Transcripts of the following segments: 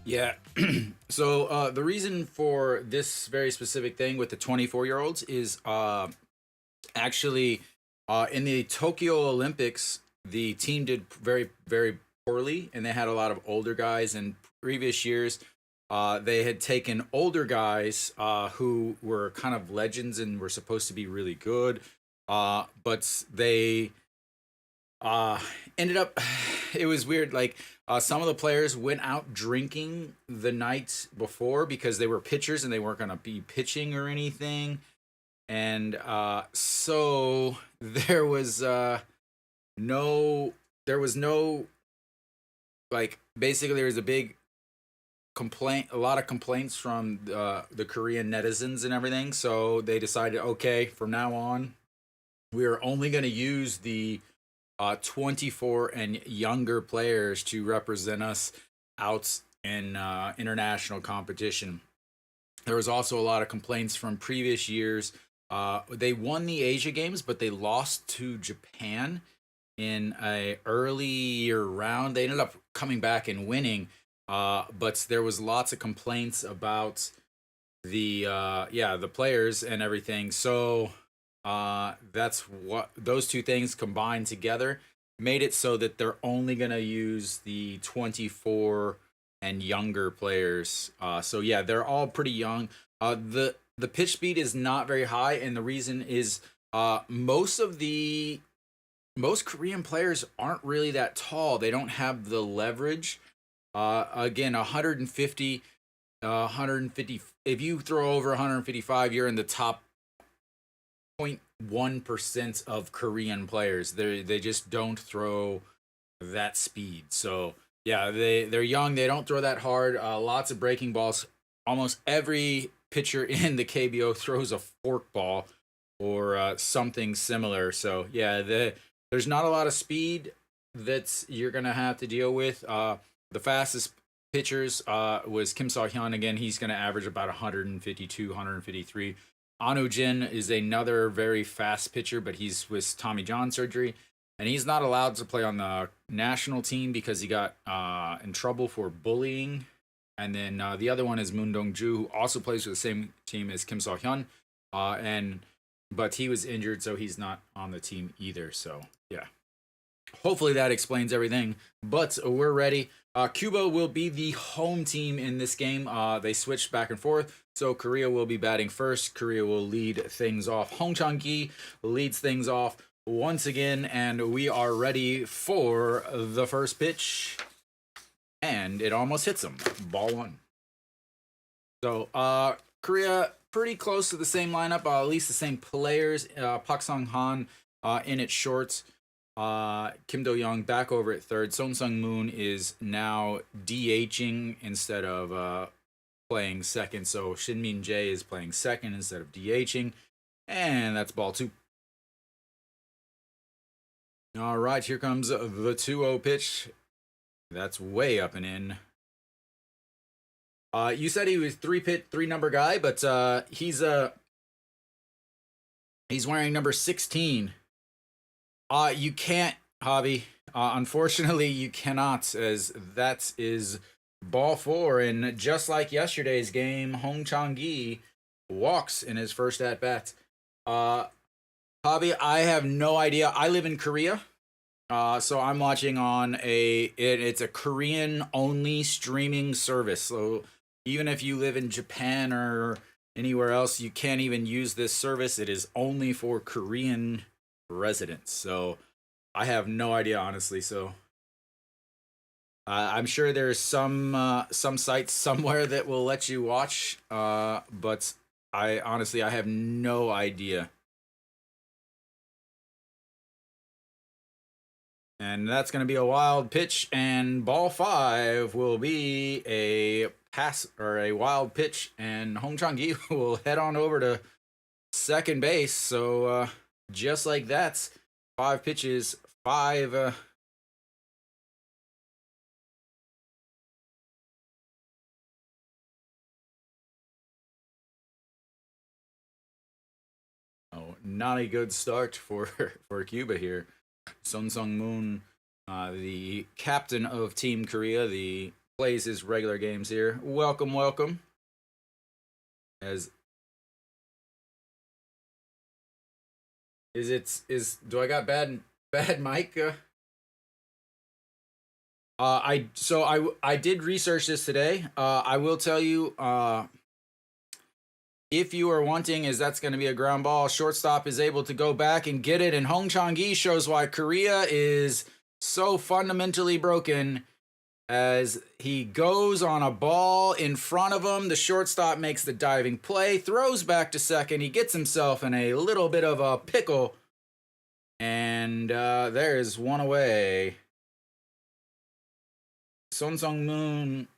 Yeah. So the reason for this very specific thing with the 24-year-olds is actually in the Tokyo Olympics, the team did very poorly, and they had a lot of older guys. In previous years, they had taken older guys who were kind of legends and were supposed to be really good, but they uh, ended up. It was weird. Like some of the players went out drinking the night before because they were pitchers and they weren't going to be pitching or anything, and so there was no there was no like basically there was a big complaint, a lot of complaints from the Korean netizens and everything. So they decided, okay, from now on, we are only going to use the 24 and younger players to represent us out in international competition. There was also a lot of complaints from previous years. They won the Asia Games, but they lost to Japan in a earlier round. They ended up coming back and winning, but there was lots of complaints about the players and everything. So that's what those two things combined together made it so that they're only gonna use the 24 and younger players. So yeah, they're all pretty young. The pitch speed is not very high, and the reason is most Korean players aren't really that tall. They don't have the leverage. Again, 150, 150. If you throw over 155, you're in the top 0.1% of Korean players. They just don't throw that speed. So yeah, they're young. They don't throw that hard. Lots of breaking balls. Almost every pitcher in the KBO throws a fork ball or something similar. So yeah, there's not a lot of speed that you're gonna have to deal with. The fastest pitchers was Kim Saw Hyun. Again, he's gonna average about 152, 153. Anu Jin is another very fast pitcher, but he's with Tommy John surgery, and he's not allowed to play on the national team because he got in trouble for bullying. And then the other one is Moon Dong Ju, who also plays for the same team as Kim Saw Hyun, and but he was injured, so he's not on the team either. So yeah, hopefully that explains everything. But we're ready. Cuba will be the home team in this game. They switched back and forth, so Korea will be batting first. Korea will lead things off. Hong Chang-gi leads things off once again, and we are ready for the first pitch. And it almost hits him. Ball one. So Korea pretty close to the same lineup, at least the same players. Pak Sung Han in at short. Kim Do Young back over at third. Song Sung Moon is now DHing instead of playing second. So Shin Min Jae is playing second instead of DHing. And that's ball two. All right, here comes the 2-0 pitch. That's way up and in. You said he was three number guy, but he's wearing number 16. You can't, Javi. Unfortunately, you cannot, as that is ball four. And just like yesterday's game, Hong Chang-gi walks in his first at bat. Javi, I have no idea. I live in Korea. So I'm watching on it's a Korean only streaming service. So even if you live in Japan or anywhere else, you can't even use this service. It is only for Korean residents. So I have no idea, honestly. So I'm sure there's some sites somewhere that will let you watch. But I have no idea. And that's going to be a wild pitch, and ball five will be a pass or a wild pitch, and Hong Chang-gi will head on over to second base. So just like that, five pitches, five. Oh, not a good start for for Cuba here. Son Sung Moon, the captain of Team Korea, the plays his regular games here. Welcome, welcome. As do I got bad mic? I did research this today. I will tell you, if you are wanting, is that's going to be a ground ball. Shortstop is able to go back and get it, and Hong Chang-gi shows why Korea is so fundamentally broken. As he goes on a ball in front of him, the shortstop makes the diving play, throws back to second. He gets himself in a little bit of a pickle, and there is one away. Son Sung-moon.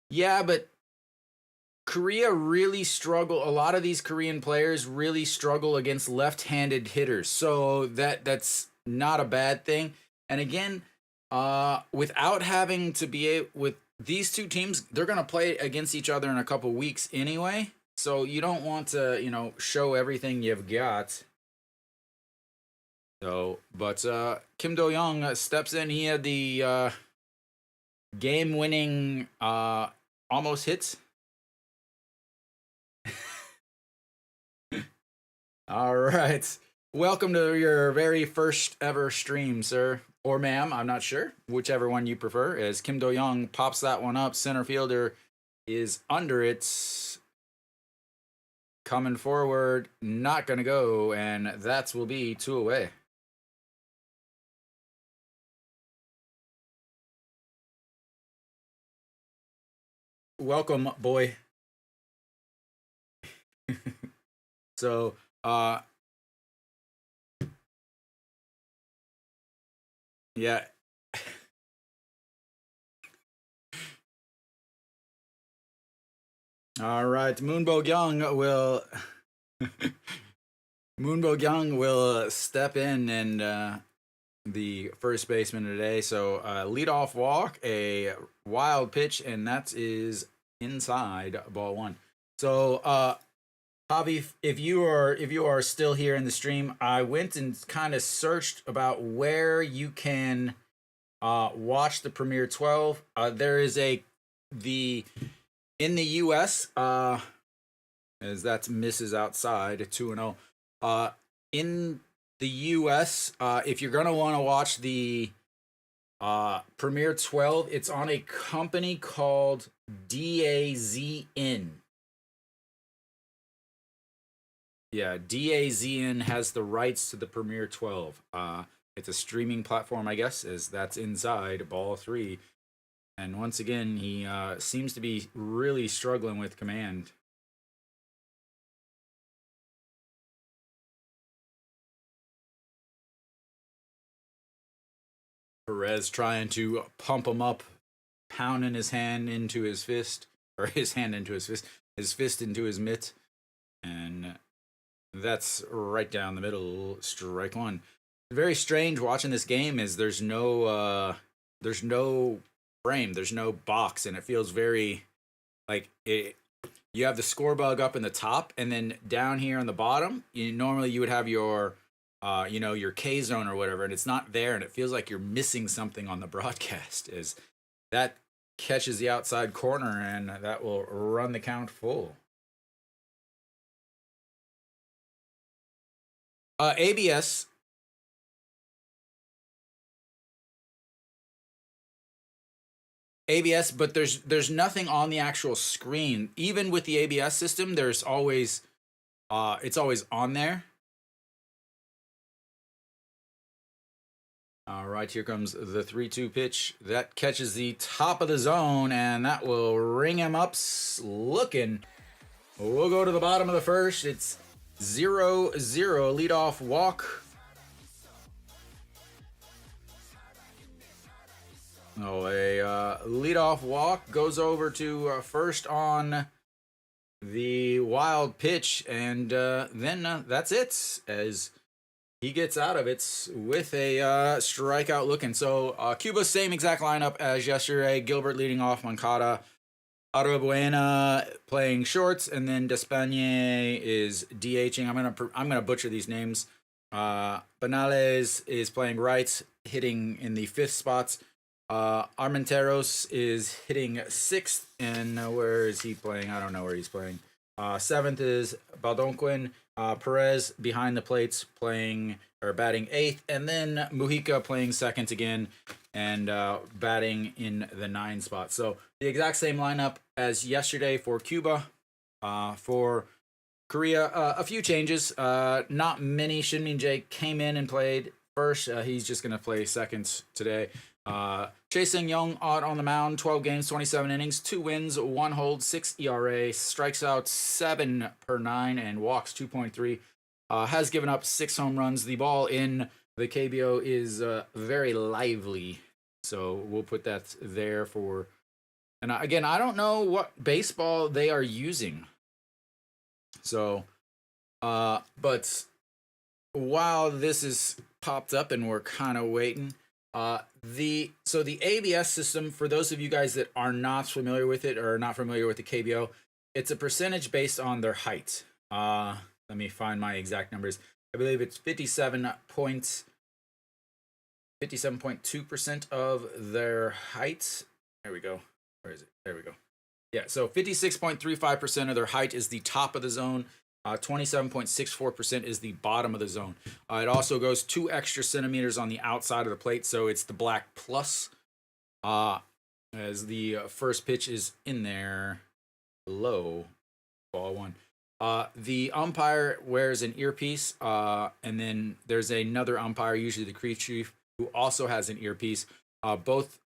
Yeah, but Korea really struggle. A lot of these Korean players really struggle against left-handed hitters, so that's not a bad thing. And again, without having to be with these two teams, they're gonna play against each other in a couple weeks anyway. So you don't want to, show everything you've got. So, but Kim Do-young steps in. He had the game-winning almost hits. All right. Welcome to your very first ever stream, sir. Or ma'am, I'm not sure. Whichever one you prefer. As Kim Do-young pops that one up. Center fielder is under it. Coming forward. Not going to go. And that will be 2 away. Welcome, boy. So, yeah. All right, Moon Bo-kyung will step in and the first baseman today. So leadoff walk, a wild pitch, and that is inside ball 1. So Javi, if you are still here in the stream, I went and kind of searched about where you can watch the Premier 12. There is in the U.S. As that's misses outside 2-0. In the U.S., if you're gonna want to watch the Premier 12, it's on a company called DAZN. Yeah, DAZN has the rights to the Premier 12. It's a streaming platform, I guess, as that's inside ball 3. And once again, he seems to be really struggling with command. Perez trying to pump him up, pounding his hand into his fist, or his hand into his fist into his mitt. And that's right down the middle, strike 1. Very strange watching this game is there's no frame, there's no box, and it feels very like it. You have the score bug up in the top, and then down here on the bottom, normally you would have your your K zone or whatever, and it's not there, and it feels like you're missing something on the broadcast. Is that catches the outside corner, and that will run the count full. ABS. ABS, but there's nothing on the actual screen. Even with the ABS system, there's always it's always on there. All right, here comes the 3-2 pitch. That catches the top of the zone, and that will ring him up looking. We'll go to the bottom of the first. It's 0-0 leadoff walk. Oh, a leadoff walk goes over to first on the wild pitch, and then that's it. As he gets out of it with a strikeout looking. So Cuba, same exact lineup as yesterday. Gilbert leading off, Moncada, Arabuena playing shorts, and then Despagne is DHing. I'm gonna butcher these names. Banales is playing right, hitting in the fifth spot. Armenteros is hitting sixth, and where is he playing? I don't know where he's playing. Seventh is Baldonquin. Perez behind the plates playing or batting eighth, and then Mujica playing second again and batting in the nine spot. So the exact same lineup as yesterday for Cuba. For Korea, a few changes. Not many. Shinmin Jae came in and played first. He's just going to play second today. Chae Sung Young out on the mound, 12 games, 27 innings, 2 wins, 1 hold, 6 ERA, strikes out 7 per 9, and walks 2.3. Has given up 6 home runs. The ball in the KBO is very lively, so we'll put that there for. And again, I don't know what baseball they are using. So, but while this is popped up and we're kind of waiting, the ABS system, for those of you guys that are not familiar with it or not familiar with the KBO, it's a percentage based on their height. Let me find my exact numbers. I believe it's 57.2% of their height. There we go. Where is it? There we go. Yeah, so 56.35% of their height is the top of the zone. 27.64% is the bottom of the zone. It also goes 2 extra centimeters on the outside of the plate, so it's the black plus. As the first pitch is in there, low, ball one. The umpire wears an earpiece, and then there's another umpire, usually the crew chief, who also has an earpiece. Both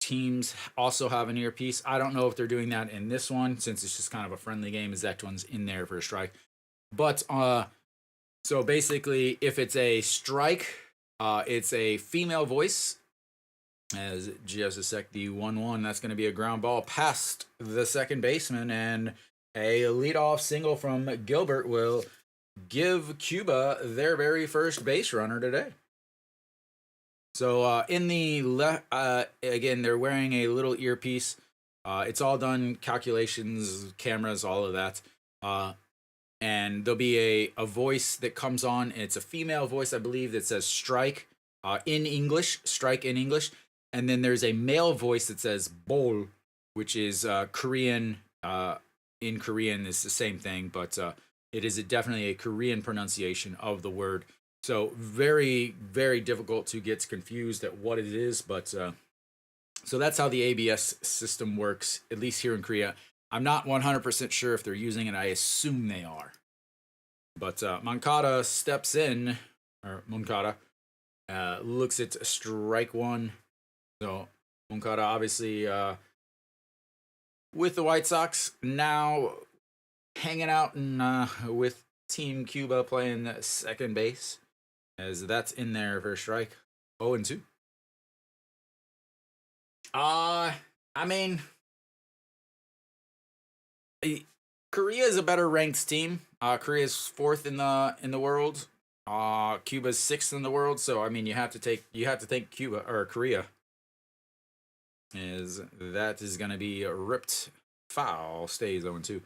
teams also have an earpiece. I don't know if they're doing that in this one, since it's just kind of a friendly game, as that one's in there for a strike. But so basically, if it's a strike, it's a female voice. As just a sec, the 1-1, that's going to be a ground ball past the second baseman, and a leadoff single from Gilbert will give Cuba their very first base runner today. So in the left, again, they're wearing a little earpiece. It's all done, calculations, cameras, all of that. And there'll be a voice that comes on. And it's a female voice, I believe, that says strike in English, strike in English. And then there's a male voice that says bol, which is Korean. In Korean, it's the same thing, but it is definitely a Korean pronunciation of the word. So very, very difficult to get confused at what it is. But so that's how the ABS system works, at least here in Korea. I'm not 100% sure if they're using it. I assume they are. But Moncada steps in, or Moncada looks at strike one. So Moncada obviously with the White Sox now hanging out and with Team Cuba playing second base, as that's in there for a strike. 0-2. I mean, Korea is a better ranked team. Korea is 4th in the world. Cuba's 6th in the world. So I mean, you have to think Cuba or Korea. Is that is going to be ripped foul, stays 0-2.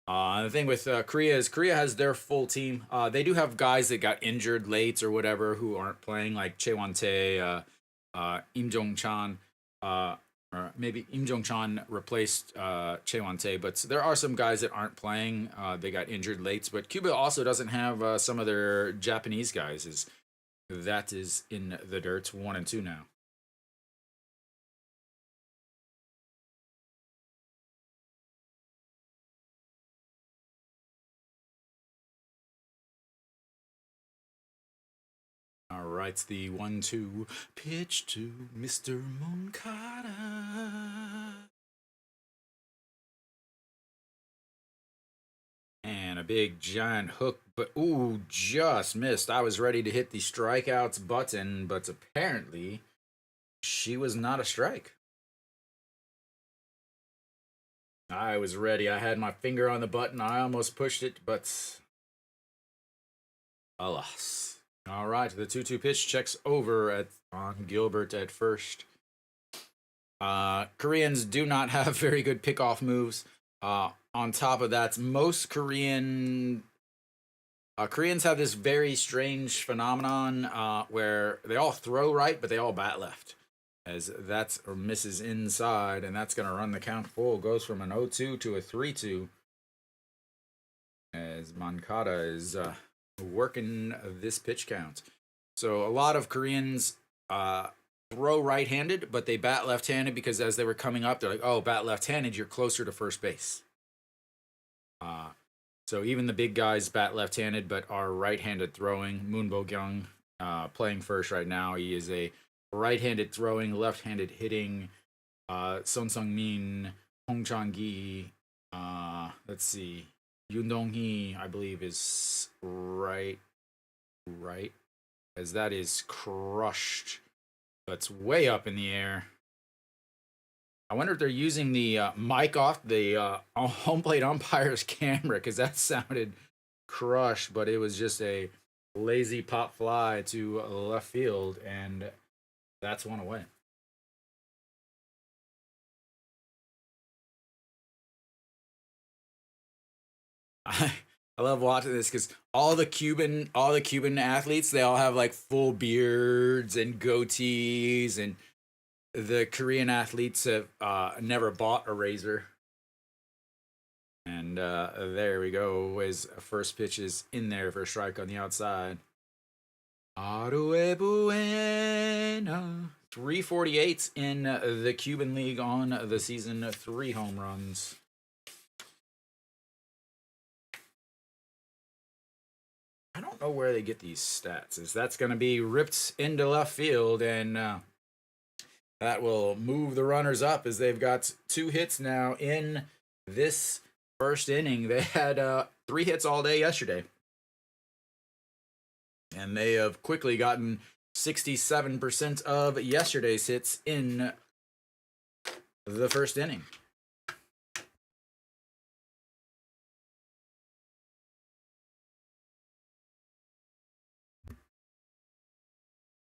The thing with Korea is Korea has their full team. They do have guys that got injured late or whatever who aren't playing, like Chae Won-tae, Im Jong-chan, or maybe Im Jong-chan replaced Chae Won-tae, but there are some guys that aren't playing. They got injured late, but Cuba also doesn't have some of their Japanese guys. That is in the dirt, 1-2 now. All right, the 1-2 pitch to Mr. Moncada. And a big giant hook, but ooh, just missed. I was ready to hit the strikeouts button, but apparently she was not a strike. I was ready. I had my finger on the button. I almost pushed it, but alas. All right, the 2-2 pitch checks over on Gilbert at first. Koreans do not have very good pickoff moves. On top of that, most Korean Koreans have this very strange phenomenon where they all throw right, but they all bat left. As that's or misses inside, and that's going to run the count full. Goes from an 0-2 to a 3-2. As Mankata is working this pitch count. So a lot of Koreans throw right-handed, but they bat left-handed because as they were coming up, they're like, "Oh, bat left-handed, you're closer to first base." So even the big guys bat left-handed, but are right-handed throwing. Moon Bo-kyung playing first right now. He is a right-handed throwing, left-handed hitting. Son Sung-min, Hong Chang-gi. Let's see. Yoon Dong-hee, I believe, is right, as that is crushed. That's way up in the air. I wonder if they're using the mic off the home plate umpire's camera because that sounded crushed, but it was just a lazy pop fly to left field, and that's one away. I love watching this because all the Cuban athletes, they all have like full beards and goatees, and the Korean athletes have never bought a razor. And there we go. His first pitch is in there for a strike on the outside. Arue Buena. 348 in the Cuban League on the season, 3 home runs. I don't know where they get these stats. Is that's going to be ripped into left field, and that will move the runners up as they've got 2 hits now in this first inning. They had 3 hits all day yesterday, and they have quickly gotten 67% of yesterday's hits in the first inning.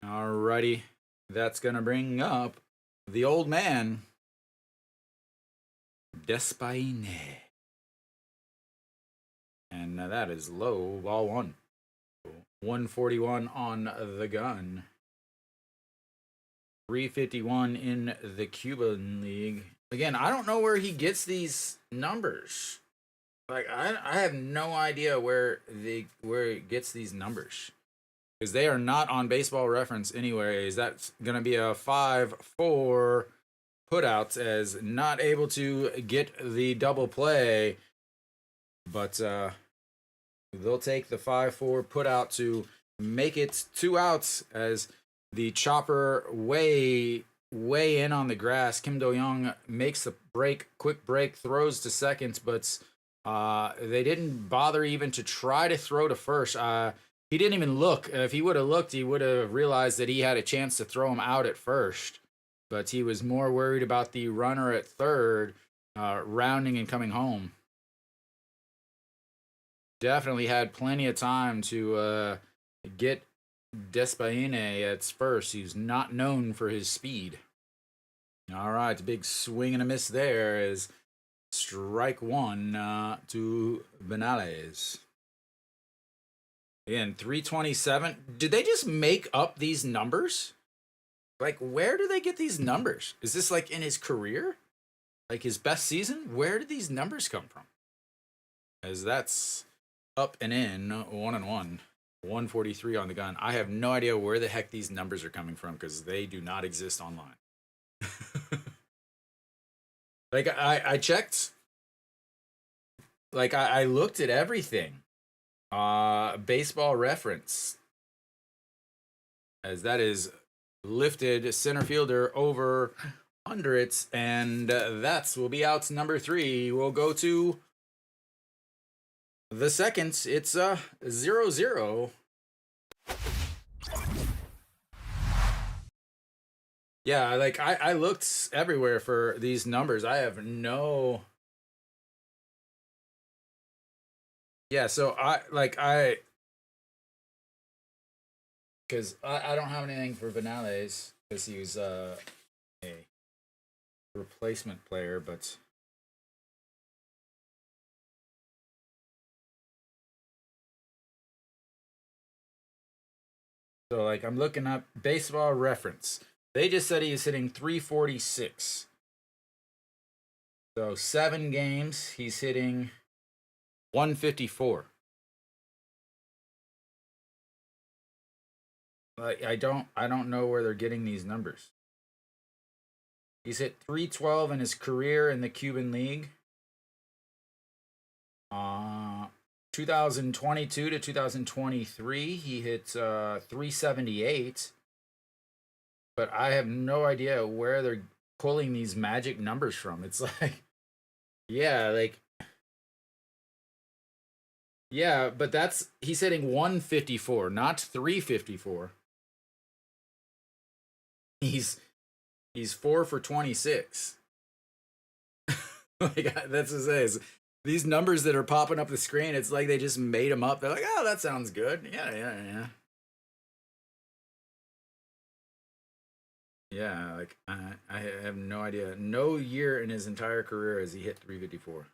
Alrighty, that's going to bring up the old man, Despaine. And that is low, ball 1. 141 on the gun. 351 in the Cuban League. Again, I don't know where he gets these numbers. Like I have no idea where he gets these numbers. Because they are not on Baseball Reference anyways. That's going to be a 5-4 putouts as not able to get the double play. But they'll take the 5-4 putout to make it 2 outs as the chopper way in on the grass. Kim Do-young makes the break, quick break, throws to second, but they didn't bother even to try to throw to first. He didn't even look. If he would have looked, he would have realized that he had a chance to throw him out at first. But he was more worried about the runner at third, rounding and coming home. Definitely had plenty of time to get Despaine at first. He's not known for his speed. All right, big swing and a miss there is strike 1 to Benales. Again, 327. Did they just make up these numbers? Like, where do they get these numbers? Is this like in his career? Like his best season? Where did these numbers come from? As that's up and in, 1-1. 143 on the gun. I have no idea where the heck these numbers are coming from because they do not exist online. Like, I checked. Like, I looked at everything. Baseball Reference, as that is lifted center fielder over under it, and that's will be out number 3. We'll go to the second. It's 0-0. Yeah, like I looked everywhere for these numbers. I have no. Yeah, so because I don't have anything for Vinales because he was a replacement player, but So like I'm looking up baseball reference. They just said he is hitting 346. So 7 games, he's hitting 154. Like I don't know where they're getting these numbers. He's hit 312 in his career in the Cuban League. 2022 to 2023, he hit 378. But I have no idea where they're pulling these magic numbers from. It's like, yeah, like, yeah, but he's hitting 154, not 354. He's he's 4 for 26. Like that's what it says. These numbers that are popping up the screen, it's like they just made them up. They're like, oh, that sounds good. Yeah, yeah, yeah. Yeah, like I have no idea. No year in his entire career has he hit 354.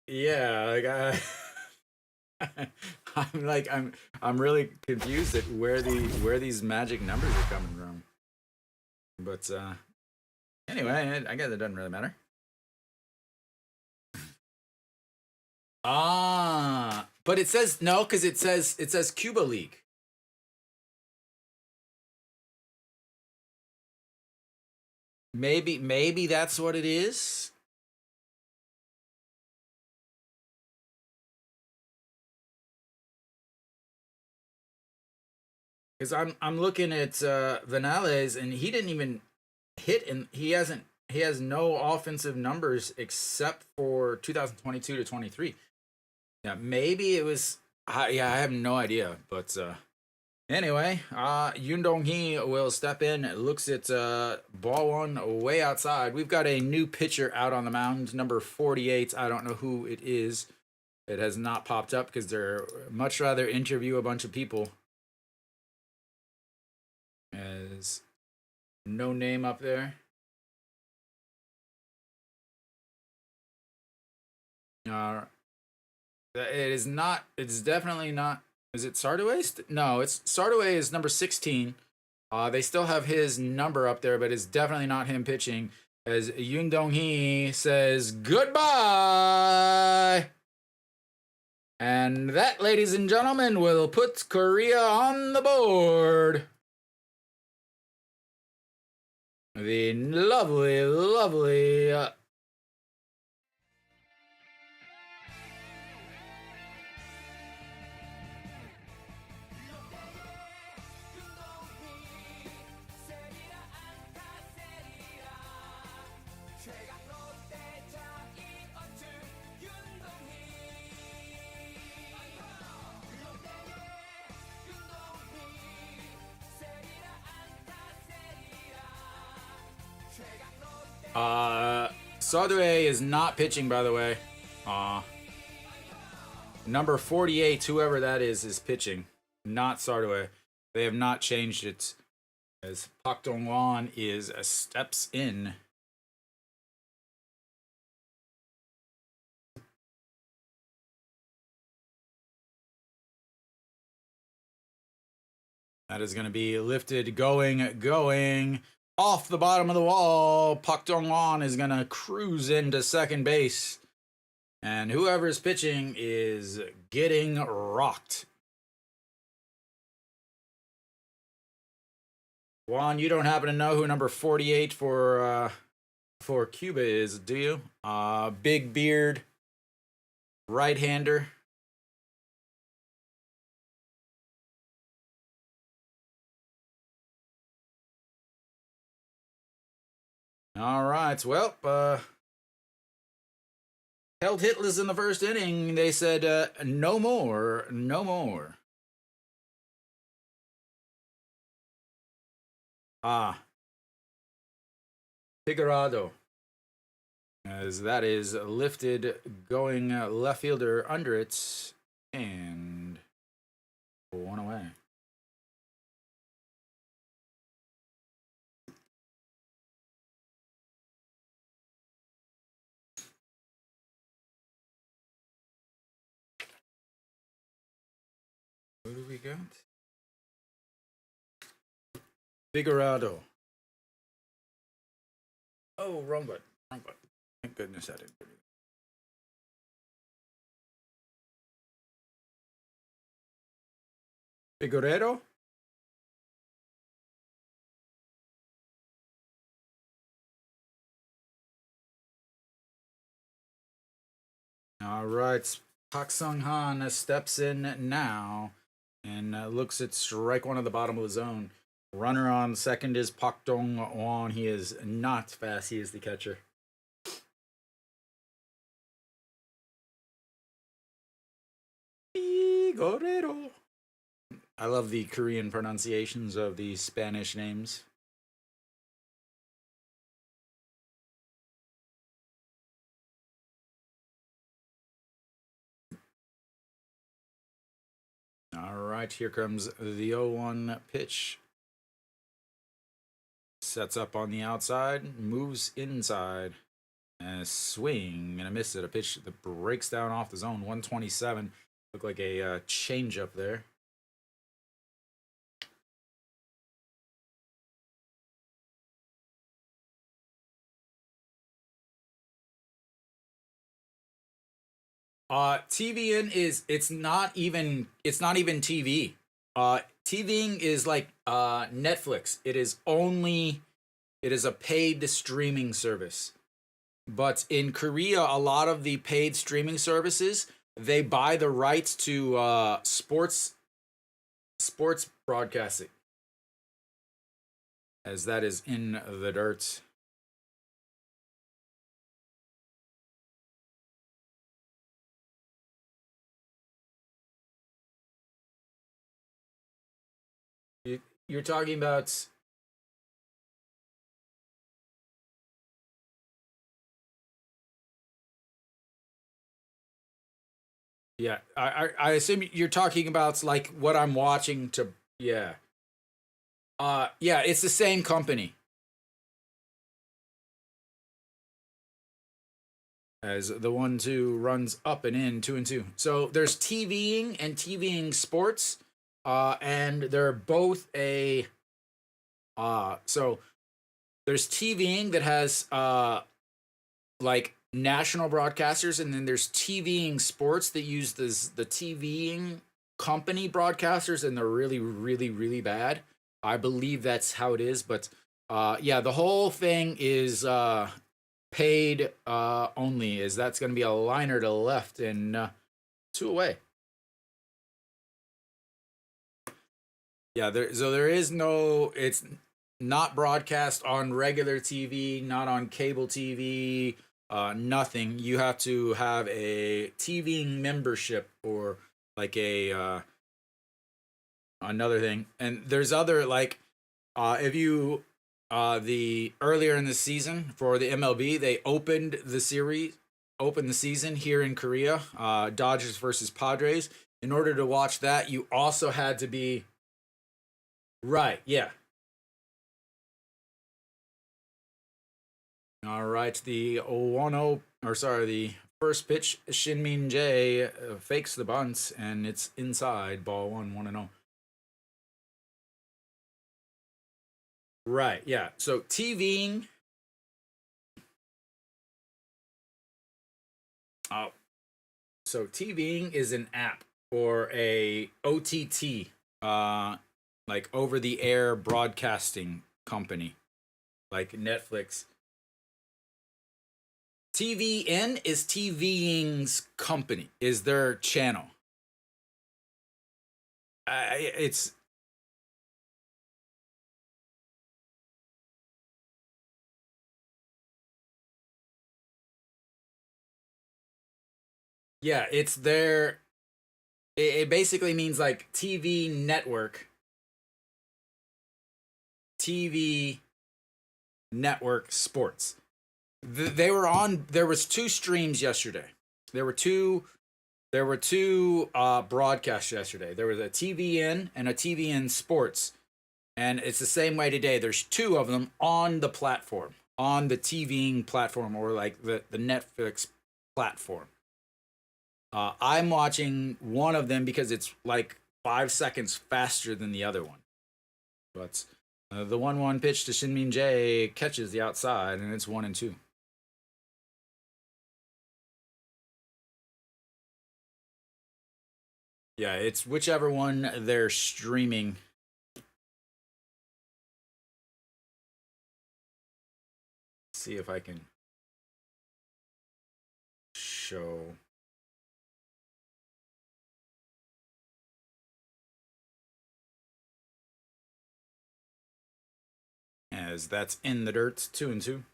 Yeah, like I'm really confused at where these magic numbers are coming from. But anyway, I guess it doesn't really matter. But it says no because it says Cuba League. Maybe that's what it is. Because I'm looking at Vanales and he didn't even hit and he has no offensive numbers except for 2022 to 23. Yeah, maybe it was. Yeah, I have no idea. But anyway, Yoon Dong Hee will step in. Looks at ball one way outside. We've got a new pitcher out on the mound, number 48. I don't know who it is. It has not popped up because they're much rather interview a bunch of people. As no name up there. Uh, it is not. It's definitely not. Is it Sardaway? No, it's Sardaway is number 16. They still have his number up there, but it's definitely not him pitching. As Yoon Dong Hee says goodbye. And that, ladies and gentlemen, will put Korea on the board. The lovely, lovely Sardaway is not pitching, by the way. Number 48, whoever that is pitching, not Sardaway. They have not changed it. As Pak Dong Won is steps in. That is going to be lifted, going off the bottom of the wall. Pak Dong Won is going to cruise into second base. And whoever is pitching is getting rocked. Juan, you don't happen to know who number 48 for Cuba is, do you? Big beard, right-hander. All right. Well, held hitless in the first inning. They said no more, no more. Figueroa, as that is lifted, going left fielder under it, and one away. got? Figurado. Oh, wrong button. Wrong button. Thank goodness I didn't. Figueredo? All right. Park Sung Han steps in now and looks at strike one at the bottom of the zone. Runner on second is Pak Dong Won. He is not fast. He is the catcher. Figueredo. I love the Korean pronunciations of the Spanish names. All right, here comes the 0-1 pitch. Sets up on the outside, moves inside, and a swing and a miss at a pitch that breaks down off the zone. 127. Look like a change up there. TVN is it's not even TV. TVing is like Netflix. It is a paid streaming service. But in Korea, a lot of the paid streaming services, they buy the rights to sports broadcasting. As that is in the dirt. You're talking about yeah. I assume you're talking about like what I'm watching to yeah. Yeah, it's the same company as the 1-2 runs up and in 2-2. So there's TVing and TVing sports, and they're both a so there's TVing that has like national broadcasters, and then there's TVing sports that use the TVing company broadcasters, and they're really, really, really bad. I believe that's how it is, but yeah, the whole thing is paid only. Is that's going to be a liner to left and 2 away. Yeah, there is no. It's not broadcast on regular TV, not on cable TV, nothing. You have to have a TV membership or like a another thing. And there's other like if you the earlier in the season for the MLB, they opened the season here in Korea, Dodgers versus Padres. In order to watch that, you also had to be right, yeah. All right, the 1-0 or sorry, the first pitch, Shin Min Jae fakes the bunt and it's inside, ball 1-0. Right, yeah. So TVing uh, so TVing is an app or a OTT like over the air broadcasting company like Netflix. TVN is TVing's company, is their channel. It's yeah, it's their. It basically means like TV network, TV network sports. They were on. There was 2 streams yesterday. There were two. There were 2 broadcasts yesterday. There was a TVN and a TVN Sports, and it's the same way today. There's 2 of them on the platform, on the TVing platform, or like the Netflix platform. I'm watching one of them because it's like 5 seconds faster than the other one. But the 1-1 pitch to Shin-Min Jae catches the outside, and it's 1-2. Yeah, it's whichever one they're streaming. See if I can show. As that's in the dirt, 2-2.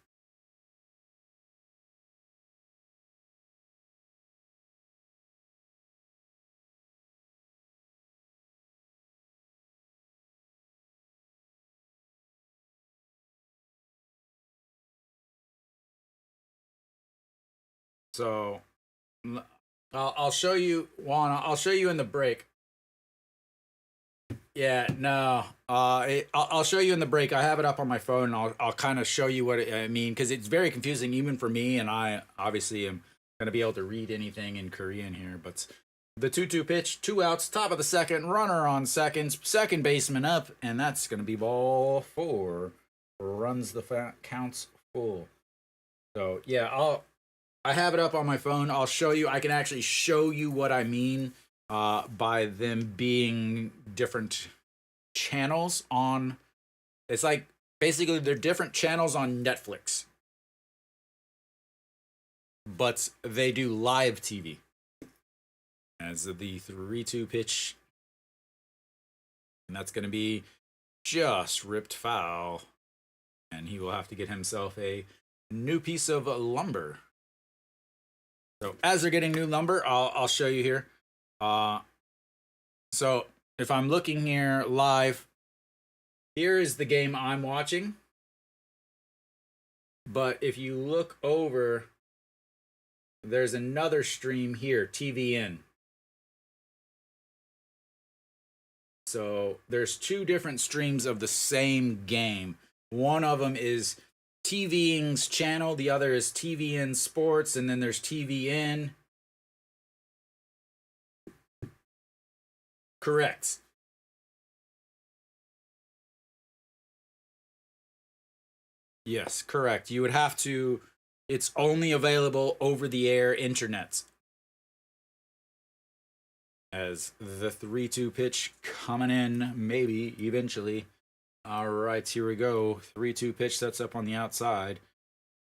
So I'll show you, Juan. I'll show you in the break. Yeah, no. I'll show you in the break. I have it up on my phone. And I'll kind of show you what I mean, because it's very confusing even for me, and I obviously am gonna be able to read anything in Korean here. But the 2-2 pitch, 2 outs, top of the second, runner on second, second baseman up, and that's gonna be ball 4. Runs the counts full. So yeah, I have it up on my phone. I'll show you. I can actually show you what I mean by them being different channels on. It's like basically they're different channels on Netflix, but they do live TV. As the 3-2 pitch, and that's going to be just ripped foul, and he will have to get himself a new piece of lumber. So as they're getting new lumber, I'll show you here. So if I'm looking here live, here is the game I'm watching. But if you look over, there's another stream here, TVN. So there's 2 different streams of the same game. One of them is TVN's channel, the other is TVN Sports, and then there's TVN. Correct. Yes, correct. You would have to, it's only available over the air internet. As the 3-2 pitch coming in, maybe eventually. All right, here we go. 3-2 pitch sets up on the outside.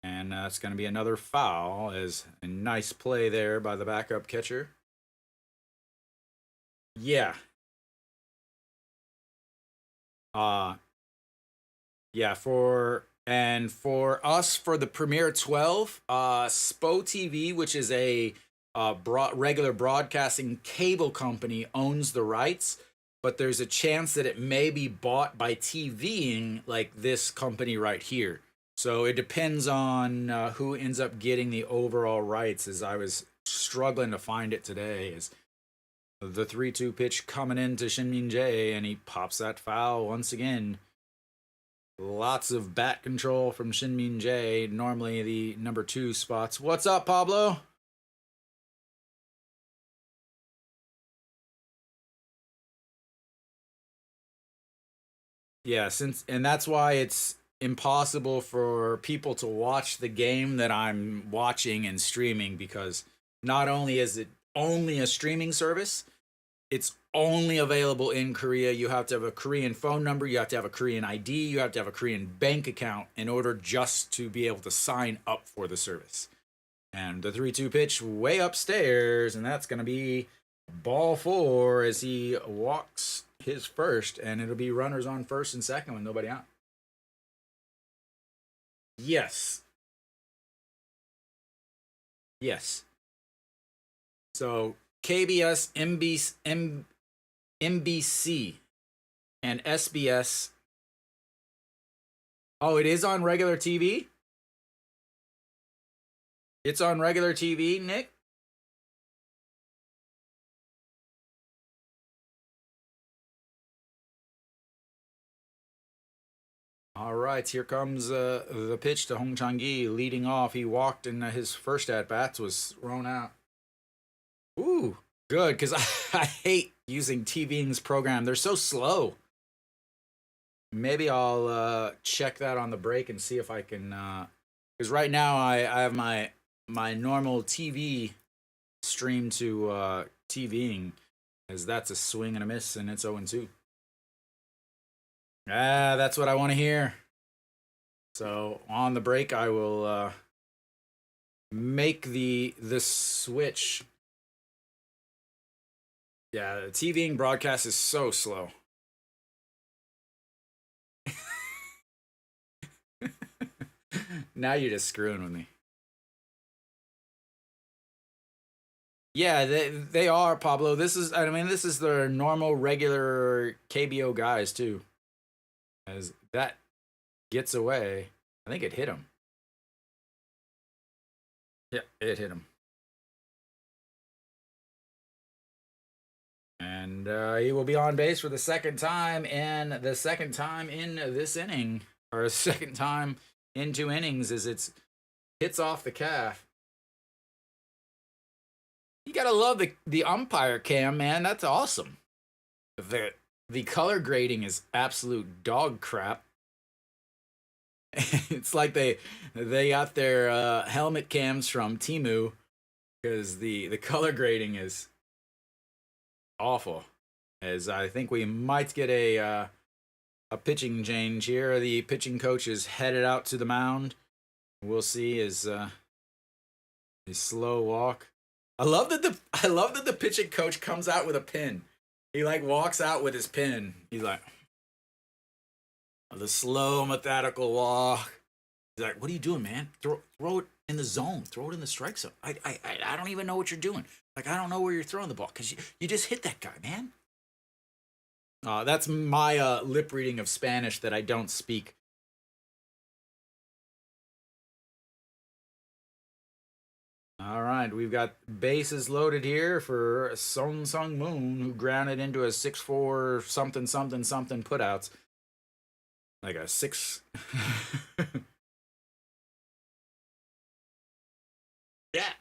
And that's going to be another foul, as a nice play there by the backup catcher. Yeah. Yeah, for us, for the Premier 12, SPO TV, which is a regular broadcasting cable company, owns the rights, but there's a chance that it may be bought by TVing, like this company right here. So it depends on who ends up getting the overall rights, as I was struggling to find it today. As the 3-2 pitch coming into Shin-Min Jae, and he pops that foul once again. Lots of bat control from Shin-Min Jae, normally the number 2 spots. What's up, Pablo? Yeah, and that's why it's impossible for people to watch the game that I'm watching and streaming, because not only is it only a streaming service, it's only available in Korea. You have to have a Korean phone number, you have to have a Korean ID, you have to have a Korean bank account in order just to be able to sign up for the service. And the 3-2 pitch way upstairs, and that's going to be ball 4 as he walks his first, and it'll be runners on first and second with nobody out. Yes. Yes. So KBS, MBC, and SBS. Oh, it is on regular TV? It's on regular TV, Nick? All right, here comes the pitch to Hong Chang-gi leading off. He walked, and his first at-bats was thrown out. Ooh, good, because I hate using TVing's program. They're so slow. Maybe I'll check that on the break and see if I can. Because right now I have my normal TV stream to TVing, as that's a swing and a miss, and it's 0-2. Ah, that's what I want to hear. So on the break, I will make the switch. Yeah, the TVing broadcast is so slow. Now you're just screwing with me. Yeah, they are, Pablo. This is, I mean, this is their normal, regular KBO guys too. As that gets away, I think it hit him. Yeah, it hit him. And he will be on base for the second time, and the second time in this inning, or second time in 2 innings, as it's hits off the calf. You gotta love the umpire cam, man. That's awesome. The color grading is absolute dog crap. It's like they got their helmet cams from Timu, because the color grading is awful. As I think we might get a pitching change here. The pitching coach is headed out to the mound. We'll see his slow walk. I love that the pitching coach comes out with a pin. He like walks out with his pin. He's like the slow methodical walk. He's like, "What are you doing, man? Throw it in the zone. Throw it in the strike zone. I don't even know what you're doing. Like, I don't know where you're throwing the ball, because you just hit that guy, man." That's my lip reading of Spanish that I don't speak. All right, we've got bases loaded here for Song Sung Moon, who grounded into a 6-4 something something something putouts. Like a 6. Yeah.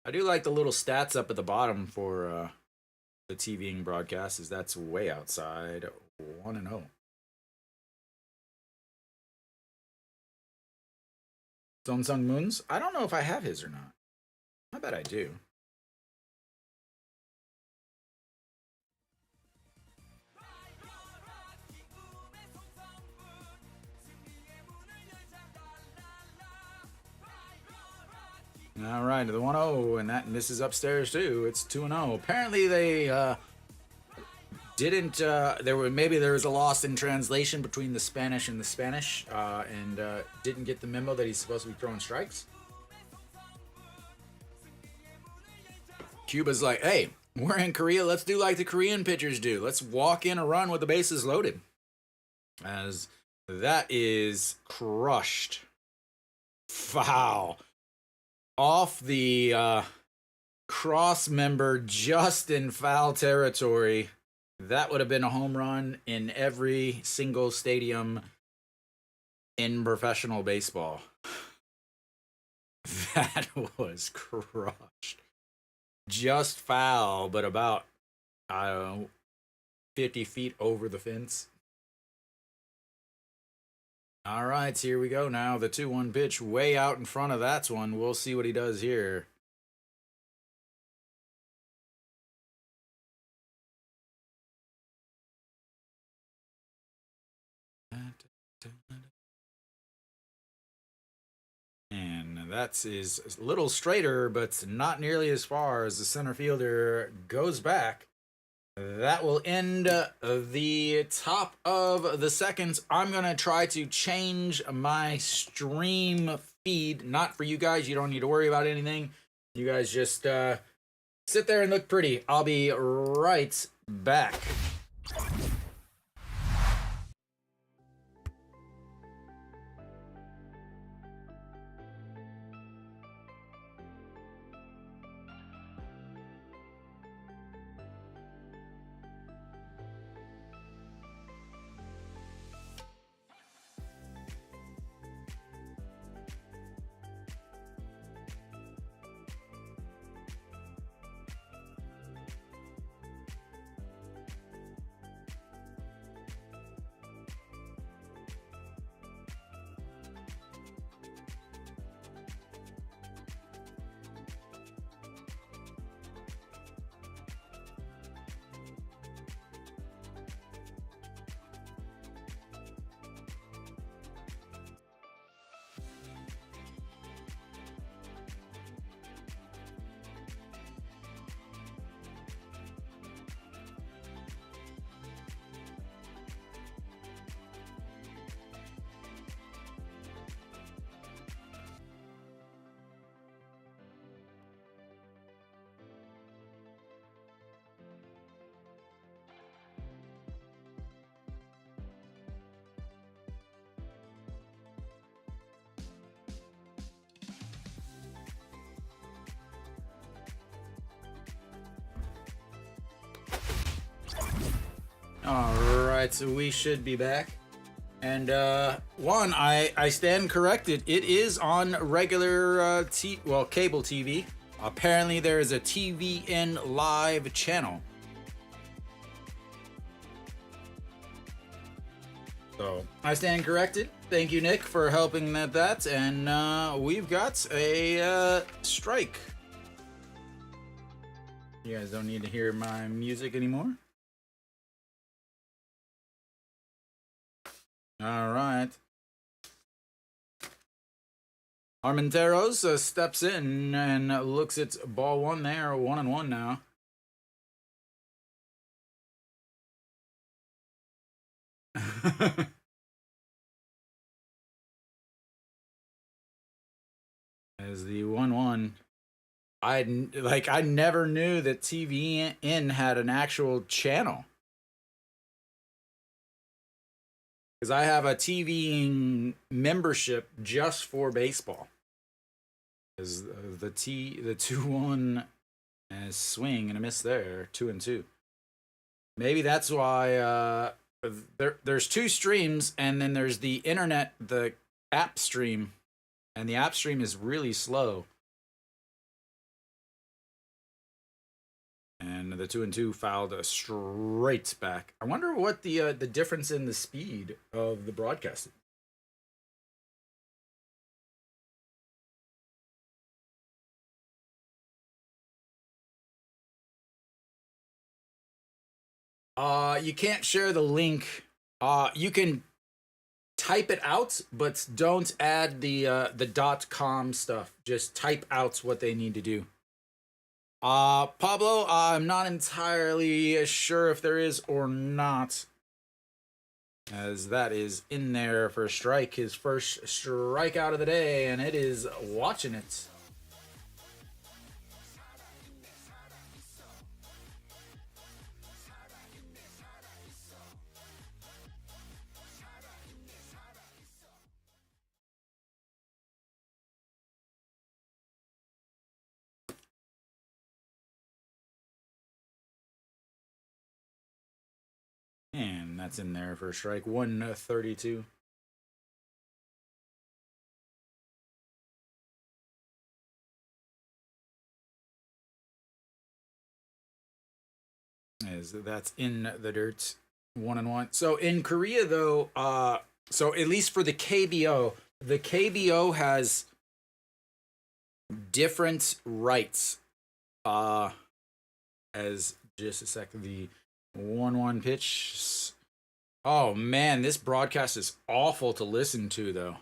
I do like the little stats up at the bottom for the TVing broadcast, as that's way outside 1-0. Song Sung Moons? I don't know if I have his or not. I bet I do. All right, the 1-0, and that misses upstairs too. It's 2-0. Apparently they didn't. There was a loss in translation between the Spanish and the Spanish, and didn't get the memo that he's supposed to be throwing strikes. Cuba's like, "Hey, we're in Korea. Let's do like the Korean pitchers do. Let's walk in a run with the bases loaded." As that is crushed. Foul. Off the cross member, just in foul territory. That would have been a home run in every single stadium in professional baseball. That was crushed. Just foul, but about, I don't know, 50 feet over the fence. All right, here we go now. The 2-1 pitch way out in front of that one. We'll see what he does here. And that's is a little straighter, but not nearly as far as the center fielder goes back. That will end the top of the second. I'm going to try to change my stream feed. Not for you guys. You don't need to worry about anything. You guys just sit there and look pretty. I'll be right back. All right, so we should be back. And one, I stand corrected. It is on regular cable TV. Apparently, there is a TVN live channel. So I stand corrected. Thank you, Nick, for helping that. And we've got a strike. You guys don't need to hear my music anymore. All right. Armenteros steps in and looks at ball one there, 1-1 now. As the 1-1. I never knew that TVN had an actual channel. Because I have a TV membership just for baseball. Because the 2-1 swing and a miss there, 2-2. Maybe that's why there's two streams, and then there's the internet, the app stream, and the app stream is really slow. And the 2-2 fouled straight back. I wonder what the difference in the speed of the broadcasting. You can't share the link. You can type it out, but don't add the .com stuff. Just type out what they need to do. Pablo, I'm not entirely sure if there is or not, as that is in there for a strike, his first strikeout of the day, and it is watching it. And that's in there for a strike. 132. As that's in the dirt. 1-1. So in Korea, though, so at least for the KBO has different rights. As just a second, the 1-1 pitch. Oh man, this broadcast is awful to listen to, though.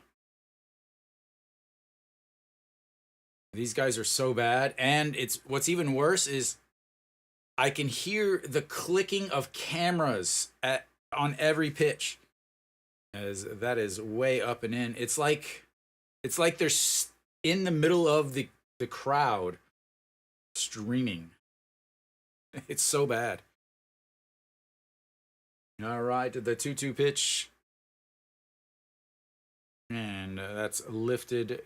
These guys are so bad, and it's what's even worse is I can hear the clicking of cameras on every pitch, as that is way up and in. It's like they're in the middle of the crowd streaming. It's so bad. All right, the 2-2 pitch. And that's lifted.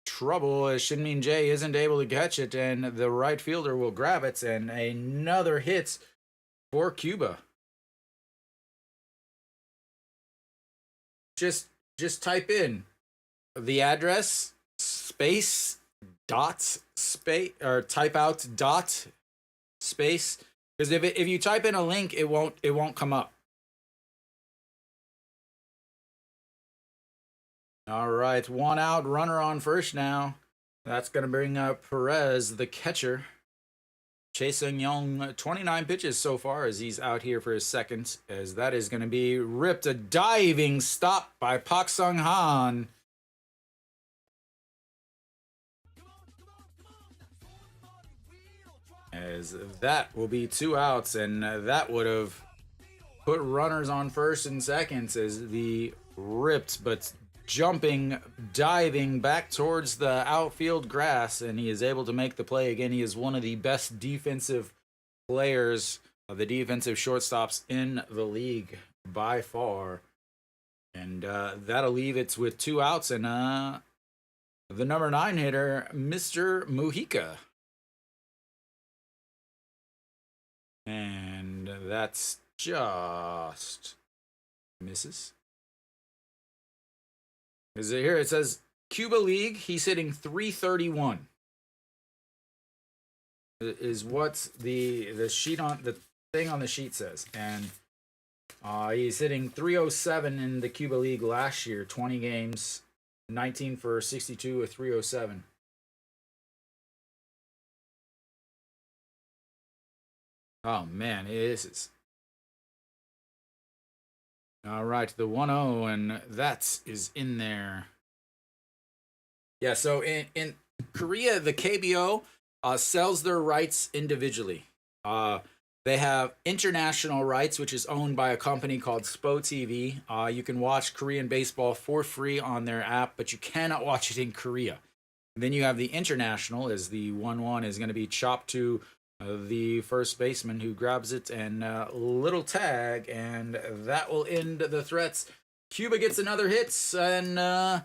Trouble as Shinmin Jae isn't able to catch it, and the right fielder will grab it, and another hit for Cuba. Just type in the address space dot space, or type out dot space, because if you type in a link, it won't come up. All right, one out, runner on first now. That's going to bring up Perez, the catcher. Chae Sung-young, 29 pitches so far as he's out here for his second, as that is going to be ripped. A diving stop by Pak Sung-han. As that will be 2 outs, and that would have put runners on first and second as the ripped but jumping, diving back towards the outfield grass, and he is able to make the play again. He is one of the best defensive players of the defensive shortstops in the league by far. And that'll leave it with 2 outs, and the number 9 hitter, Mr. Mujica. And that's just misses. Is it here? It says Cuba League. He's hitting 331. Is what the sheet on the thing on the sheet says, and he's hitting 307 in the Cuba League last year. 20 games, 19 for 62 with 307. Oh man, this is all right. The 1-0, and that is in there. Yeah. So in Korea, the KBO sells their rights individually. They have international rights, which is owned by a company called SPO TV. You can watch Korean baseball for free on their app, but you cannot watch it in Korea. And then you have the international, as the 1-1 is going to be chopped to the first baseman who grabs it, and little tag, and that will end the threats. Cuba gets another hit, and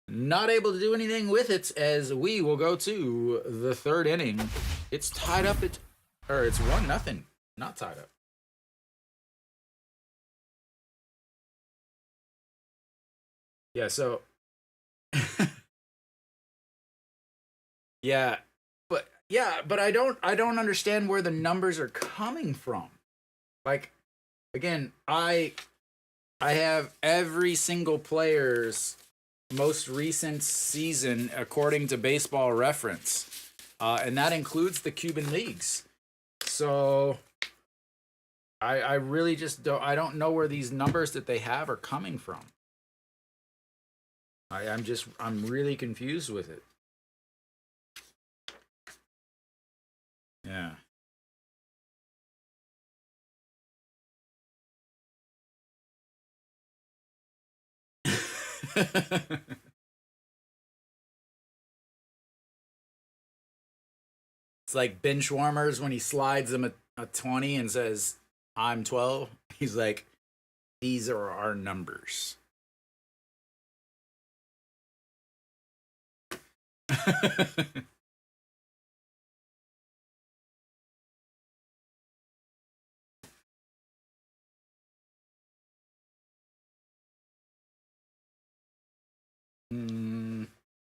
not able to do anything with it, as we will go to the third inning. It's tied up or it's 1-0, not tied up. Yeah, so but I don't understand where the numbers are coming from. Like, again, I have every single player's most recent season according to Baseball Reference, and that includes the Cuban leagues. So I really just don't know where these numbers that they have are coming from. I'm really confused with it. Yeah. It's like bench warmers when he slides them a 20 and says, I'm 12. He's like, these are our numbers.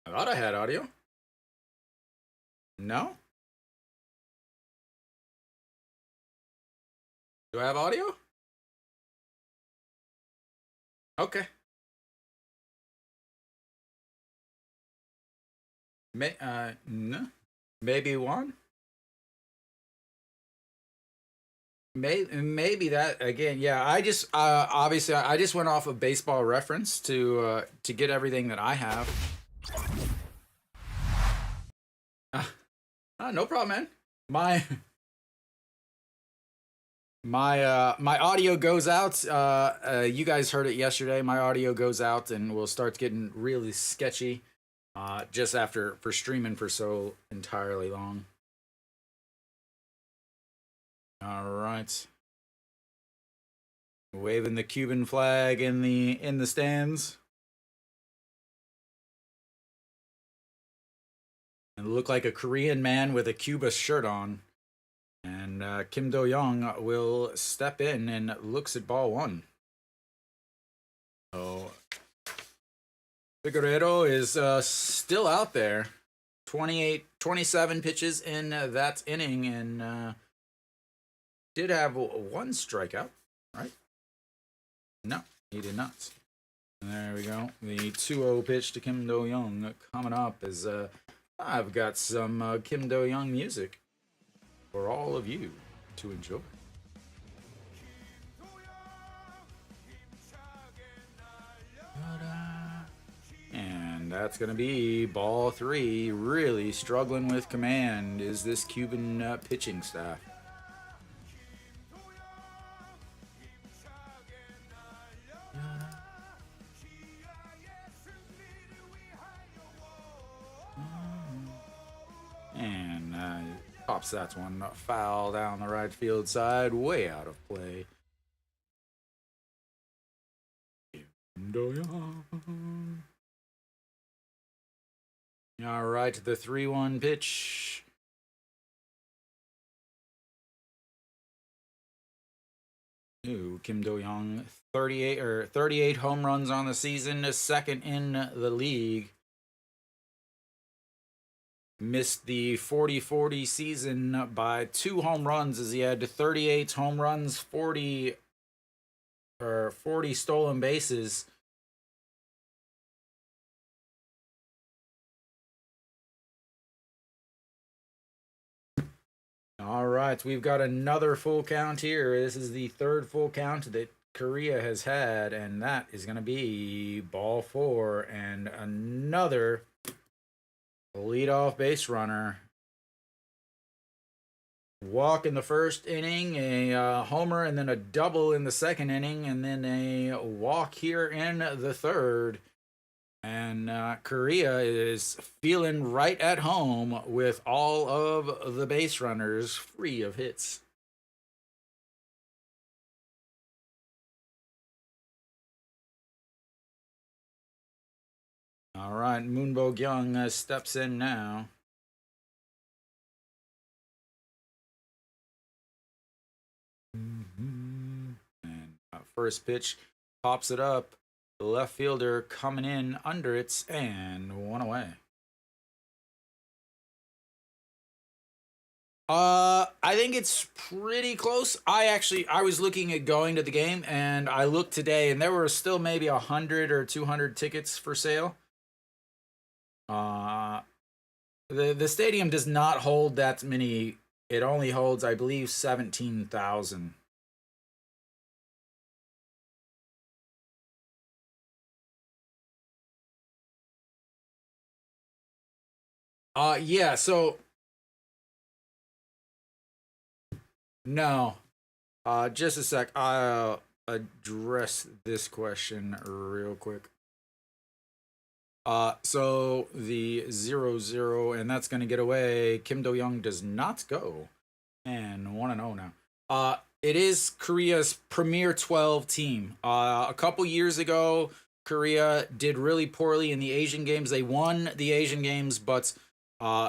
I thought I had audio. No? Do I have audio? Okay. No. Maybe one. Maybe that again. Yeah, I just obviously I just went off of Baseball Reference to get everything that I have. No problem, man. My my audio goes out. You guys heard it yesterday. My audio goes out, and we'll start getting really sketchy. Just after for streaming for so entirely long. All right. Waving the Cuban flag in the stands. And look like a Korean man with a Cuba shirt on. And Kim Do-young will step in and looks at ball one. So Figueredo is still out there. 27 pitches in that inning, and did have one strikeout, right? No, he did not. And there we go. The 2-0 pitch to Kim Do-young coming up is I've got some Kim Do-young music for all of you to enjoy. And that's going to be ball three. Really struggling with command is this Cuban pitching staff. And pops that one foul down the right field side, way out of play. All right, the 3-1 pitch. Ooh, Kim Do-young, 38 home runs on the season, second in the league. Missed the 40-40 season by 2 home runs as he had 38 home runs, 40 stolen bases. All right, we've got another full count here. This is the third full count that Korea has had, and that is going to be ball 4 and another leadoff base runner. Walk in the first inning, a homer, and then a double in the second inning, and then a walk here in the third. And Korea is feeling right at home with all of the base runners free of hits. All right, Moonbo Kyung steps in now. And first pitch pops it up. The left fielder coming in under it and 1 away. I think it's pretty close. I was looking at going to the game, and I looked today, and there were still maybe 100 or 200 tickets for sale. Uh, the stadium does not hold that many. It only holds, I believe, 17,000. Yeah. So no. Just a sec. I'll address this question real quick. So the 0-0, and that's going to get away. Kim Do-young does not go. And 1-0 now. It is Korea's Premier 12 team. A couple years ago, Korea did really poorly in the Asian games. They won the Asian games, but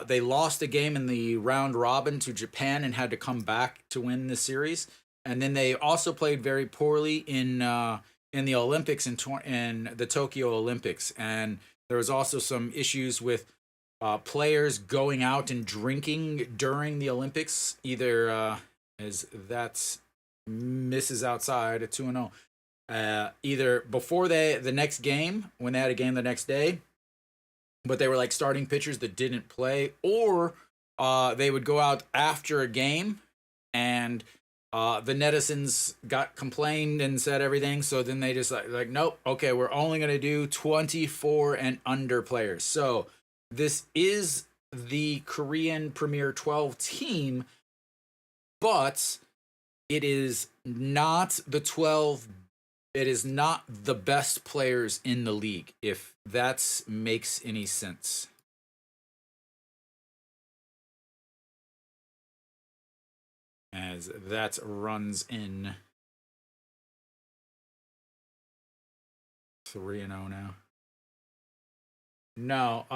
they lost a game in the round robin to Japan and had to come back to win the series. And then they also played very poorly in the Olympics in the Tokyo Olympics. And there was also some issues with players going out and drinking during the Olympics, either as that misses outside a 2-0. Either before the next game, when they had a game the next day, but they were like starting pitchers that didn't play, or they would go out after a game and the netizens got complained and said everything. So then they just like nope, okay, we're only going to do 24 and under players. So this is the Korean Premier 12 team, but it is not the 12. It is not the best players in the league, if that makes any sense. As that runs in 3-0 now. No,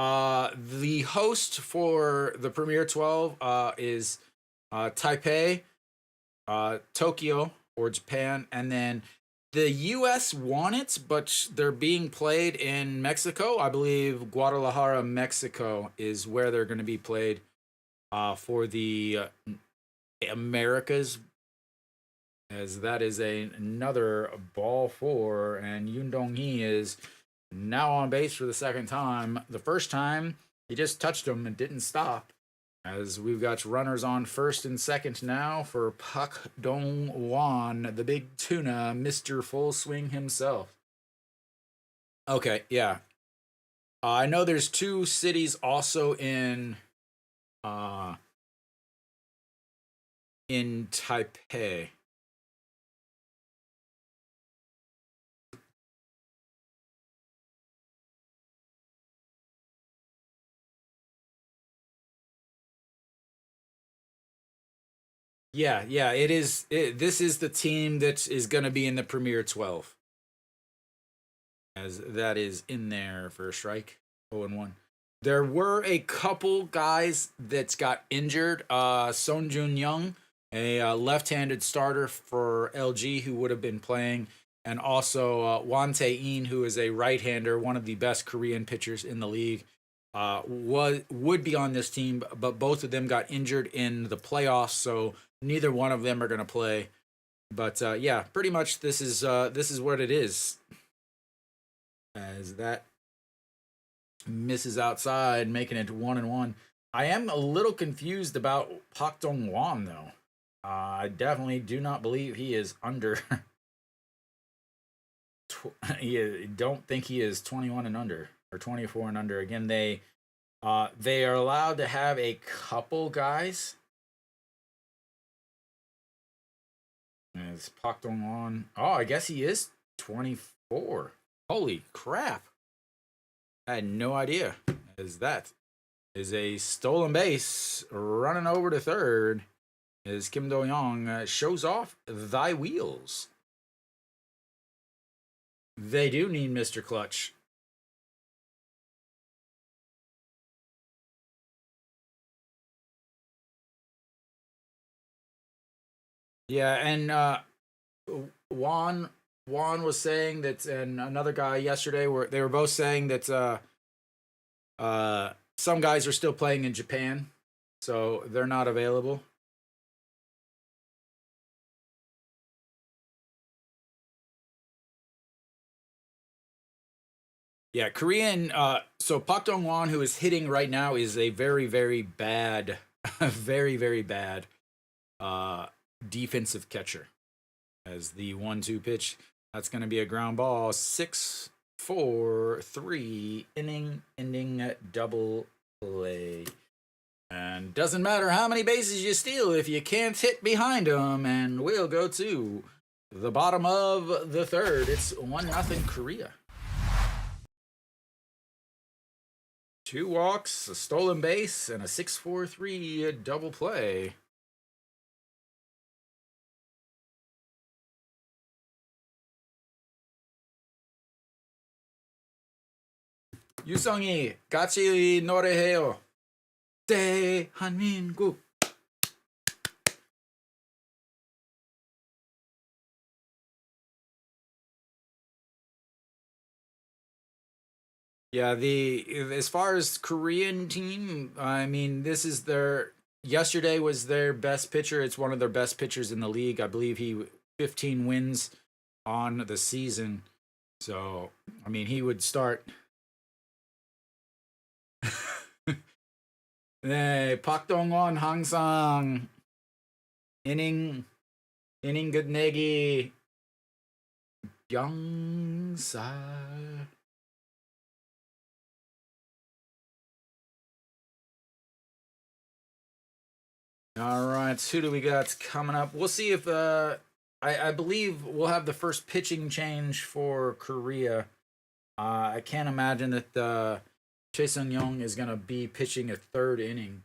the host for the Premier 12 is Taipei, Tokyo, or Japan, and then the U.S. won it, but they're being played in Mexico. I believe Guadalajara, Mexico, is where they're going to be played for the Americas, as that is another ball 4, and Yoon Dong-hee is now on base for the second time. The first time, he just touched him and didn't stop. As we've got runners on first and second now for Pak Dong-won, the big tuna, Mr. Full Swing himself. Okay, yeah. I know there's 2 cities also uh in Taipei. Yeah, it is. This is the team that is going to be in the Premier 12, as that is in there for a strike. 0-1. There were a couple guys that got injured. Son Jun Young a left-handed starter for LG who would have been playing, and also Won Tae-in, who is a right-hander, one of the best Korean pitchers in the league, would be on this team, but both of them got injured in the playoffs, so neither one of them are going to play. But yeah, pretty much this is what it is. As that misses outside, making it 1-1. I am a little confused about Pak Dong Won though. I definitely do not believe he is under. Don't think he is 21 and under or 24 and under. Again, they are allowed to have a couple guys. It's Pak Dong Won. Oh, I guess he is 24. Holy crap! I had no idea. As that is a stolen base running over to third. As Kim Do Young shows off thy wheels. They do need Mr. Clutch. Yeah, and Juan was saying that, and another guy yesterday they were both saying that some guys are still playing in Japan, so they're not available. Yeah, Korean. So Pak Dong Won, who is hitting right now, is a very, very bad, very, very bad defensive catcher. As the 1-2 pitch, that's going to be a ground ball. 6-4-3 inning ending double play. And doesn't matter how many bases you steal if you can't hit behind them. And we'll go to the bottom of the third. It's 1-0 Korea. 2 walks, a stolen base, and a 6-4-3 double play. 유성이 같이 노래해요. 대한민국. Yeah, as far as Korean team, I mean, this is yesterday was their best pitcher. It's one of their best pitchers in the league. I believe he 15 wins on the season. So, I mean, he would start. 네, 박동원 항상 이닝 끝내기 병살. All right, who do we got coming up? We'll see if I believe we'll have the first pitching change for Korea. I can't imagine that Choi Sung-young is going to be pitching a third inning.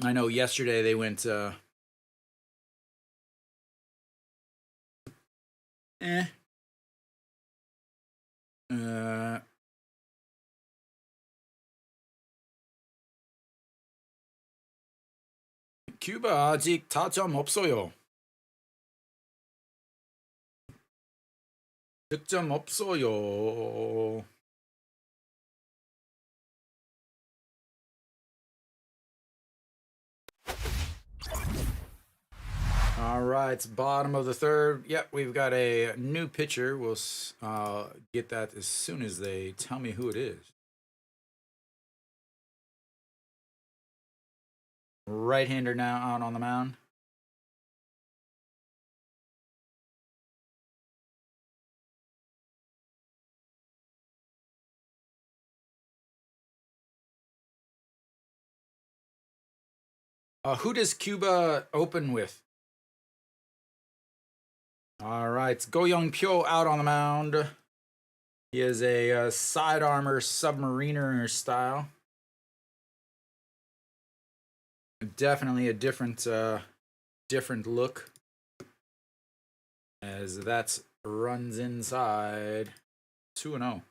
I know yesterday they went Cuba 아직 타점 없어요. 득점 없어요. All right, bottom of the third. Yep, we've got a new pitcher. We'll get that as soon as they tell me who it is. Right-hander now out on the mound. Who does Cuba open with? All right, Go Young Pyo out on the mound. He is a side armor submariner style. Definitely a different look. As that runs inside. 2-0.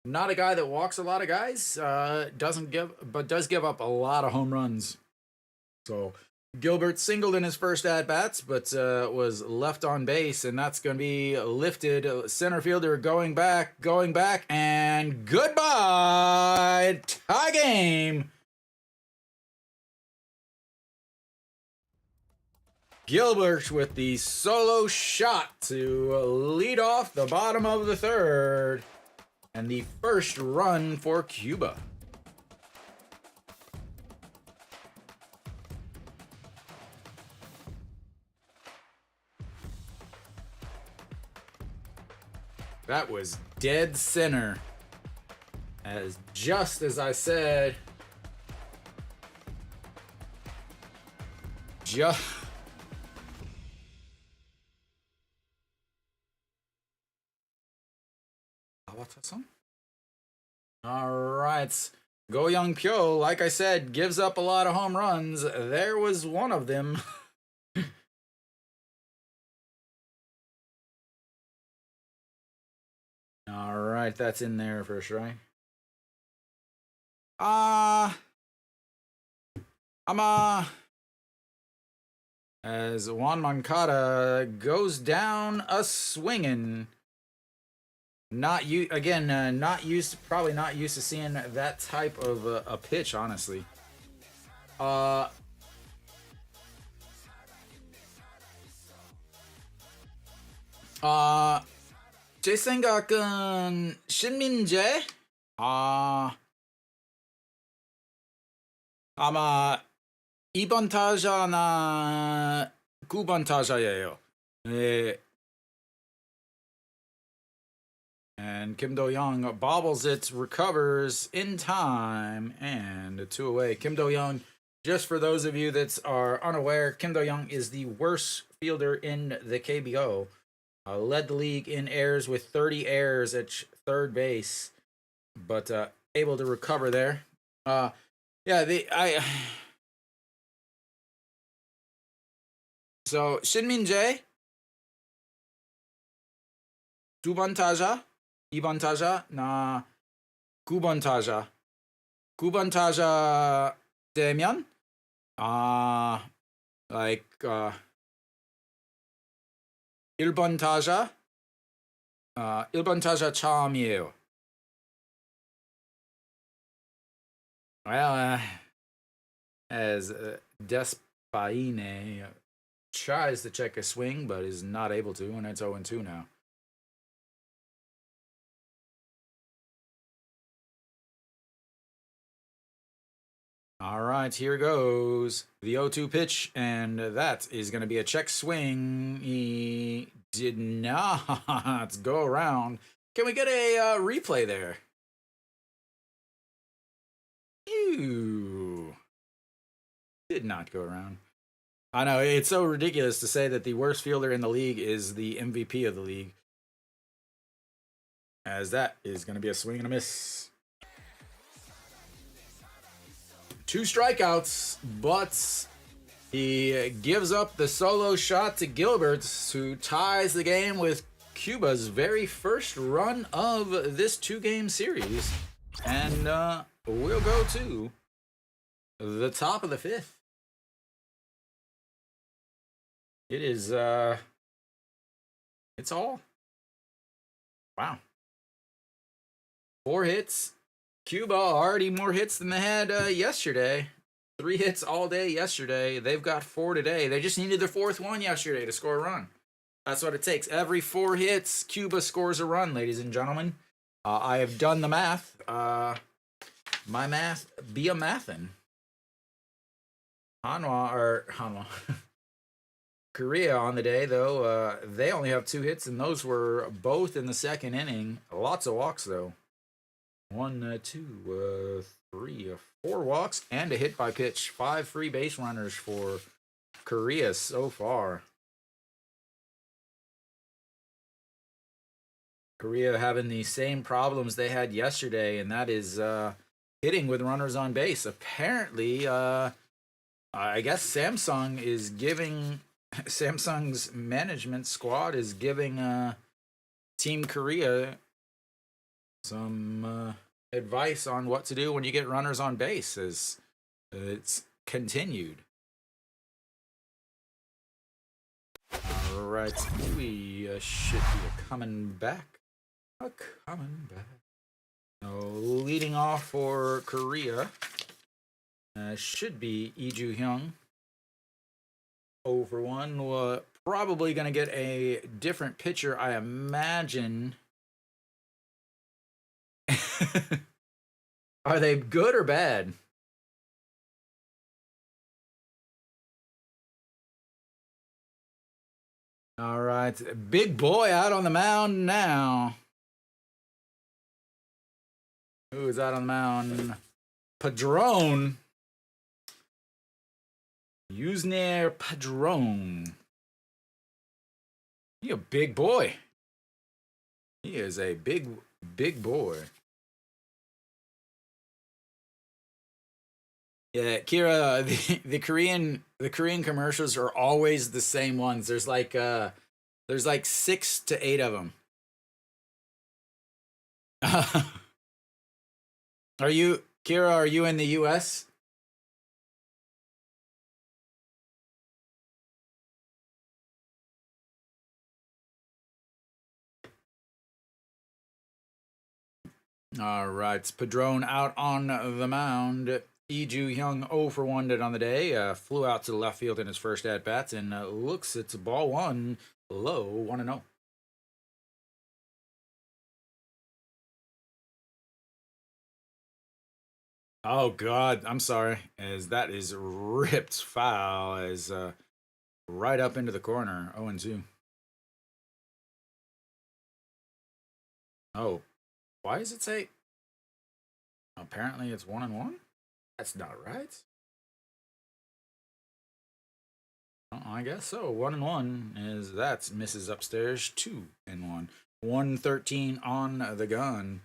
Not a guy that walks a lot of guys. Does give up a lot of home runs. So Gilbert singled in his first at bats, but was left on base, and that's going to be lifted. Center fielder going back, and goodbye. Tie game. Gilbert with the solo shot to lead off the bottom of the third, and the first run for Cuba. That was dead center. Just as I said. All right. Go Young Pyo, like I said, gives up a lot of home runs. There was one of them. All right, that's in there for sure. As Juan Moncada goes down a swinging. Not used to seeing that type of a pitch, honestly. 제 생각은 신민재 아마 2번 타자나 9번 타자예요. 네. And Kim Do-young bobbles it, recovers in time, and 2 away. Kim Do-young, just for those of you that are unaware, Kim Do-young is the worst fielder in the KBO. Led the league in errors with 30 errors at third base, but able to recover there. So Shin-min-jae, 2번 타자, 2번 타자, 나 9번 타자. 9번 타자 되면 like 1번 타자 1번 타자 처음이에요. Well, as Despaine tries to check a swing but is not able to, and it's 0-2 now. All right, here goes the 0-2 pitch, and that is going to be a check swing. He did not go around. Can we get a replay there? Ew. Did not go around. I know, it's so ridiculous to say that the worst fielder in the league is the MVP of the league. As that is going to be a swing and a miss. 2 strikeouts, but he gives up the solo shot to Gilbert, who ties the game with Cuba's very first run of this 2-game series. And we'll go to the top of the 5th. It is, it's all. Wow. 4 hits. Cuba already more hits than they had yesterday. 3 hits all day yesterday. They've got 4 today. They just needed their 4th one yesterday to score a run. That's what it takes. Every 4 hits, Cuba scores a run, ladies and gentlemen. I have done the math. My math be a mathin'. Hanwha. Korea on the day, though, they only have 2 hits, and those were both in the 2nd inning. Lots of walks, though. 1, 2, 3, 4 walks and a hit by pitch. 5 free base runners for Korea so far. Korea having the same problems they had yesterday, and that is hitting with runners on base. Apparently, I guess Samsung's management squad is giving Team Korea some advice on what to do when you get runners on base, as it's continued. right, we should be coming back. Coming back. So leading off for Korea should be Lee Ju-hyung. 0 for 1. Probably going to get a different pitcher, I imagine. Are they good or bad? All right, big boy out on the mound now. Who's out on the mound? Padron. Yusner Padron. He a big boy. He is a big boy. Yeah, Kira, the Korean commercials are always the same ones. There's like 6 to 8 of them. Are you Kira? Are you in the U.S.? All right, Padron out on the mound. Lee Ju-hyung 0 for 1 did on the day. Flew out to the left field in his first at bats, and looks it's ball one, low 1-0. Oh God, I'm sorry. As that is ripped foul as right up into the corner. 0-2. Oh, why does it say? Apparently, it's 1-1. That's not right. I guess so. 1-1 is that's misses upstairs. 2-1. 113 on the gun.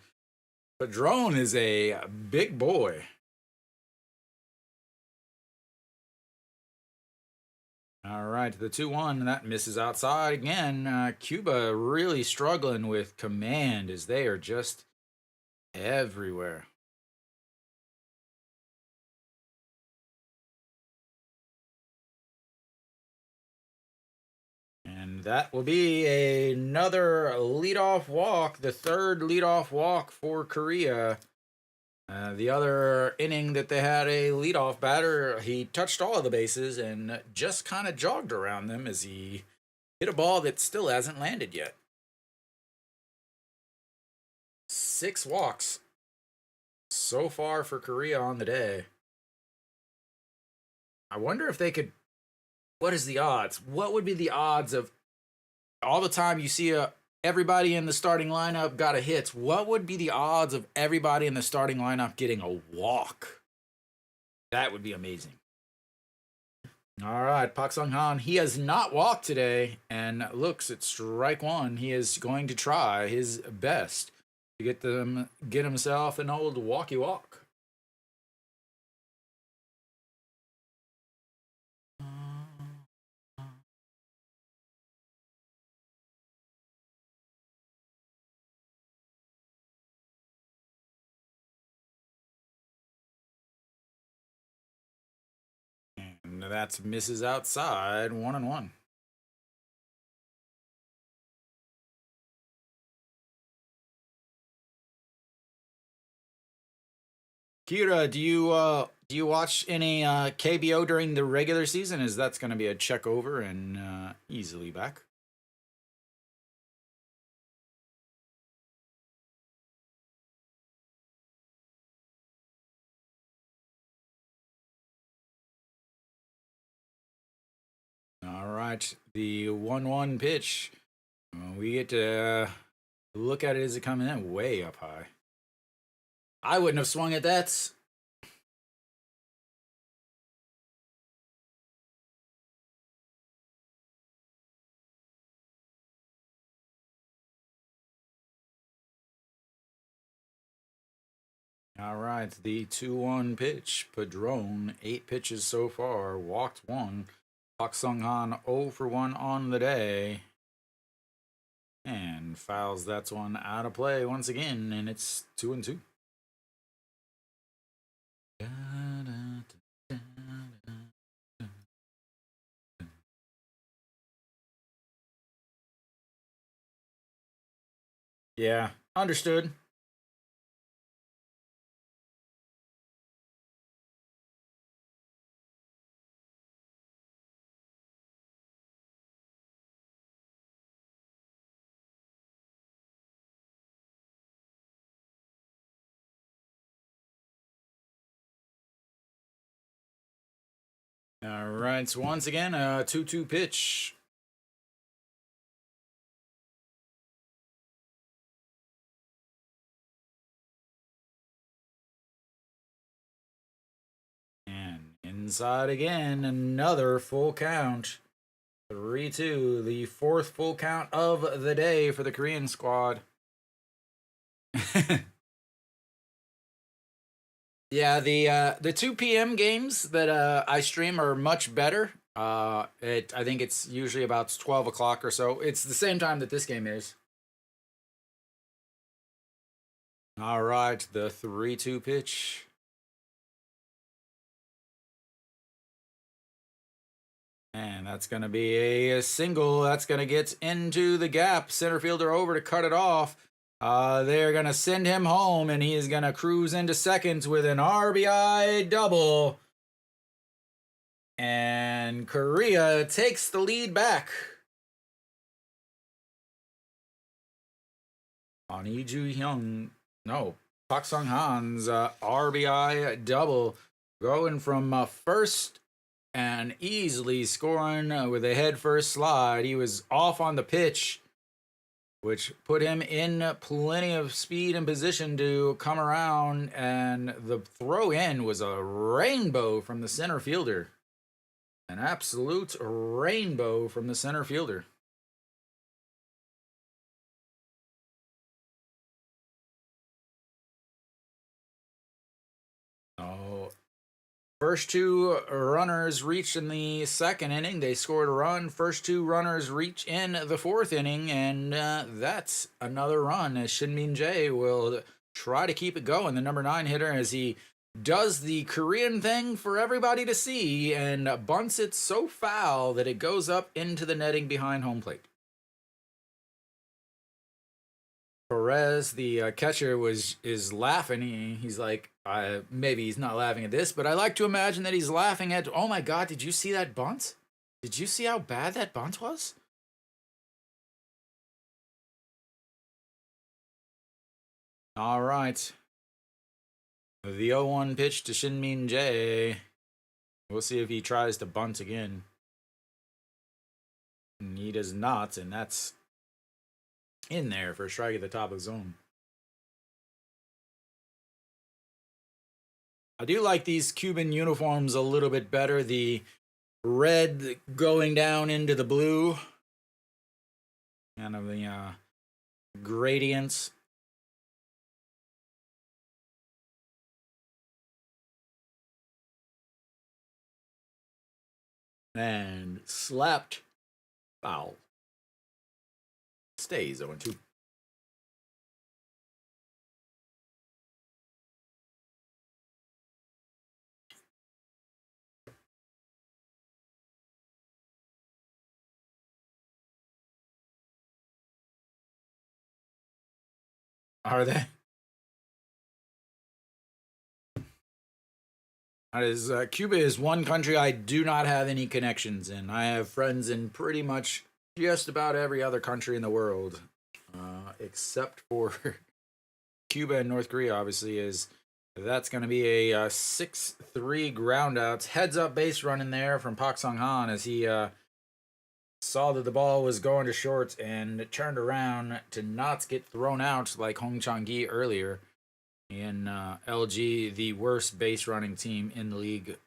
Padron is a big boy. All right, the 2-1 that misses outside again. Cuba really struggling with command as they are just everywhere. And that will be another leadoff walk, the third leadoff walk for Korea. The other inning that they had a leadoff batter, he touched all of the bases and just kind of jogged around them as he hit a ball that still hasn't landed yet. 6 walks so far for Korea on the day. I wonder if they could. What is the odds? What would be the odds of all the time you see everybody in the starting lineup got a hit? What would be the odds of everybody in the starting lineup getting a walk? That would be amazing. All right, Pak Sung Han. He has not walked today, and looks at strike one. He is going to try his best to get himself an old walkie walk. And that's misses outside. 1-1. Kira, do you watch any KBO during the regular season? As that's going to be a check over and easily back. All right, the 1-1 pitch. We get to look at it as it coming in way up high. I wouldn't have swung at that. All right, the 2-1 pitch. Padron, 8 pitches so far, walked 1. Pak Sung Han 0 for 1 on the day. And fouls that one out of play once again, and it's 2-2. Yeah, understood. All right, so once again, a 2-2 pitch. And inside again, another full count. 3-2, the fourth full count of the day for the Korean squad. Yeah, the 2 p.m. games that I stream are much better. I think it's usually about 12 o'clock or so. It's the same time that this game is. All right, the 3-2 pitch. And that's going to be a single. That's going to get into the gap. Center fielder over to cut it off. They're going to send him home, and he is going to cruise into seconds with an RBI double. And Korea takes the lead back. On Lee Ju-hyung, no, Park Sung-han's RBI double, going from first and easily scoring with a head first slide. He was off on the pitch, which put him in plenty of speed and position to come around, and the throw in was a rainbow from the center fielder. An absolute rainbow from the center fielder. Oh, first two runners reached in the second inning. They scored a run. First two runners reach in the fourth inning, and that's another run as Shin Min Jae will try to keep it going. The number 9 hitter, as he does the Korean thing for everybody to see and bunts it so foul that it goes up into the netting behind home plate. Perez, the catcher, is laughing. He's like, maybe he's not laughing at this, but I like to imagine that he's laughing at, oh my God, did you see that bunt? Did you see how bad that bunt was? All right. The 0-1 pitch to Shin Min Jae. We'll see if he tries to bunt again. And he does not, and that's in there for a strike at the top of the zone. I do like these Cuban uniforms a little bit better. The red going down into the blue. Kind of the gradients. And slapped foul. Stays 0-2. Are they? Cuba is one country I do not have any connections in. I have friends in pretty much just about every other country in the world, except for Cuba and North Korea. Obviously, is that's going to be a 6-3 groundouts heads up base run in there from Park Sung Han as he saw that the ball was going to short and turned around to not get thrown out like Hong Chang-gi earlier. In LG, the worst base running team in the league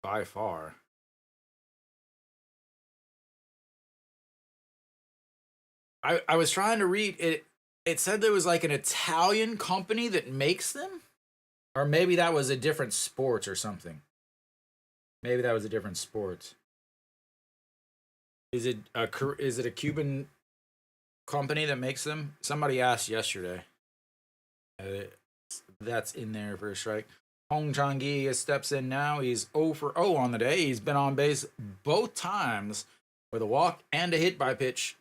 by far. I was trying to read it. It said there was like an Italian company that makes them, or maybe that was a different sport or something. Maybe that was a different sport. Is it a Cuban company that makes them? Somebody asked yesterday. Uh, that's in there for a strike. Hong Chang-gi steps in now. He's 0 for 0 on the day. He's been on base both times with a walk and a hit by pitch.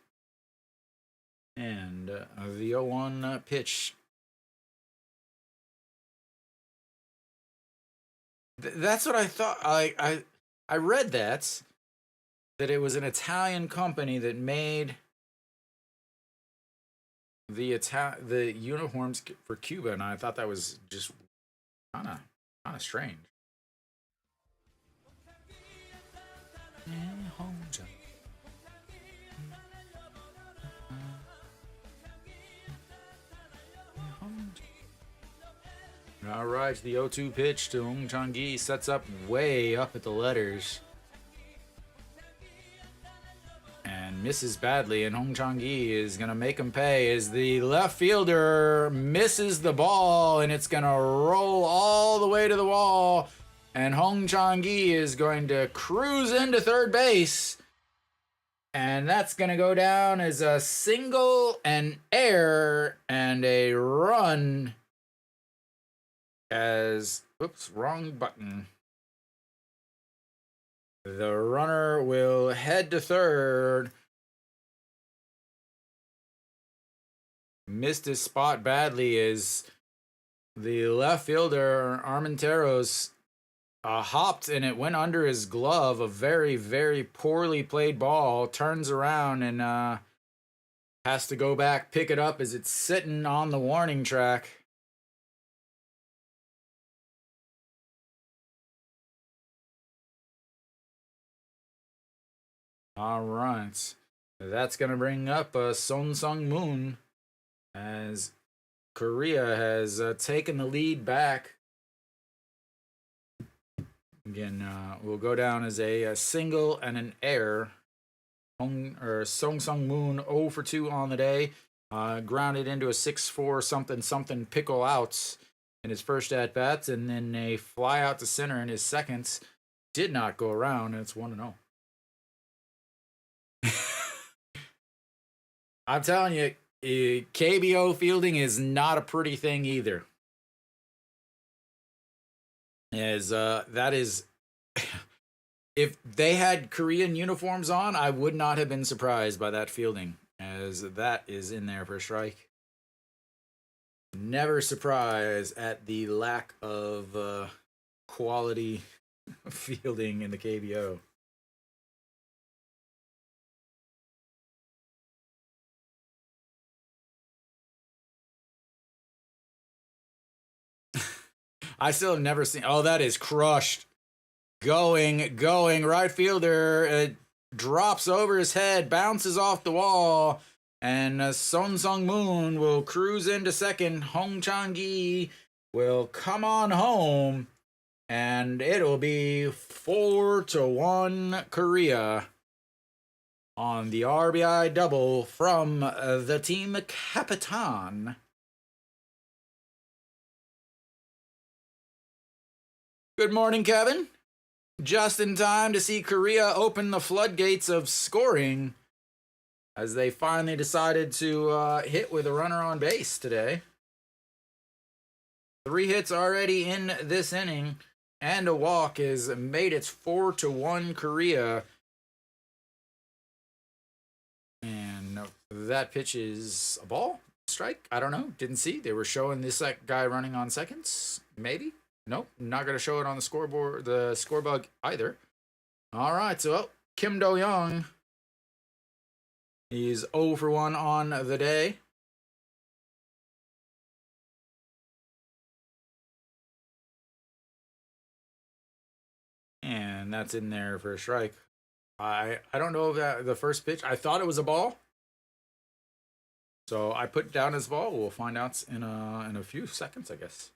And the 0-1 pitch. That's what I thought. I read that it was an Italian company that made the uniforms for Cuba, and I thought that was just kind of strange. All right, the 0-2 pitch to Hong Chang-gi sets up way up at the letters and misses badly, and Hong Chang-gi is going to make him pay as the left fielder misses the ball, and it's going to roll all the way to the wall, and Hong Chang-gi is going to cruise into third base, and that's going to go down as a single, and error, and a run as, oops, wrong button. The runner will head to third. Missed his spot badly as the left fielder, Armenteros, hopped and it went under his glove. A very, very poorly played ball. Turns around and has to go back, pick it up as it's sitting on the warning track. All right. That's going to bring up Son Sung Moon as Korea has taken the lead back. Again, will go down as a single and an error. Song Sung Moon 0 for 2 on the day. Grounded into a 6-4 something pickle outs in his first at bats, and then a fly out to center in his second. Did not go around, and it's 1-0. I'm telling you, KBO fielding is not a pretty thing either. As that is, if they had Korean uniforms on, I would not have been surprised by that fielding, as that is in there for a strike. Never surprised at the lack of quality fielding in the KBO. I still have never seen. Oh, that is crushed. Going. Right fielder. It drops over his head, bounces off the wall, and Son Sung Moon will cruise into second. Hong Chang-gi will come on home, and it'll be 4-1 Korea on the RBI double from the team Capitan. Good morning, Kevin. Just in time to see Korea open the floodgates of scoring as they finally decided to hit with a runner on base today. 3 hits already in this inning, and a walk has made it 4-1 Korea. And that pitch is a ball? Strike? I don't know. Didn't see. They were showing this guy running on seconds. Maybe. Nope, not going to show it on the scoreboard, the scorebug either. All right, so Kim Do-young, he's 0 for 1 on the day. And that's in there for a strike. I don't know if that the first pitch, I thought it was a ball. So I put it down as ball. We'll find out in a few seconds, I guess.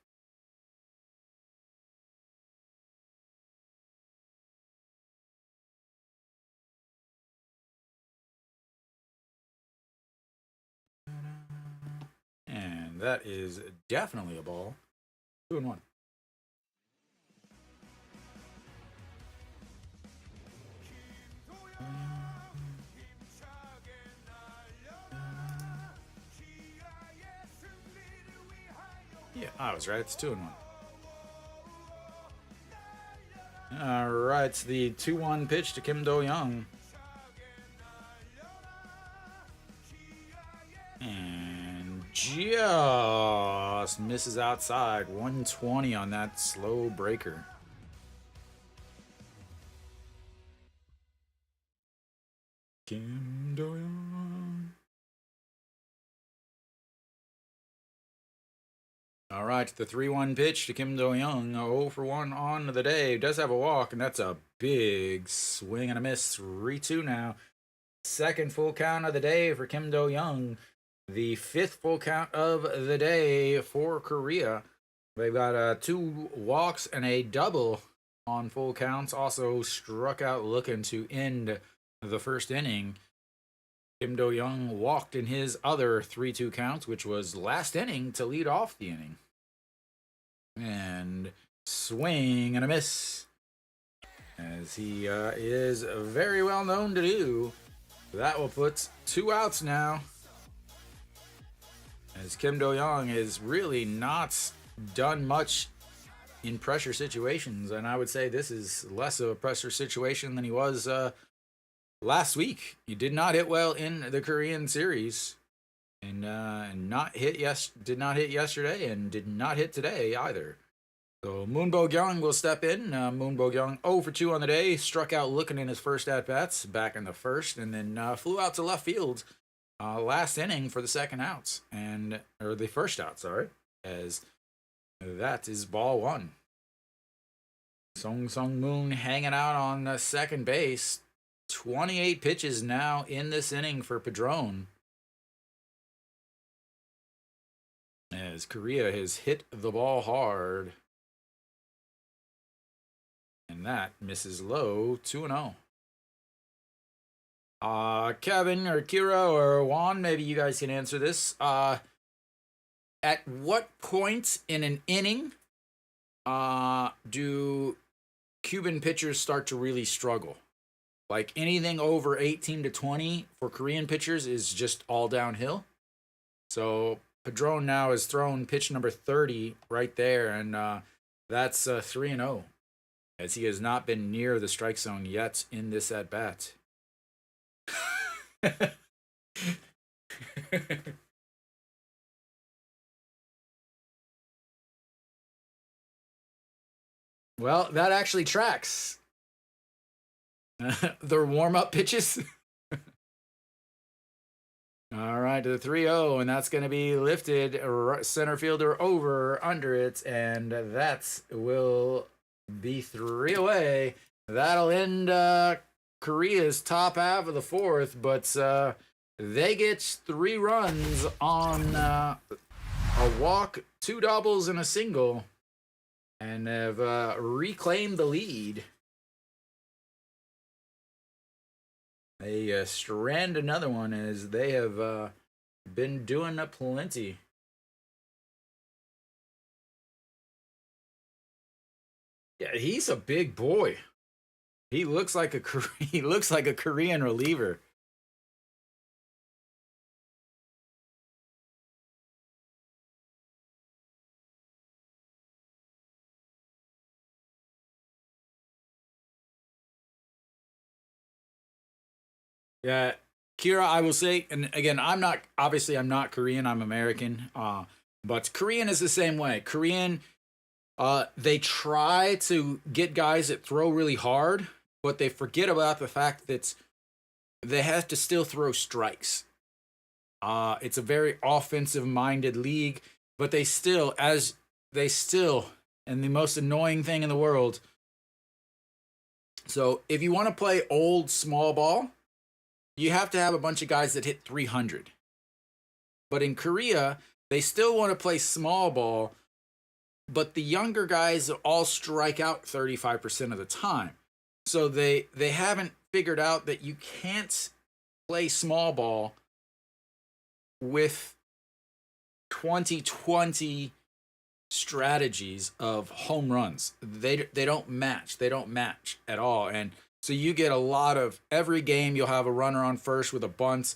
And that is definitely a ball. 2-1. Yeah, I was right. It's 2-1. All right, it's the 2-1 pitch to Kim Do-young. And just misses outside. 120 on that slow breaker. Kim Do-young. All right, the 3-1 pitch to Kim Do-young. 0 for 1 on the day. Does have a walk, and that's a big swing and a miss. 3-2 now. Second full count of the day for Kim Do-young. The fifth full count of the day for Korea. They've got 2 walks and a double on full counts. Also struck out looking to end the first inning. Kim Do-young walked in his other 3-2 counts, which was last inning to lead off the inning. And swing and a miss, as he is very well known to do. That will put 2 outs now, as Kim Do-young has really not done much in pressure situations, and I would say this is less of a pressure situation than he was last week. He did not hit well in the Korean series, and did not hit yesterday, and did not hit today either. So Moon Bo-kyung will step in. Moon Bo-kyung 0 for 2 on the day, struck out looking in his first at bats back in the first, and then flew out to left field last inning for the second out, or the first out, sorry, as that is ball 1. Song Sung Moon hanging out on second base. 28 pitches now in this inning for Padron, as Korea has hit the ball hard. And that misses low, 2-0. Kevin or Kira or Juan, maybe you guys can answer this. At what point in an inning do Cuban pitchers start to really struggle? Like anything over 18 to 20 for Korean pitchers is just all downhill. So Padron now has thrown pitch number 30 right there, and that's 3-0, as he has not been near the strike zone yet in this at bat. Well, that actually tracks. The warm-up pitches. All right, to the 3-0, and that's going to be lifted. Center fielder over, under it, and that will be 3 away. That'll end Korea's top half of the fourth, but they get 3 runs on a walk, 2 doubles, and a single, and have reclaimed the lead. They strand another one, as they have been doing plenty. Yeah, he's a big boy. He looks like a Korean reliever. Yeah, Kira, I will say, and again, I'm not Korean, I'm American. But Korean is the same way. Korean, they try to get guys that throw really hard, but they forget about the fact that they have to still throw strikes. It's a very offensive-minded league, but they still, and the most annoying thing in the world. So if you want to play old small ball, you have to have a bunch of guys that hit 300. But in Korea, they still want to play small ball, but the younger guys all strike out 35% of the time. So they haven't figured out that you can't play small ball with 2020 strategies of home runs. They don't match. They don't match at all. And so you get a lot of, every game you'll have a runner on first with a bunt,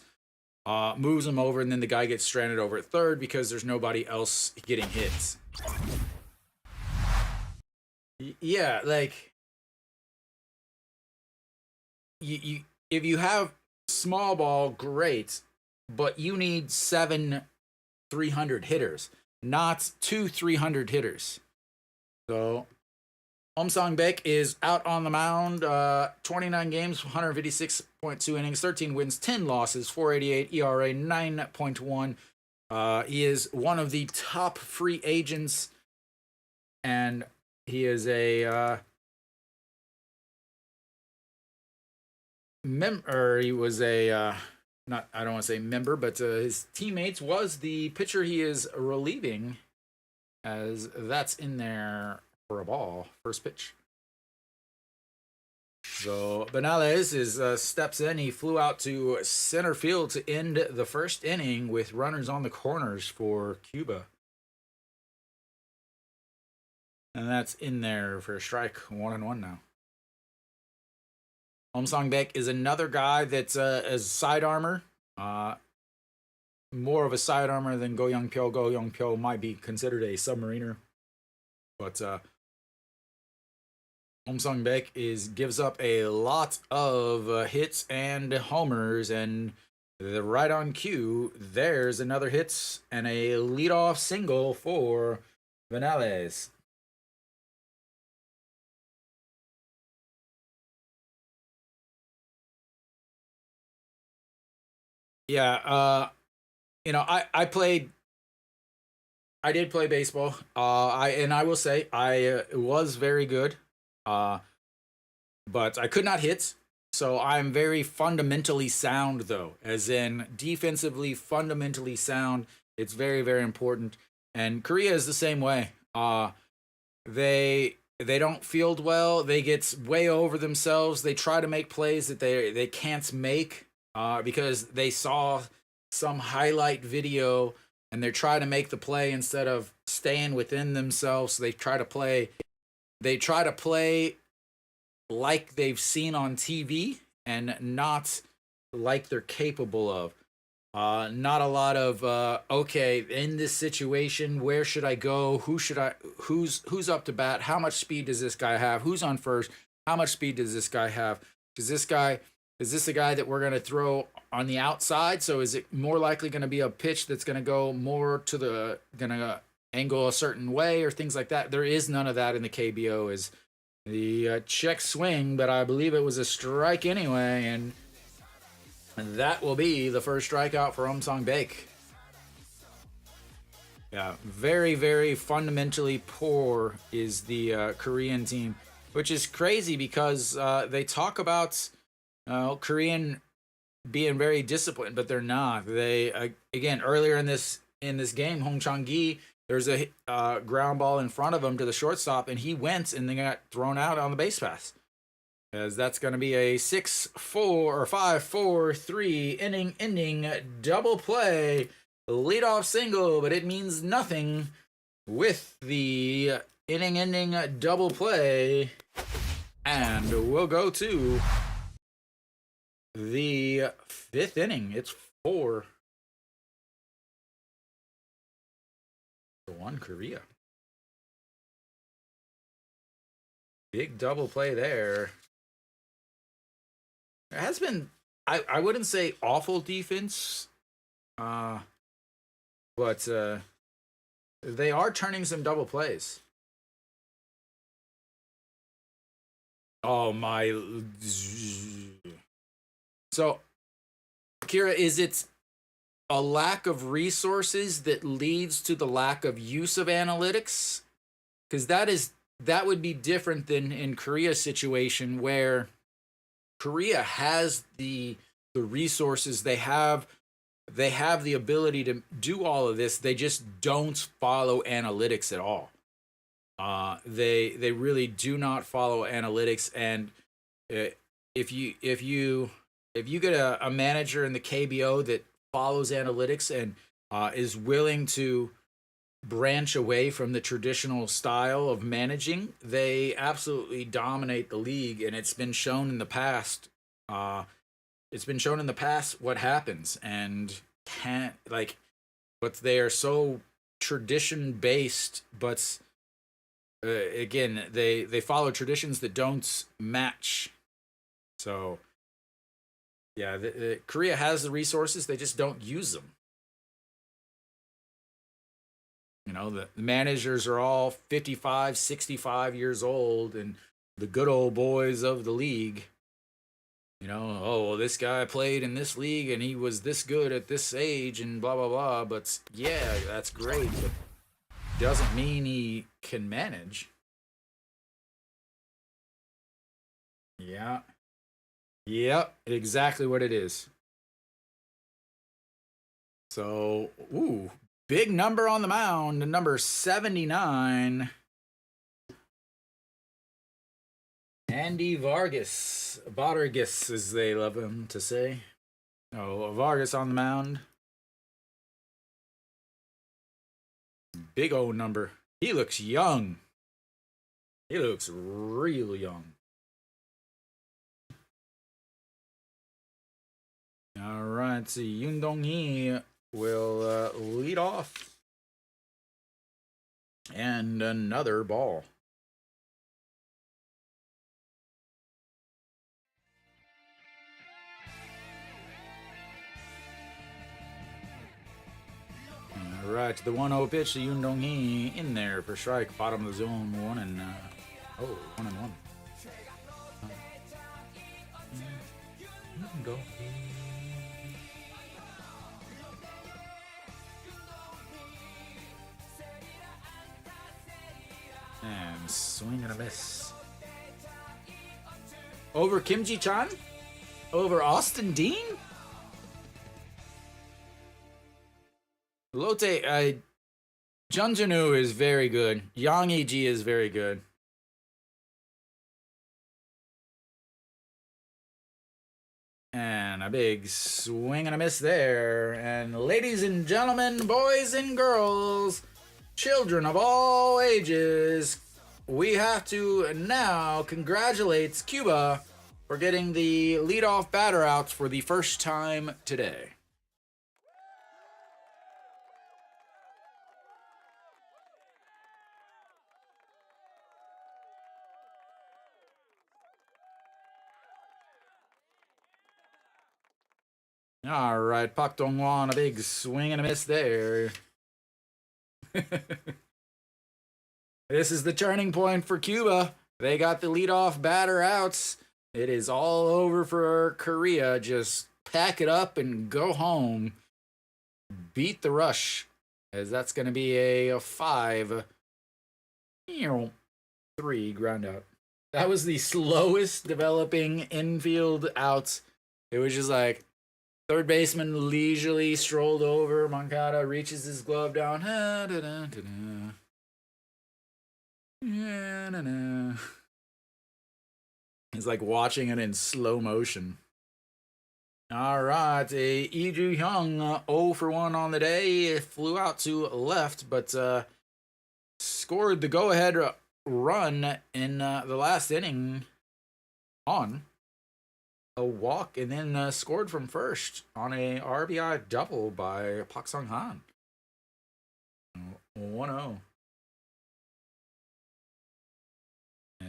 moves him over, and then the guy gets stranded over at third because there's nobody else getting hits. Yeah, like you if you have small ball, great, but you need 7 300 hitters, not 2 300 hitters. So Sang Baek is out on the mound. 29 games, 156.2 innings, 13 wins, 10 losses, 4.88 ERA, 9.1. He is one of the top free agents, and he is a he was a not, I don't want to say member, but his teammates was the pitcher he is relieving, as that's in there for a ball, first pitch. So Benales is steps in. He flew out to center field to end the first inning with runners on the corners for Cuba. And that's in there for a strike, 1-1 now. Sang Baek is another guy that's as side armor. More of a side armor than Go Young Pyo. Go Young Pyo might be considered a submariner. But Sang Baek gives up a lot of hits and homers, and right on cue, there's another hit and a leadoff single for Vanales. Yeah, I did play baseball. I will say I was very good. But I could not hit. So I'm very fundamentally sound, though, as in defensively fundamentally sound. It's very, very important. And Korea is the same way. They don't field well. They get way over themselves. They try to make plays that they can't make because they saw some highlight video and they're trying to make the play instead of staying within themselves. So they try to play. They try to play like they've seen on TV and not like they're capable of. Not a lot of okay, in this situation, where should I go? Who's up to bat? How much speed does this guy have? Who's on first? How much speed does this guy have? Is this a guy that we're gonna throw on the outside? So is it more likely gonna be a pitch that's gonna go more to the gonna angle a certain way or things like that? There is none of that in the KBO. Is the check swing, but I believe it was a strike anyway, and that will be the first strikeout for Sang Baek. Yeah, very, very fundamentally poor is the Korean team, which is crazy because they talk about Korean being very disciplined, but they're not. They again earlier in this game, Hong Chang-gi, there's a ground ball in front of him to the shortstop, and he went and then got thrown out on the base pass. As that's going to be a 6-4 or 5-4-3 inning double play, leadoff single, but it means nothing with the inning double play. And we'll go to the 5th inning. It's 4-1 Korea. Big double play there. There has been, I wouldn't say awful defense, but they are turning some double plays. Oh my. So, Kira, is it a lack of resources that leads to the lack of use of analytics? Because that would be different than in Korea's situation, where Korea has the resources. They have the ability to do all of this. They just don't follow analytics at all. They really do not follow analytics. And if you get a manager in the KBO that follows analytics and is willing to branch away from the traditional style of managing, they absolutely dominate the league. And it's been shown in the past. What happens, and but they are so tradition based. But again, they follow traditions that don't match. So Yeah, Korea has the resources, they just don't use them. You know, the managers are all 55, 65 years old, and the good old boys of the league, you know, oh, well, this guy played in this league and he was this good at this age and blah, blah, blah. But yeah, that's great, but doesn't mean he can manage. Yeah. Yep, exactly what it is. So, ooh, big number on the mound, number 79. Andy Vargas, as they love him to say. Oh, Vargas on the mound. Big old number. He looks young. He looks real young. All right, so Yoon Dong-hee will lead off. And another ball. All right, the 1-0 pitch to Yoon Dong-hee in there for strike, bottom of the zone, 1 and 1. Go. And swing and a miss. Over Kim Ji-chan? Over Austin Dean? Lotte, Jun Junu is very good. Yang Yi-ji is very good. And a big swing and a miss there. And ladies and gentlemen, boys and girls, children of all ages, we have to now congratulate Cuba for getting the leadoff batter out for the first time today. All right, Pak Dong-hwan, a big swing and a miss there. This is the turning point for Cuba. They got the leadoff batter out. It is all over for Korea. Just pack it up and go home. Beat the rush, as that's going to be a 5-3 ground out. That was the slowest developing infield out. It was just like third baseman leisurely strolled over. Moncada reaches his glove down. It's like watching it in slow motion. All right, Lee Ju-hyung 0 for 1 on the day. Flew out to left, but scored the go-ahead run in the last inning on a walk, and then scored from first on a RBI double by Park Sung-han. 1-0.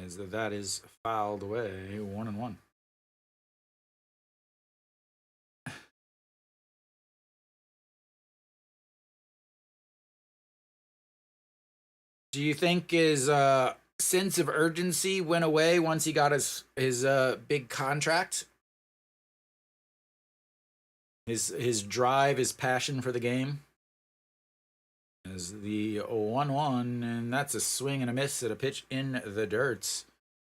As that is fouled away, 1-1. Do you think his sense of urgency went away once he got his big contract? His drive, his passion for the game? As the 1-1, and that's a swing and a miss at a pitch in the dirt.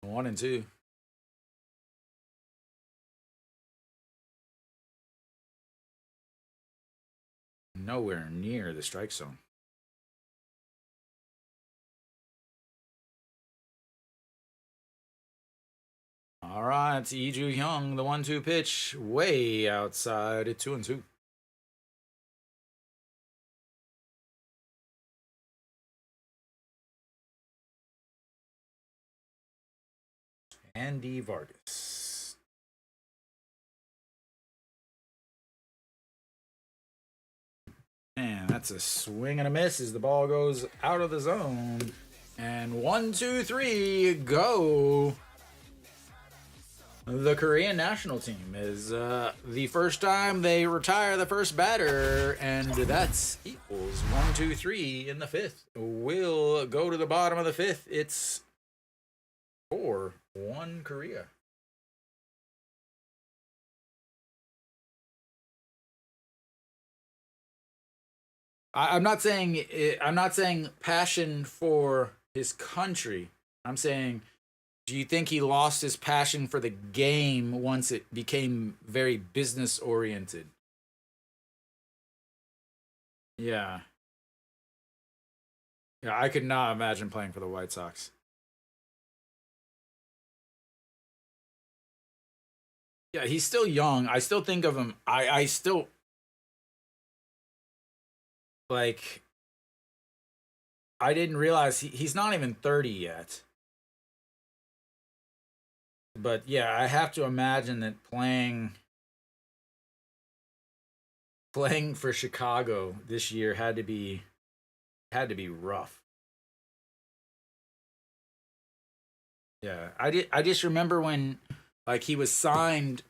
1-2. Nowhere near the strike zone. All right, Lee Ju-hyung, the 1-2 pitch, way outside at 2-2. Andy Vargas. And that's a swing and a miss as the ball goes out of the zone. And 1, 2, 3, go. The Korean national team is the first time they retire the first batter, and that's equals 1, 2, 3 in the fifth. We'll go to the bottom of the fifth. It's 4-1 Korea. I'm not saying I'm not saying passion for his country. I'm saying, do you think he lost his passion for the game once it became very business oriented? Yeah, yeah. I could not imagine playing for the White Sox. Yeah, he's still young. I still think of him. I still like. I didn't realize he's not even 30 yet. But yeah, I have to imagine that playing for Chicago this year had to be rough. Yeah, I just remember when like he was signed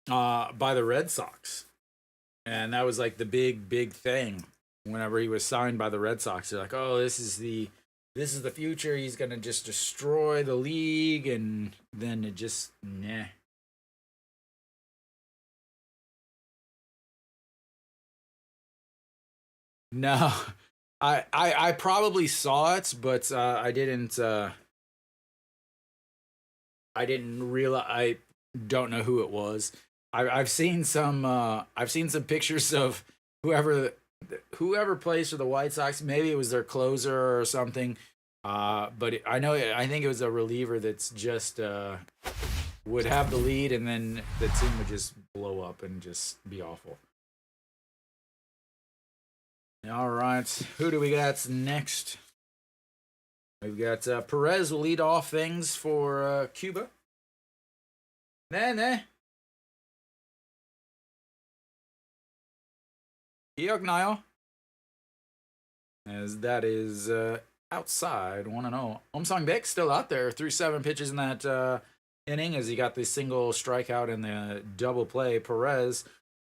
by the Red Sox, and that was like the big thing. Whenever he was signed by the Red Sox, they're like, "Oh, this is the future. He's gonna just destroy the league," and then it just nah. No, I probably saw it, but I didn't realize. I don't know who it was. I've seen some pictures of whoever whoever plays for the White Sox. Maybe it was their closer or something. But I know I think it was a reliever that's just would have the lead, and then the team would just blow up and just be awful. All right, who do we got next? We've got Perez will lead off things for Cuba. Nah, nah. Iognayo, as that is outside 1-0. Omsong Beck still out there through 7 pitches in that inning as he got the single strikeout and the double play. Perez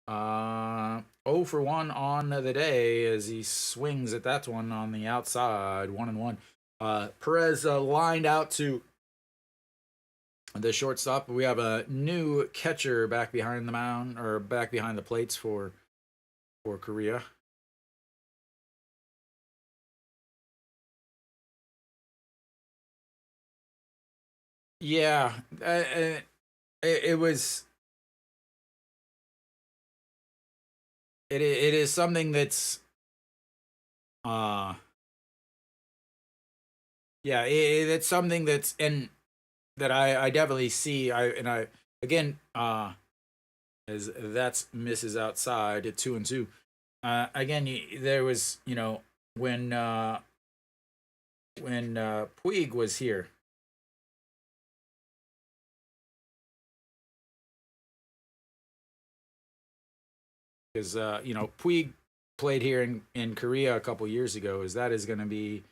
0 for 1 on the day as he swings at that one on the outside, 1-1. Perez lined out to the shortstop. We have a new catcher back behind the mound or back behind the plates for Korea. Yeah, it was it is something that's uh yeah it's something that's and that I definitely see. I again as that's misses outside at 2-2. Again, there was when Puig was here, because Puig played here in Korea a couple years ago. Is that is going to be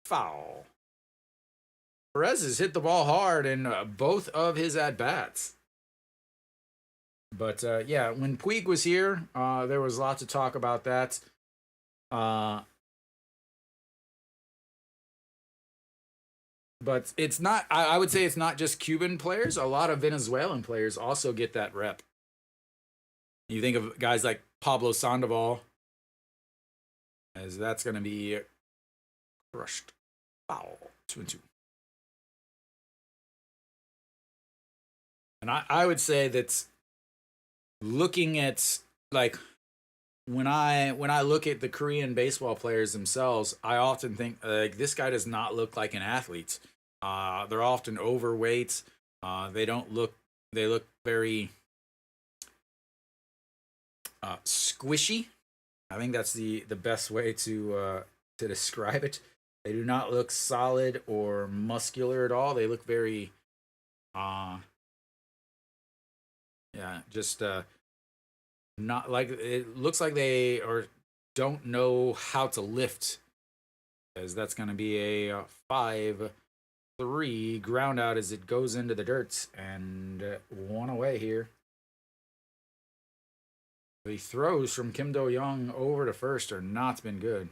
foul? Perez has hit the ball hard in both of his at bats. But yeah, when Puig was here, there was lots of talk about that. Uh, but it's not. I would say it's not just Cuban players. A lot of Venezuelan players also get that rep. You think of guys like Pablo Sandoval, as that's going to be crushed. Foul. 2-2. And I would say that looking at like when I look at the Korean baseball players themselves, I often think like this guy does not look like an athlete. They're often overweight. They don't look. They look very squishy. I think that's the best way to describe it. They do not look solid or muscular at all. They look very uh yeah, just not like it looks like they or don't know how to lift, as that's going to be a 5 3. Ground out as it goes into the dirt, and one away here. The throws from Kim Do Young over to first are not been good.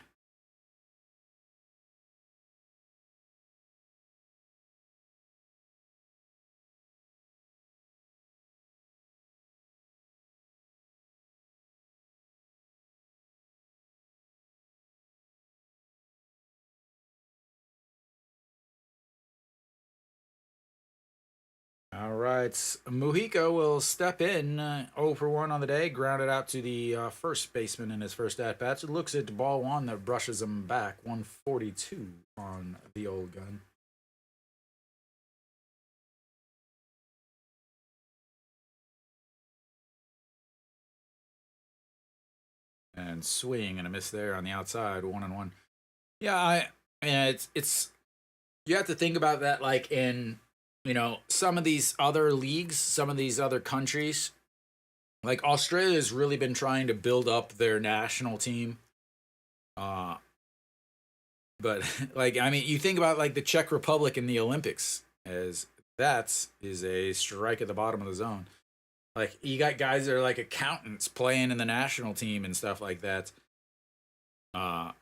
All right, Mujica will step in 0 for 1 on the day, grounded out to the first baseman in his first at bat. Looks at ball one that brushes him back, 142 on the old gun. And swing and a miss there on the outside, 1-1. Yeah, and it's you have to think about that like in some of these other leagues, some of these other countries. Like Australia's really been trying to build up their national team. Uh but like I mean you think about like the Czech Republic in the Olympics as that is a strike at the bottom of the zone. Like you got guys that are like accountants playing in the national team and stuff like that. Uh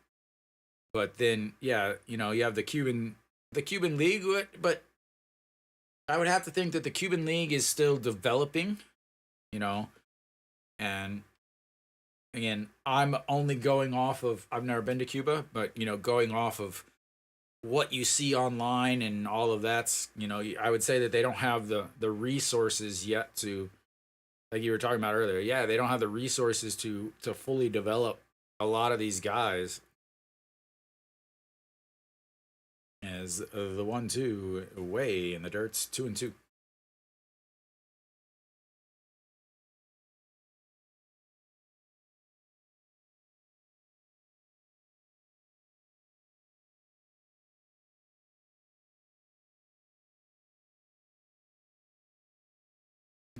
but then yeah, you have the Cuban league, but I would have to think that the Cuban league is still developing, you know, and again, I'm only going off of I've never been to Cuba, but going off of what you see online and all of that's, I would say that they don't have the resources yet to, like you were talking about earlier. Yeah, they don't have the resources to fully develop a lot of these guys. As the 1-2 away in the dirt's 2-2.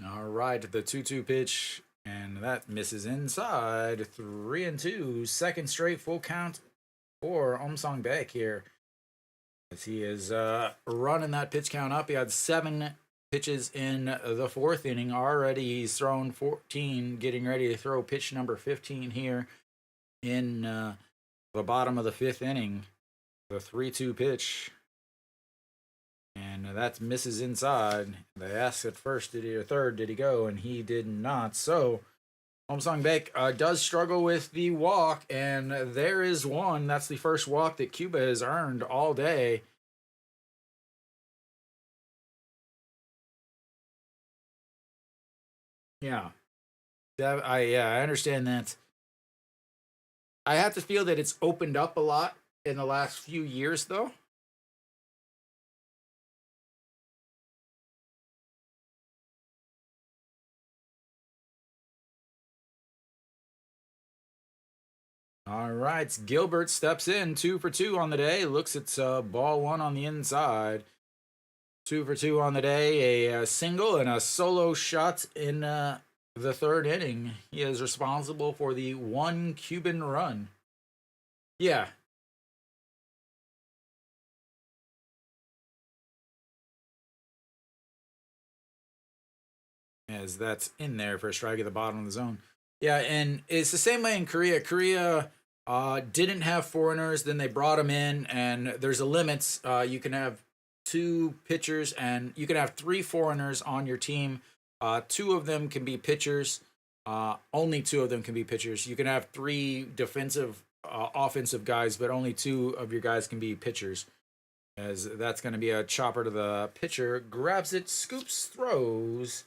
All right, the 2-2 pitch, and that misses inside. 3-2, second straight full count for Omsong Baek here. As he is running that pitch count up. He had 7 pitches in the 4th inning. Already he's thrown 14, getting ready to throw pitch number 15 here in the bottom of the 5th inning. The 3-2 pitch. And that misses inside. They asked at first, third, did he go? And he did not. So, Homsong Baek does struggle with the walk, and there is one. That's the first walk that Cuba has earned all day. Yeah. I understand that. I have to feel that it's opened up a lot in the last few years, though. All right, Gilbert steps in 2 for 2 on the day. Looks at ball one on the inside. 2 for 2 on the day. A single and a solo shot in the 3rd inning. He is responsible for the 1 Cuban run. Yeah. As that's in there for a strike at the bottom of the zone. Yeah, and it's the same way in Korea. Korea didn't have foreigners, then they brought them in, and there's a limit. You can have 2 pitchers, and you can have 3 foreigners on your team. 2 of them can be pitchers. Only 2 of them can be pitchers. You can have 3 defensive, offensive guys, but only 2 of your guys can be pitchers. As that's going to be a chopper to the pitcher. Grabs it, scoops, throws.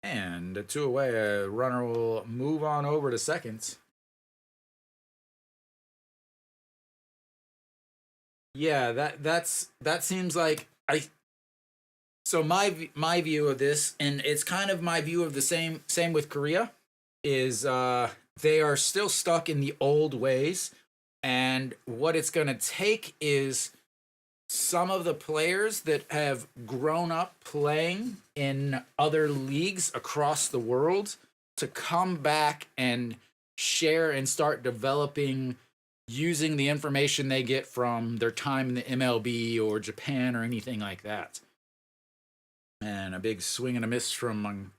And 2 away, a runner will move on over to second. Yeah, that seems like I. So my view of this, and it's kind of my view of the same with Korea, is they are still stuck in the old ways, and what it's gonna take is some of the players that have grown up playing in other leagues across the world to come back and share and start developing using the information they get from their time in the MLB or Japan or anything like that. And a big swing and a miss from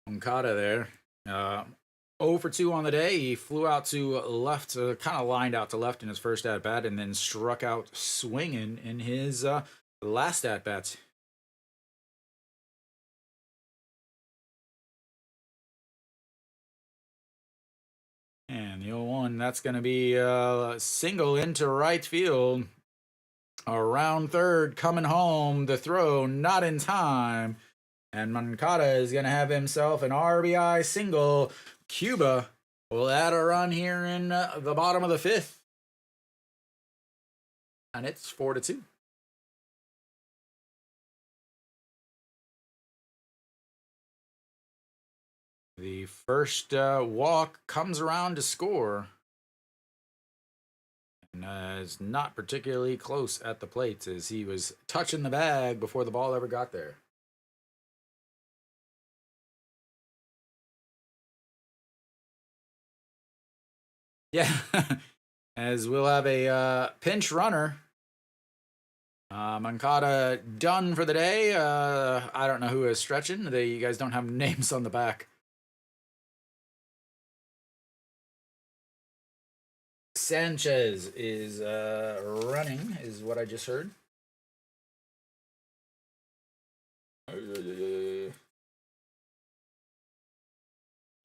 Moncada there. 0 for 2 on the day. He flew out to left, kind of lined out to left in his first at bat, and then struck out swinging in his last at bat. And the 0-1, that's going to be a single into right field. Around third, coming home. The throw not in time. And Moncada is going to have himself an RBI single. Cuba will add a run here in the bottom of the fifth. And it's 4-2. The first walk comes around to score. And is not particularly close at the plate as he was touching the bag before the ball ever got there. Yeah, as we'll have a pinch runner. Moncada done for the day. I don't know who is stretching. You guys don't have names on the back. Sanchez is running, is what I just heard.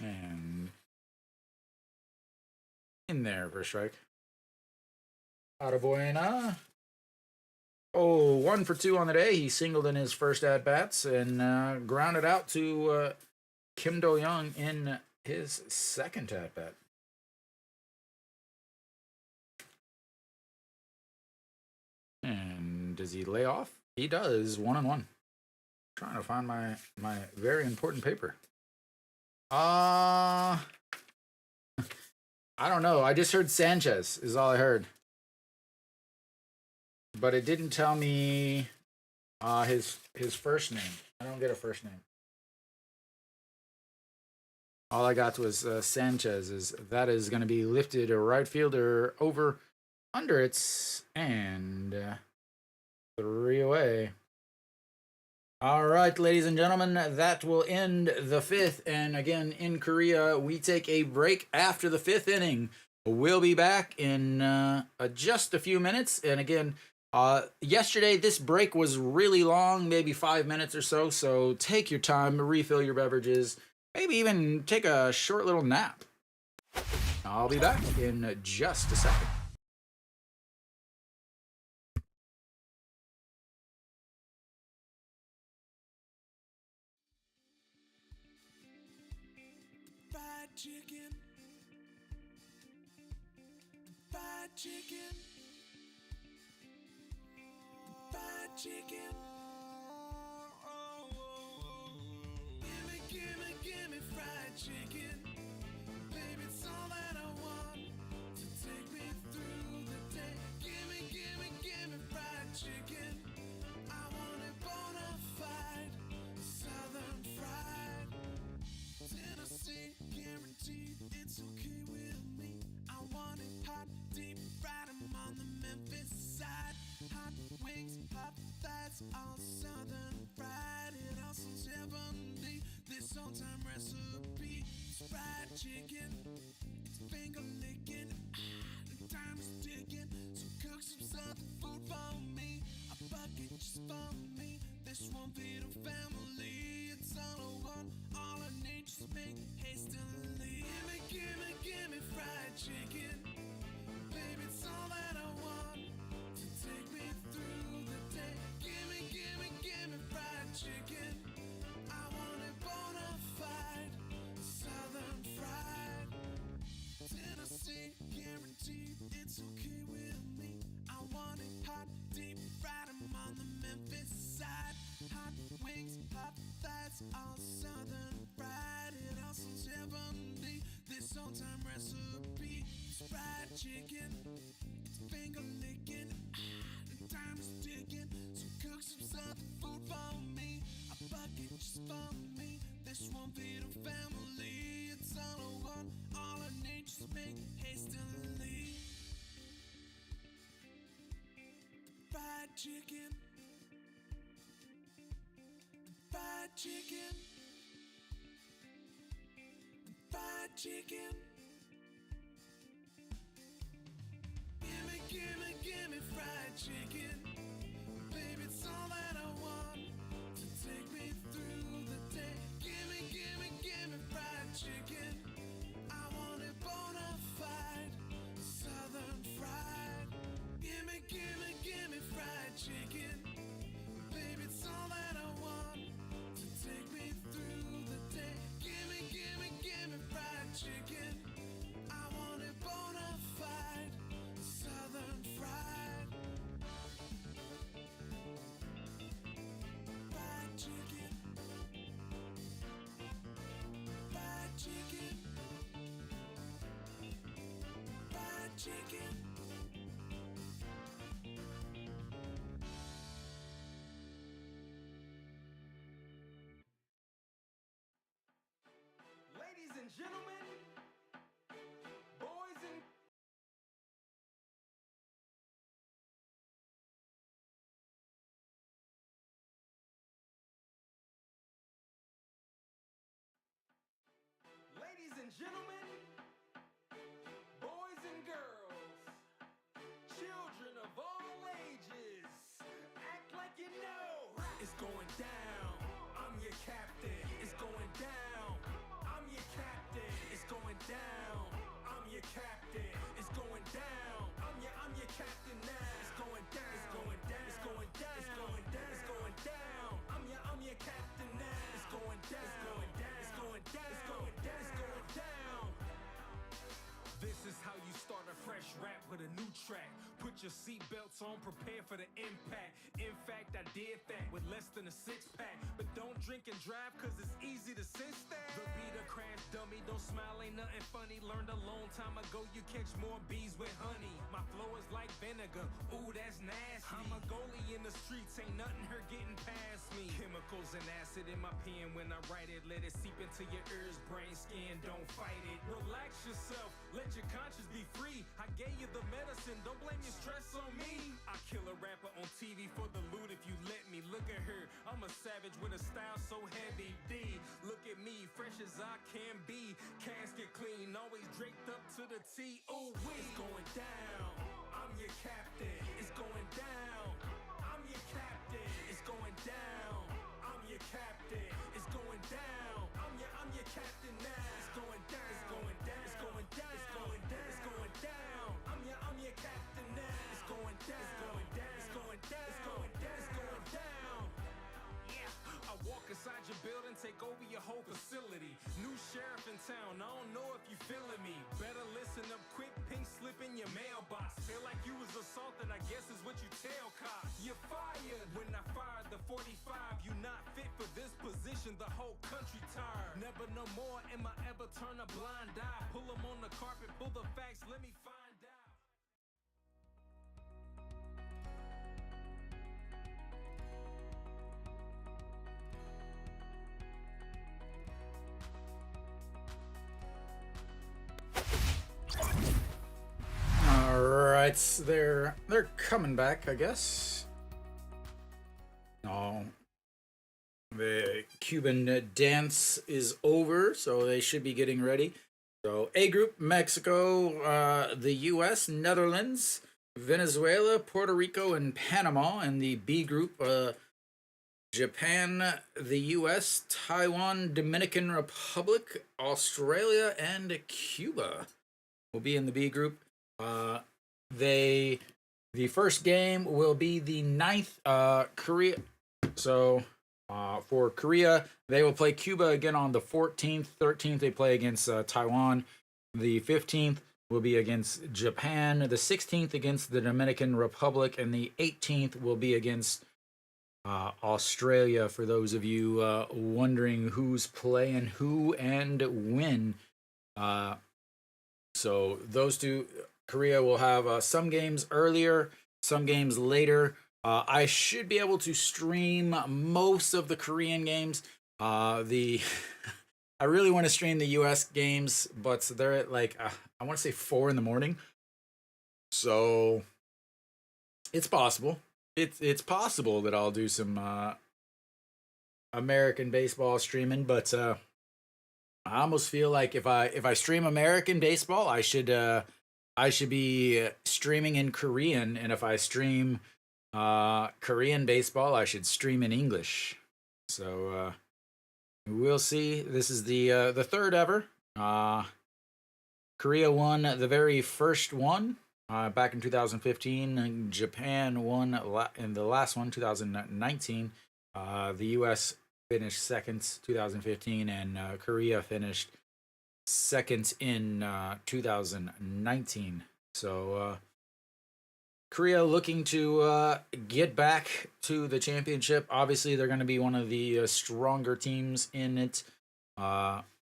And in there for a strike. Buena. Oh, 1 for 2 on the day. He singled in his first at bats and grounded out to Kim Do-young in his second at bat. And does he lay off? He does. 1-1. Trying to find my very important paper. I don't know. I just heard Sanchez is all I heard. But it didn't tell me his first name. I don't get a first name. All I got was Sanchez. That is going to be lifted a right fielder over under it, and 3 away. All right, ladies and gentlemen, that will end the fifth. And again, in Korea, we take a break after the fifth inning. We'll be back in just a few minutes. And again, yesterday, this break was really long, maybe 5 minutes or so. So take your time, refill your beverages, maybe even take a short little nap. I'll be back in just a second. Chicken, fried chicken, fried chicken. Gimme fried chicken. Baby, it's all that I want to take me through the day. Gimme fried chicken. I want it bona fide, southern fried. Tennessee, guaranteed, it's okay with me. I want it hot, deep fried, I'm on the Memphis side. Hot wings, hot thighs, all southern fried. It all sounds heavenly, this old-time recipe. It's fried chicken, it's finger licking, time is ticking. So cook some southern food for me, a bucket just for me. This won't feed a family, it's all I want, all I need, just make hastily. Gimme fried chicken. Baby, it's all that I want to take me through the day. Gimme fried chicken. I want it bona fide, southern fried. Tennessee, guaranteed, it's okay with me. I want it hot, deep fried, I'm on the Memphis side. Hot wings, hot thighs, all southern fried. It all sounds heavenly, this old-time recipe. It's fried chicken, it's finger licking, time is ticking. So cook some southern food for me, a bucket just for me. This won't feed a family, it's all I want, all I need, just make hastily. chicken. Gimme fried chicken. Baby, it's all that I want to take me through the day. Gimme fried chicken. I want it bona fide, southern fried. Gimme fried chicken. Baby, it's all that I want to take me through the day. Gimme fried chicken. I want it bona fide, southern fried. Fried chicken. Fried chicken. Fried chicken. Ladies and gentlemen, boys and ladies and gentlemen, boys and girls, children of all ages, act like you know it's going down. I'm your captain. It's going down. I'm your captain. It's going down. I'm your captain. It's going down. I'm your captain now. It's going down. It's going down. It's going down. It's going down. It's going down. I'm your captain now. It's going down. It's going down. It's going down. It's going down. It's going down. This is how you start a fresh rap with a new track. Put your seatbelts on, prepare for the impact. In fact, I did that with less than a six-pack. But don't drink and drive, cause it's easy to sense that. The beat a crash dummy, don't smile, ain't nothing funny. Learned a long time ago, you catch more bees with honey. My flow is like vinegar, ooh, that's nasty. I'm a goalie in the streets, ain't nothing her getting past me. Chemicals and acid in my pen when I write it. Let it seep into your ears, brain, skin, don't fight it. Relax yourself, let your conscience be free. I gave you the medicine, don't blame your stress on me. I kill a rapper on TV for the loot if you let me. Look at her, I'm a savage with a style so heavy. D, look at me, fresh as I can be. Casket clean, always draped up to the T. Oh, it's going down. I'm your captain. It's going down. I'm your captain. It's going down. I'm your captain. It's going down. I'm your captain now. It's going down. It's going down. It's going down. It's going down. It's going down. I'm your captain now. It's going down. It's going down. It's going down. It's going down. It's going down. Yeah. I walk inside your building, take over your whole facility. New sheriff in town, I don't know if you feeling me. Better listen up quick, pink slip in your mailbox. Feel like you was assaulted, I guess is what you tell cops. You're fired. When I fired the 45, you not fit for this position, the whole country tired. Never no more, am I ever turn a blind eye? Pull them on the carpet, pull the facts, let me find out. All right, they're coming back, I guess. Oh, the Cuban dance is over, so they should be getting ready. So A group: Mexico, the U.S., Netherlands, Venezuela, Puerto Rico, and Panama. And the B group: Japan, the U.S., Taiwan, Dominican Republic, Australia, and Cuba will be in the B group. The first game will be the 9th, Korea. So for Korea, they will play Cuba again on the 14th. 13th, they play against Taiwan. The 15th will be against Japan. The 16th against the Dominican Republic, and the 18th will be against Australia. For those of you wondering who's playing who and when, so those two. Korea will have some games earlier, some games later. I should be able to stream most of the Korean games. The I really want to stream the U.S. games, but they're at like I want to say 4 in the morning. So it's possible. It's possible that I'll do some American baseball streaming, but I almost feel like if I stream American baseball, I should be streaming in Korean, and if I stream Korean baseball, I should stream in English. So we'll see. This is the third ever. Korea won the very first one back in 2015. Japan won in the last one, 2019. The U.S. finished second, 2015, and Korea finished second in 2019. So Korea looking to get back to the championship. Obviously, they're going to be one of the stronger teams in it,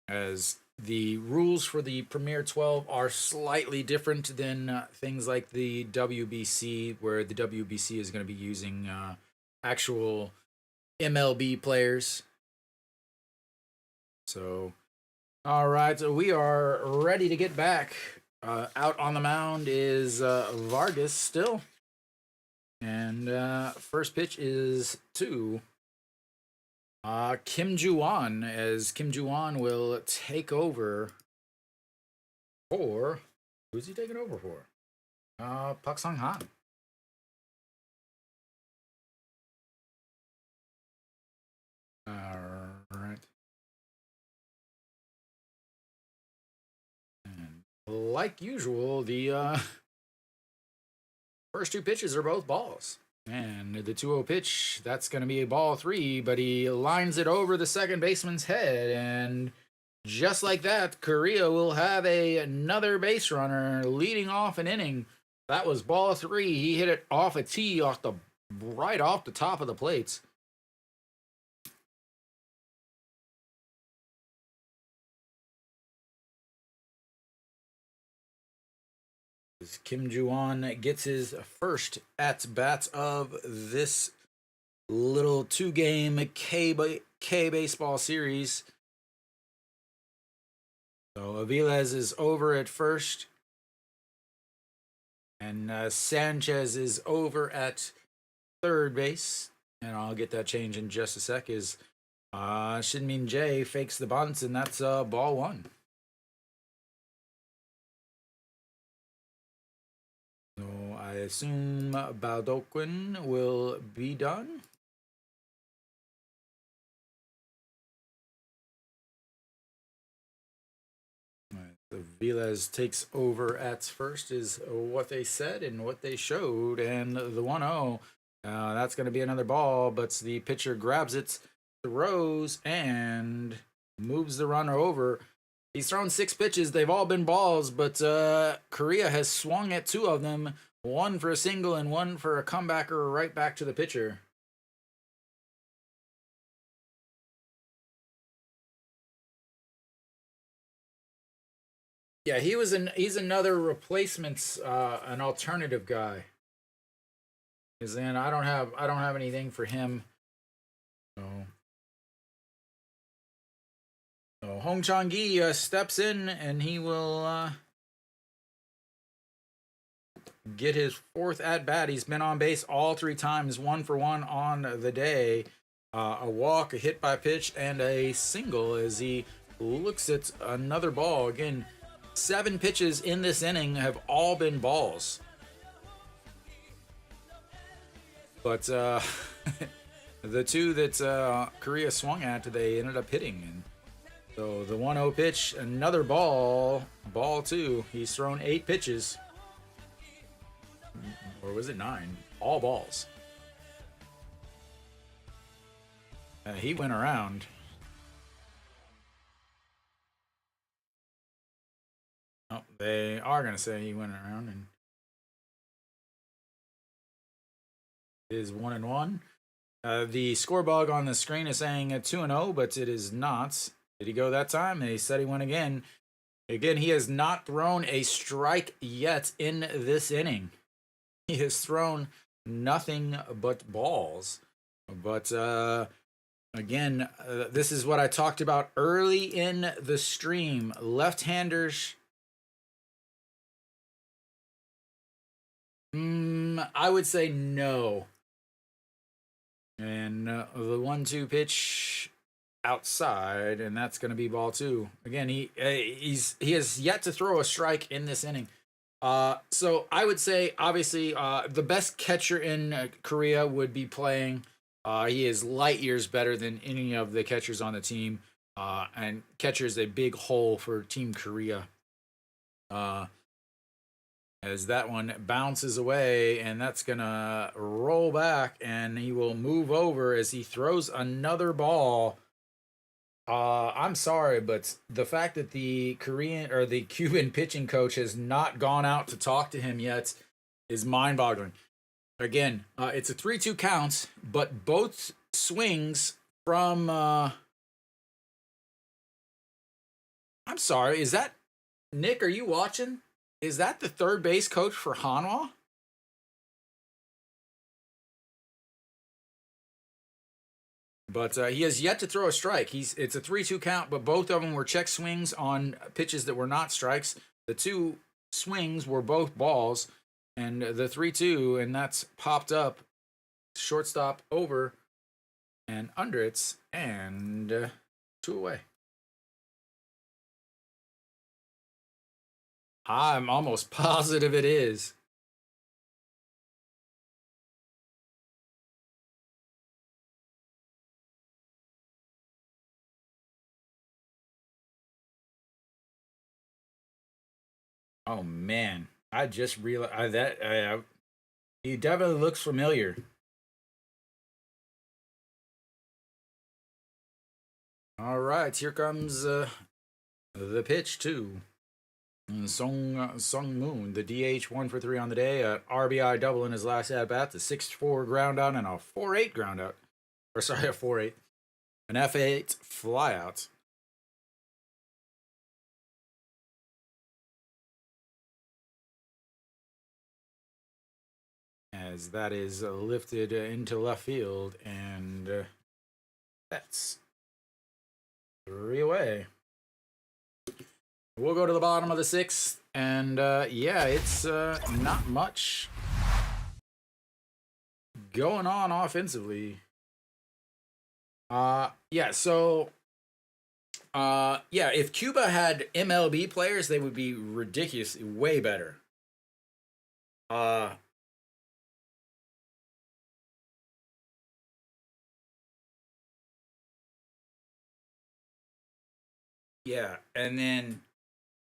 as the rules for the Premier 12 are slightly different than things like the WBC, where the WBC is going to be using actual MLB players. So, all right, so we are ready to get back. Out on the mound is Vargas still. And first pitch is to Kim Ju-won, as Kim Ju-won will take over for... Who's he taking over for? Pak Sung-han. All right. And like usual, the first two pitches are both balls. And the 2-0 pitch, that's going to be a ball three, but he lines it over the second baseman's head. And just like that, Korea will have another base runner leading off an inning. That was ball three. He hit it off a tee right off the top of the plates. Kim Ju-won gets his first at bats of this little 2-game K baseball series. So Aviles is over at first, and Sanchez is over at third base. And I'll get that change in just a sec. Is Shin-min Jae fakes the bunt, and that's ball one. So I assume Baldoquin will be done. The Viles takes over at first is what they said and what they showed. And the 1-0, that's going to be another ball, but the pitcher grabs it, throws, and moves the runner over. He's thrown 6 pitches. They've all been balls, but Korea has swung at 2 of them, one for a single and one for a comebacker right back to the pitcher. Yeah, he's another replacements, an alternative guy. Because then I don't have anything for him. So Hong Chang-gi steps in, and he will get his 4th at bat. He's been on base all 3 times, 1 for 1 on the day. A walk, a hit by pitch, and a single as he looks at another ball. Again, 7 pitches in this inning have all been balls. But the 2 that Korea swung at, they ended up hitting. And so the 1-0 pitch, another ball, ball 2. He's thrown 8 pitches. Or was it 9? All balls. He went around. Oh, they are going to say he went around, and it is 1-1. The scorebug on the screen is saying 2-0, but it is not. Did he go that time? They said he went again. Again, he has not thrown a strike yet in this inning. He has thrown nothing but balls. But again, this is what I talked about early in the stream. Left-handers, I would say no. And the 1-2 pitch outside, and that's going to be ball two. Again, he has yet to throw a strike in this inning. So I would say obviously the best catcher in Korea would be playing. He is light years better than any of the catchers on the team, and catcher is a big hole for Team Korea. Uh, as that one bounces away, and that's gonna roll back, and he will move over as he throws another ball. I'm sorry, but the fact that the Korean or the Cuban pitching coach has not gone out to talk to him yet is mind-boggling. Again, it's a 3-2 count, but both swings from. I'm sorry, is that Nick? Are you watching? Is that the third base coach for Hanwha? But he has yet to throw a strike. It's a 3-2 count, but both of them were check swings on pitches that were not strikes. The two swings were both balls, and the 3-2, and that's popped up. Shortstop over and under it, and two away. I'm almost positive it is. Oh man, I just realized he definitely looks familiar. All right, here comes the pitch too. Sung Moon, the DH, 1 for 3 on the day, a RBI double in his last at bat, the 6-4 ground out, and a 4-8 ground out. Or sorry, a 4-8, an F8 flyout. As that is lifted into left field, and that's 3 away. We'll go to the bottom of the 6th, and yeah, it's not much going on offensively. Yeah, so yeah, if Cuba had MLB players, they would be ridiculously way better. Uh yeah, and then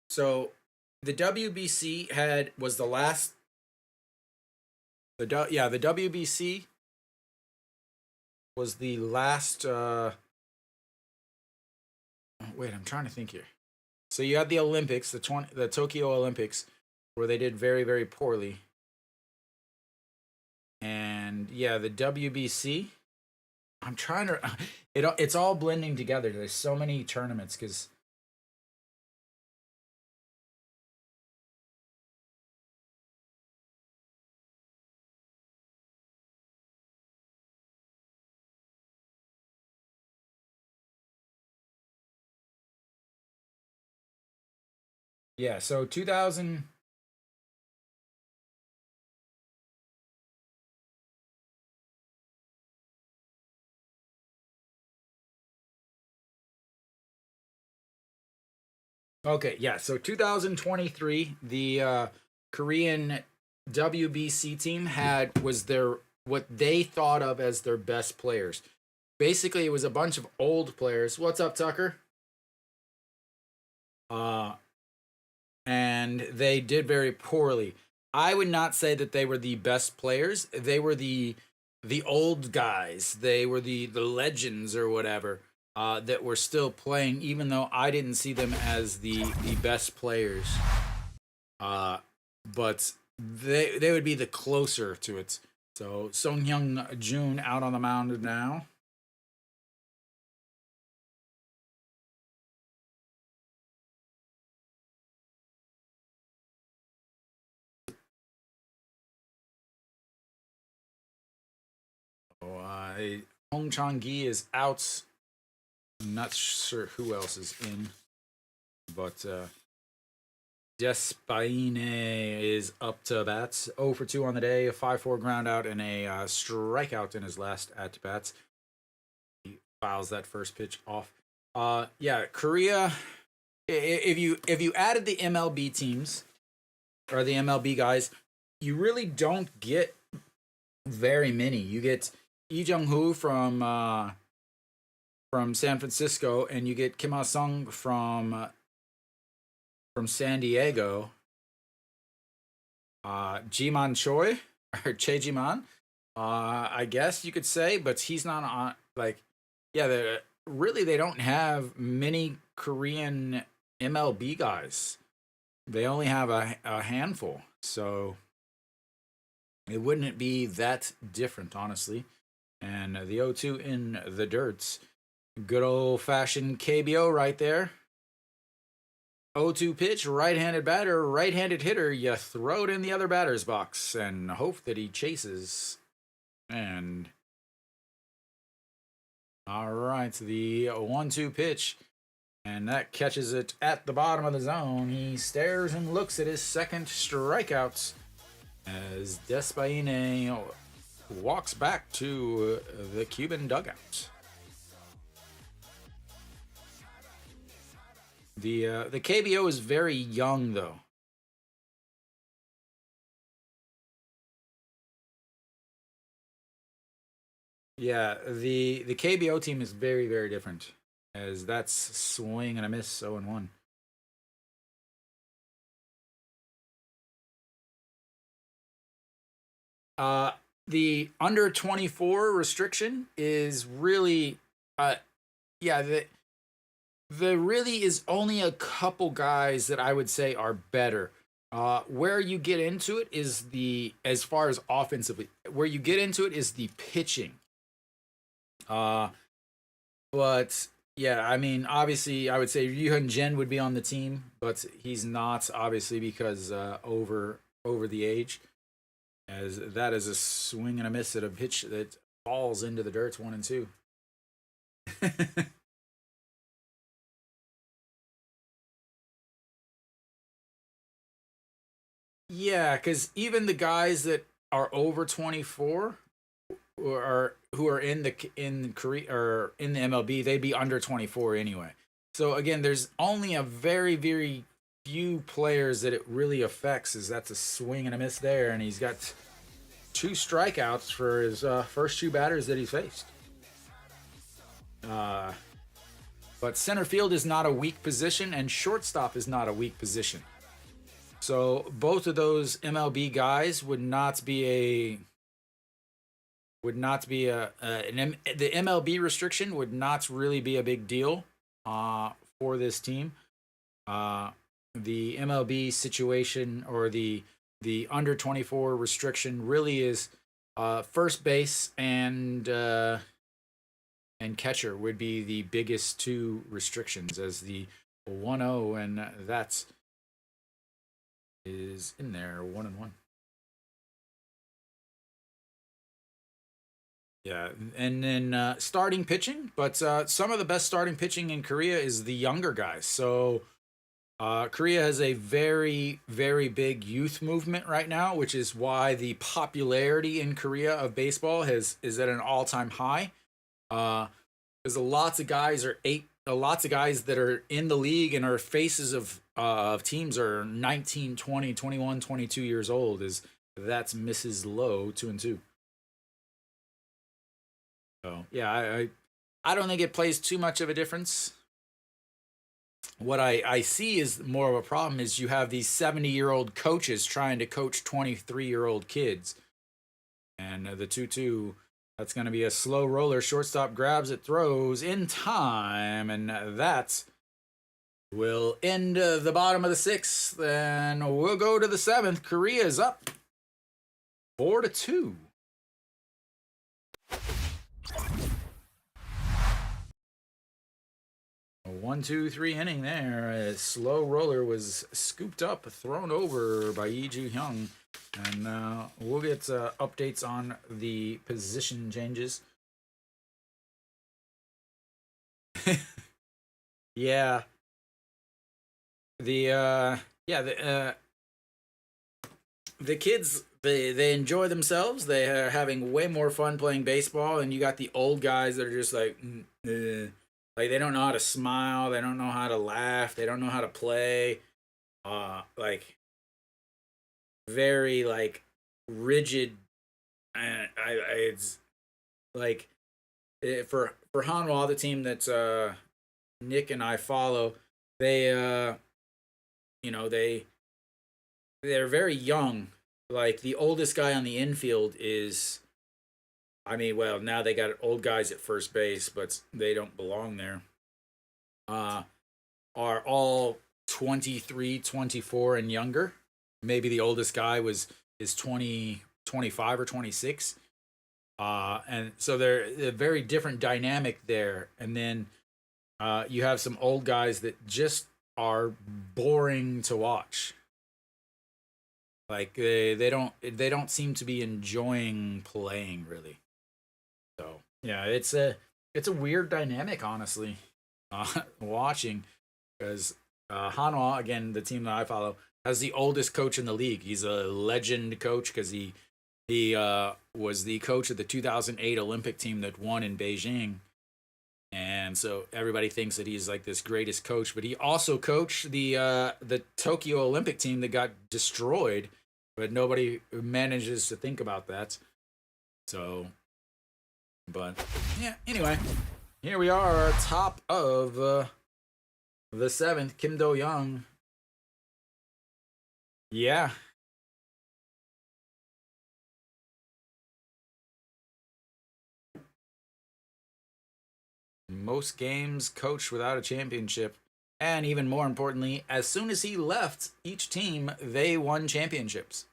so the WBC was the last the WBC was the last wait, I'm trying to think here. So you had the Olympics, the Tokyo Olympics, where they did very, very poorly. And yeah, the WBC. I'm trying to. It's all blending together. There's so many tournaments because. Yeah, so 2000. Okay, yeah, so 2023, the Korean WBC team was their what they thought of as their best players. Basically, it was a bunch of old players. What's up, Tucker? Uh, and they did very poorly. I would not say that they were the best players. They were the old guys. They were the legends or whatever that were still playing, even though I didn't see them as the best players. But they would be the closer to it. So Song Hyung Jun out on the mound now. Oh, Hong Chang-gi is out. I'm not sure who else is in, but Despaine is up to bats. 0 for 2 on the day, a 5-4 ground out, and a strikeout in his last at bats. fouls that first pitch off. Yeah, Korea. If you added the MLB teams or the MLB guys, you really don't get very many. You get Lee Jung Hoo from San Francisco, and you get Kim Ha Sung from San Diego. Jiman Choi or Che Jiman, I guess you could say, but he's not on. Like, yeah, really they don't have many Korean MLB guys. They only have a handful, so it wouldn't be that different, honestly. And the 0-2 in the dirts. Good old fashioned KBO right there. 0-2 pitch, right-handed batter, right-handed hitter. You throw it in the other batter's box and hope that he chases. And all right, the 1-2 pitch, and that catches it at the bottom of the zone. He stares and looks at his second strikeout as Despaine walks back to the Cuban dugout. The KBO is very young though. Yeah, the KBO team is very very different, as that's swing and a miss 0-1. The under 24 restriction is really yeah, the really is only a couple guys that I would say are better. Where you get into it is as far as offensively, where you get into it is the pitching. Uh, but yeah, I mean, obviously, I would say Ryuhun Jin would be on the team, but he's not obviously because over the age, as that is a swing and a miss at a pitch that falls into the dirt 1-2. Yeah, because even the guys that are over 24 who are in Korea or in the MLB, they'd be under 24 anyway. So again, there's only a very very few players that it really affects. Is that's a swing and a miss there, and he's got two strikeouts for his first two batters that he's faced. Uh, but center field is not a weak position, and shortstop is not a weak position. So both of those MLB guys the MLB restriction would not really be a big deal for this team. The MLB situation or the under 24 restriction really is first base and catcher would be the biggest two restrictions, as the 1-0, and that's is in there 1-1. Yeah, and then starting pitching, but some of the best starting pitching in Korea is the younger guys. So Korea has a very, very big youth movement right now, which is why the popularity in Korea of baseball is at an all time high. Because lots of guys that are in the league and are faces of teams are 19, 20, 21, 22 years old. That's Mrs. Low 2-2. So yeah, I don't think it plays too much of a difference. What I see is more of a problem is you have these 70-year-old coaches trying to coach 23-year-old kids. And the 2-2, that's going to be a slow roller. Shortstop grabs it, throws in time, and that will end the bottom of the sixth. And we'll go to the seventh. Korea is up 4-2. A 1-2-3 inning there. A slow roller was scooped up, thrown over by Lee Ju-hyung. And we'll get updates on the position changes. Yeah. The kids they enjoy themselves. They are having way more fun playing baseball, and you got the old guys that are just like, Like they don't know how to smile, they don't know how to laugh, they don't know how to play. Like very like rigid. It's like for Hanwha, the team that Nick and I follow, they you know they're very young. Like the oldest guy on the infield is, I mean, well, now they got old guys at first base, but they don't belong there. Uh, are all 23, 24, and younger. Maybe the oldest guy is 20, 25 or 26. And so they're a very different dynamic there. And then you have some old guys that just are boring to watch. Like they don't seem to be enjoying playing really. So yeah, it's a weird dynamic, honestly, watching because Hanwha, again, the team that I follow, has the oldest coach in the league. He's a legend coach because he was the coach of the 2008 Olympic team that won in Beijing, and so everybody thinks that he's like this greatest coach. But he also coached the Tokyo Olympic team that got destroyed, but nobody manages to think about that. So, but yeah. Anyway, here we are, top of the seventh. Kim Do Young. Yeah, most games coached without a championship. And even more importantly, as soon as he left each team, they won championships.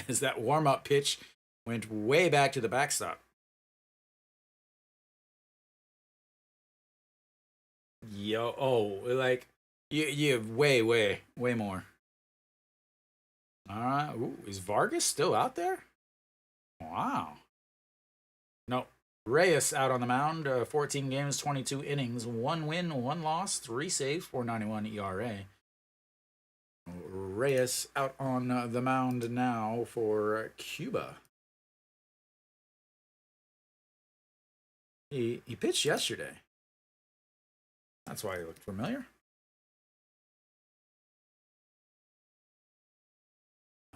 As that warm up pitch went way back to the backstop. Yo, oh, like, you way more. All right. Ooh, is Vargas still out there? Wow. No, Reyes out on the mound. 14 games, 22 innings, 1 win, 1 loss, 3 saves, 4.91 ERA. Reyes out on the mound now for Cuba. He pitched yesterday. That's why he looked familiar.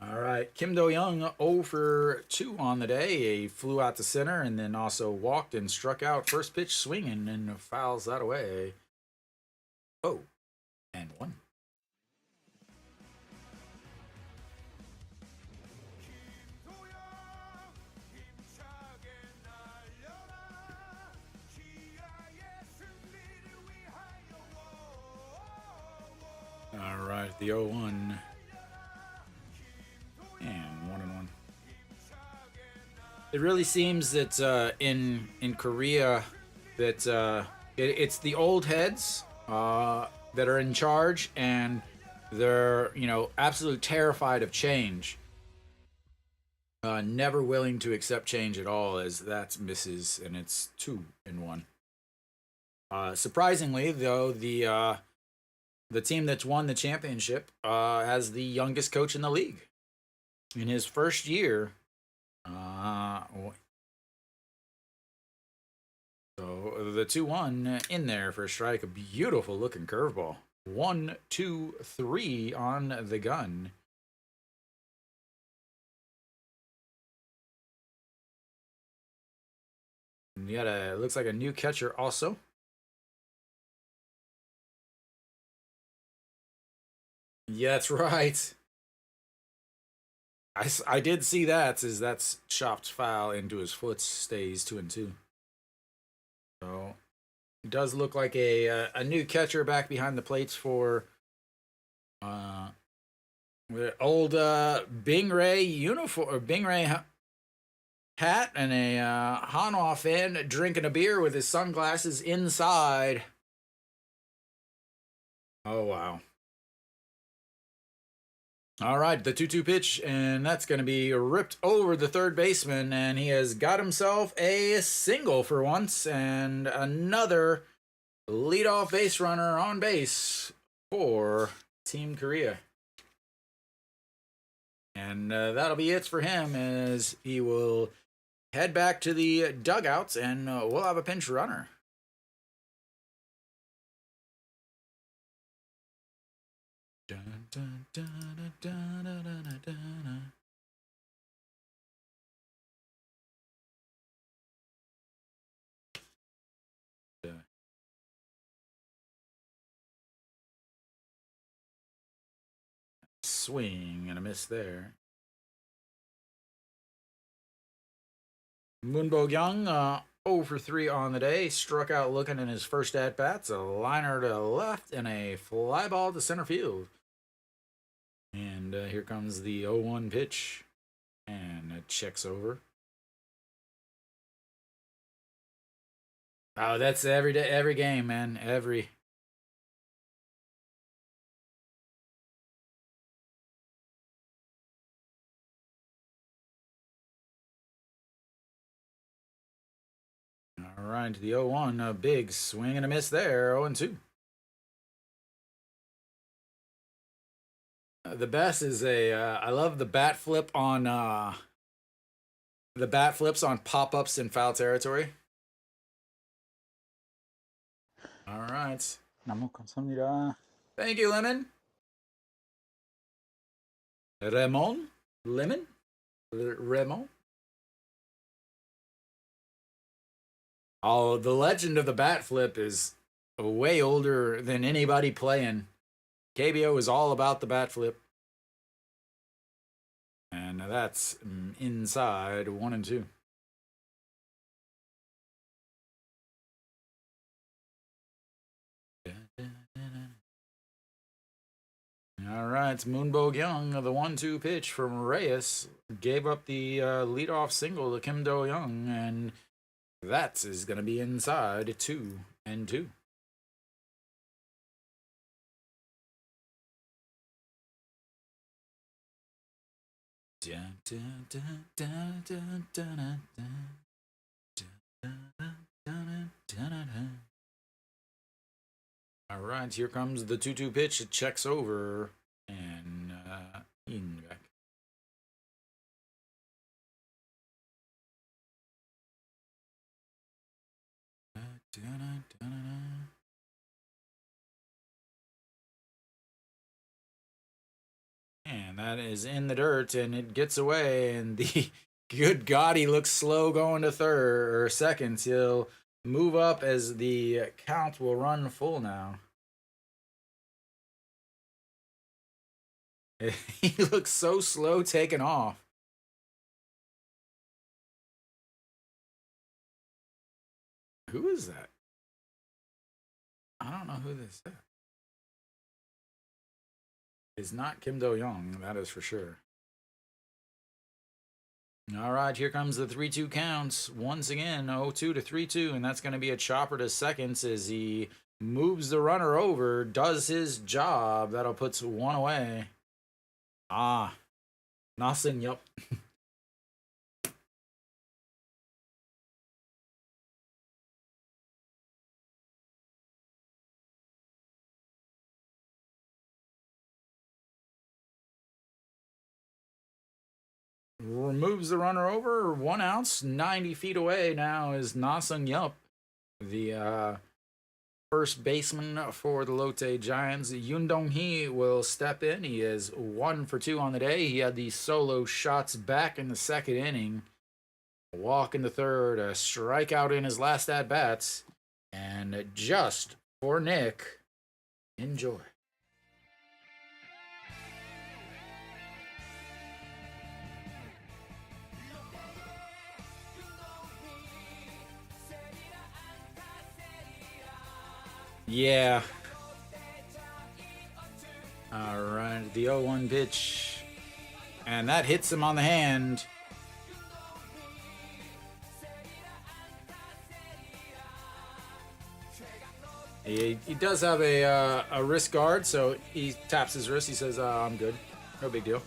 All right, Kim Do Young 0 for 2 on the day. He flew out to center and then also walked and struck out first pitch swinging and fouls that away. 0-1. All right, the 0-1 and 1-1. It really seems that in Korea that it's the old heads that are in charge, and they're absolutely terrified of change, never willing to accept change at all. As that misses, and it's 2-1. Surprisingly, though, the team that's won the championship has the youngest coach in the league. In his first year, so the 2-1 in there for a strike. A beautiful looking curveball. 1-2-3 on the gun. And you got looks like a new catcher also. Yeah, that's right. I did see that. As that's chopped foul into his foot, stays 2-2. So it does look like a new catcher back behind the plates for the old Bing Ray uniform, or Bing Ray hat, and a Hanwha fan drinking a beer with his sunglasses inside. Oh wow. All right, the 2-2 pitch, and that's going to be ripped over the third baseman, and he has got himself a single for once, and another leadoff base runner on base for Team Korea. And that'll be it for him, as he will head back to the dugouts, and we'll have a pinch runner. Dun, dun, dun, dun, dun, dun, dun, dun. Swing and a miss there. Moonbo Young, 0 for 3 on the day. Struck out looking in his first at bats. A liner to left and a fly ball to center field. And here comes the 0-1 pitch. And it checks over. Oh, that's every day, every game, man. Every. All right, the 0-1. A big swing and a miss there. 0-2. The best is I love the bat flip on the bat flips on pop-ups in foul territory. All right. Thank you, Lemon. Ramon? Lemon? Ramon? Oh, the legend of the bat flip is way older than anybody playing. KBO is all about the bat flip. And that's inside 1-2. All right, Moonbo Young, the 1-2 pitch from Reyes, gave up the leadoff single to Kim Do Young, and that is going to be inside 2-2. All right, here comes the 2-2 pitch. It checks over and in back. And that is in the dirt, and it gets away. And the good God, he looks slow going to third or second. He'll move up as the count will run full now. He looks so slow taking off. Who is that? I don't know who this is. It's not Kim Do Young, that is for sure. All right, here comes the 3-2 counts. Once again, 0-2 to 3-2, and that's going to be a chopper to seconds as he moves the runner over, does his job. That'll put one away. Ah, nothing, yup. Removes the runner over, 1 ounce, 90 feet away now is Nasung Yup, the first baseman for the Lotte Giants. Yoon Dong Hee will step in. He is 1 for 2 on the day. He had the solo shots back in the second inning. A walk in the third, a strikeout in his last at bats, and just for Nick, enjoy. Yeah. All right, the 0-1 pitch. And that hits him on the hand. He does have a wrist guard, so he taps his wrist. He says, I'm good. No big deal.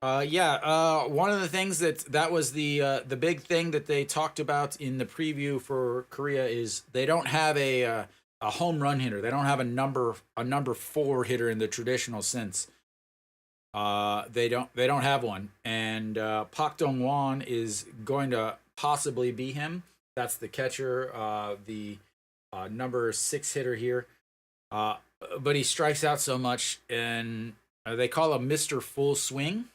One of the things that was the big thing that they talked about in the preview for Korea is they don't have a home run hitter. They don't have a number 4 hitter in the traditional sense. They don't have one, and Pak Dong Won is going to possibly be him. That's the catcher, the number 6 hitter here. Uh, but he strikes out so much, and they call him Mister Full Swing.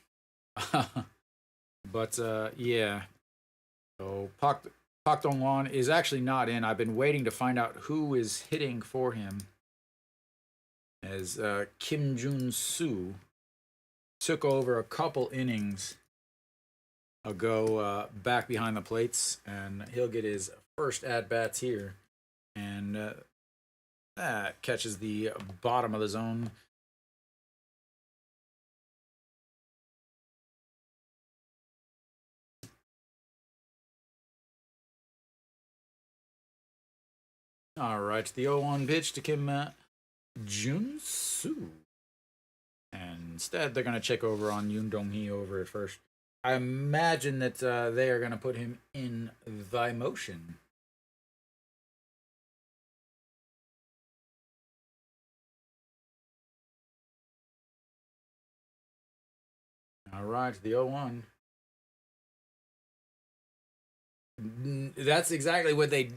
But yeah, so Pak Dong Won is actually not in. I've been waiting to find out who is hitting for him, as Kim Jun Soo took over a couple innings ago, back behind the plates, and he'll get his first at bats here, and that catches the bottom of the zone. All right, the 0-1 pitch to Kim Jun Soo. And instead, they're going to check over on Yoon Dong Hee over at first. I imagine that they are going to put him in the motion. All right, the 0-1. That's exactly what they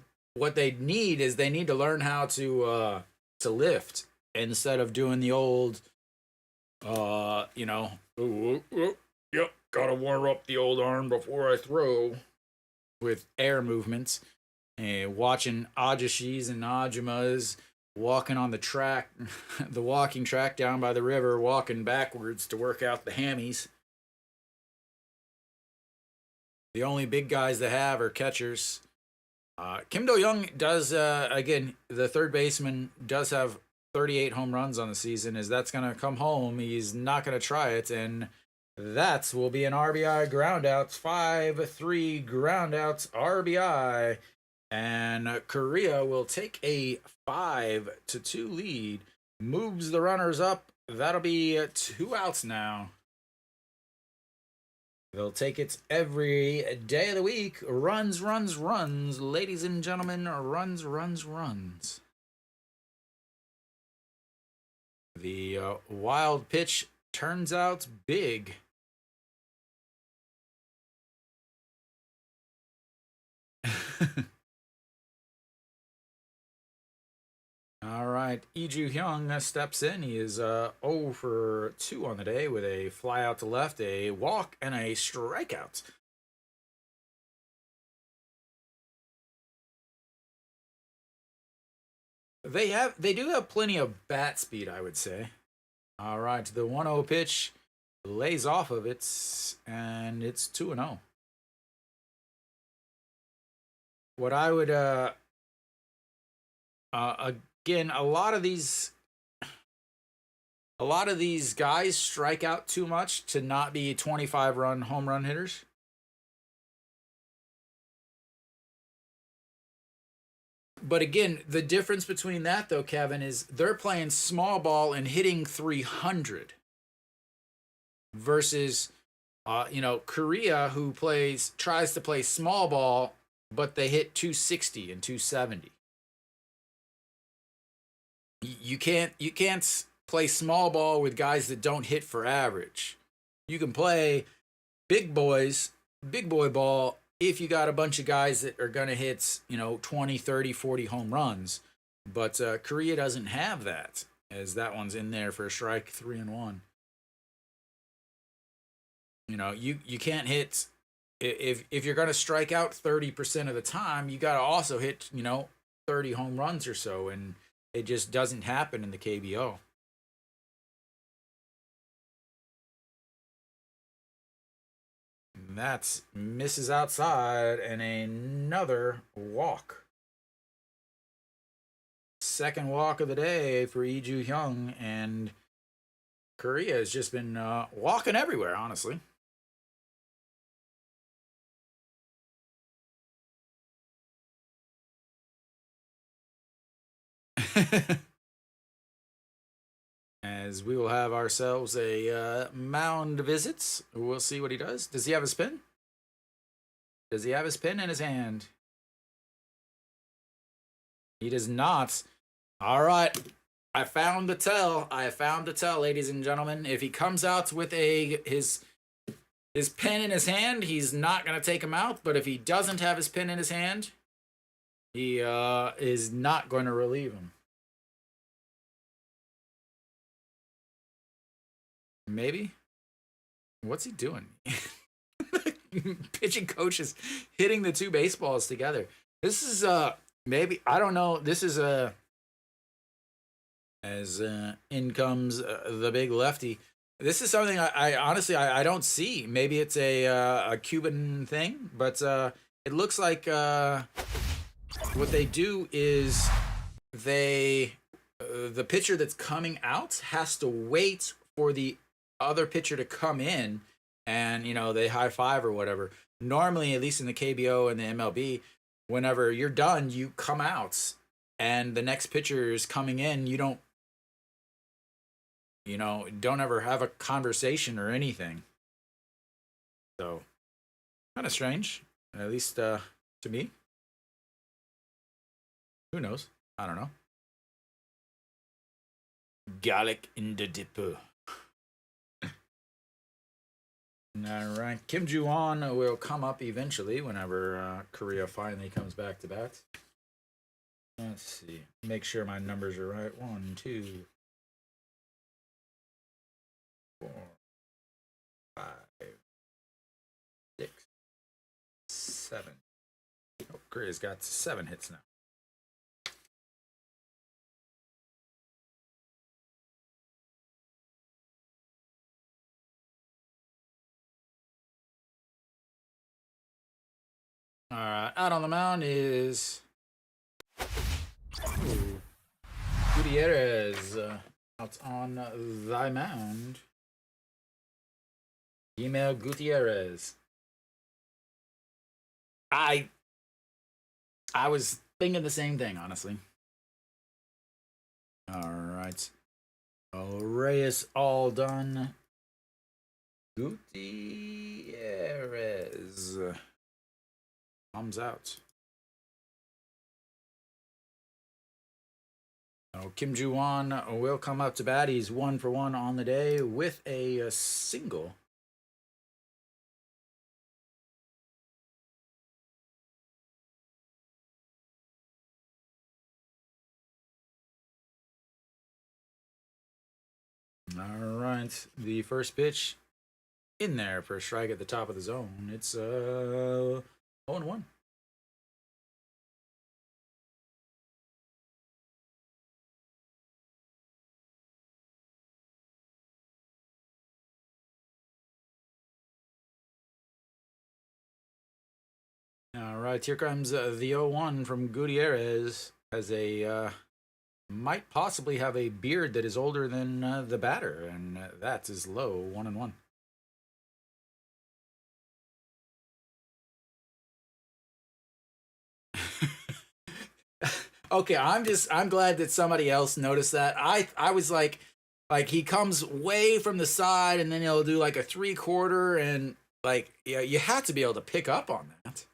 need, is they need to learn how to lift instead of doing the old yep, gotta warm up the old arm before I throw, with air movements. And watching Ajashis and Ajumas walking on the track, the walking track down by the river, walking backwards to work out the hammies. The only big guys they have are catchers. Kim Do-young does, again, the third baseman does have 38 home runs on the season. As that's going to come home, he's not going to try it, and that will be an RBI groundouts. 5-3 groundouts, RBI. And Korea will take a 5-2 lead. Moves the runners up. That'll be 2 outs now. They'll take it every day of the week. Runs, runs, runs. Ladies and gentlemen, runs, runs, runs. The wild pitch turns out big. All right, Lee Ju-hyung steps in. He is 0 for 2 on the day with a fly out to left, a walk, and a strikeout. They do have plenty of bat speed, I would say. All right, the 1-0 pitch lays off of it, and it's 2-0. What I would again, a lot of these guys strike out too much to not be 25-run home run hitters. But again, the difference between that, though, Kevin, is they're playing small ball and hitting 300 versus, Korea, who tries to play small ball, but they hit 260 and 270. You can't play small ball with guys that don't hit for average. You can play big boy ball if you got a bunch of guys that are going to hit, 20, 30, 40 home runs. But Korea doesn't have that, as that one's in there for a strike, 3-1. You can't hit, if you're going to strike out 30% of the time, you got to also hit, 30 home runs or so, and it just doesn't happen in the KBO. That misses outside, and another walk. Second walk of the day for Lee Ju-hyung, and Korea has just been walking everywhere, honestly. As we will have ourselves a mound visits. We'll see what he does. Does he have his pin? Does he have his pin in his hand? He does not. All right. I found the tell. I found the tell, ladies and gentlemen. If he comes out with his pen in his hand, he's not gonna take him out. But if he doesn't have his pen in his hand, he is not going to relieve him. Maybe. What's he doing? Pitching coach is hitting the two baseballs together. This is maybe, I don't know. This is as in comes the big lefty. This is something I honestly I don't see. Maybe it's a Cuban thing, but it looks like what they do is they the pitcher that's coming out has to wait for the other pitcher to come in, and they high five or whatever. Normally, at least in the KBO and the MLB, whenever you're done, you come out, and the next pitcher is coming in. Don't ever have a conversation or anything. So, kind of strange, at least to me. Who knows? I don't know. Garlic in the dipper. All right. Kim Ju-won will come up eventually whenever Korea finally comes back to bat. Let's see. Make sure my numbers are right. 1, 2, 4, 5, 6, 7. Oh, Korea's got 7 hits now. All right, out on the mound is Gutierrez. Out on thy mound, Email Gutierrez. I was thinking the same thing, honestly. All right, Reyes all done. Gutierrez comes out. Now, Kim Ju-won will come up to bat. He's 1 for 1 on the day with a single. All right, the first pitch in there for a strike at the top of the zone. It's 0-1. All right, here comes the 0-1 from Gutierrez. Has a might possibly have a beard that is older than the batter, and that is low. 1-1. Okay, I'm glad that somebody else noticed that. I was like he comes way from the side, and then he'll do like a 3/4, and yeah, you have to be able to pick up on that.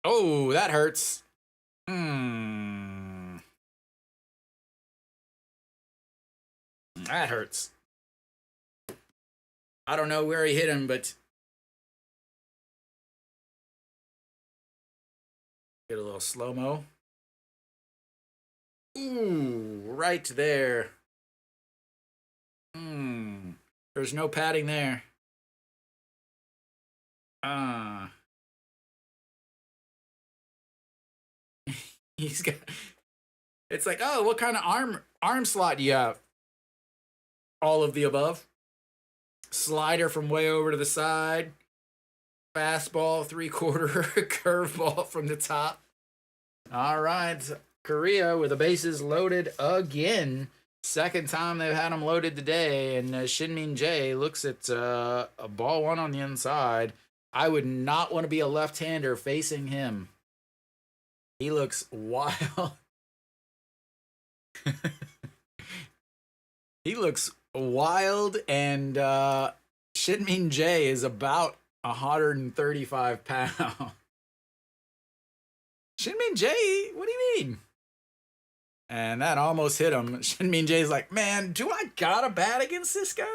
Oh, that hurts. That hurts. I don't know where he hit him, but get a little slow-mo. Ooh, right there. There's no padding there. He's got. It's like, oh, what kind of arm slot do you have? All of the above. Slider from way over to the side. Fastball, 3/4, curveball from the top. All right, Korea with the bases loaded again. Second time they've had them loaded today, and Shinmin Jae looks at a ball one on the inside. I would not want to be a left-hander facing him. He looks wild. He looks wild, and Shinmin Jae is about 135 pounds. Shinmin Jay, what do you mean? And that almost hit him. Shinmin Jay's like, man, do I got a bat against this guy?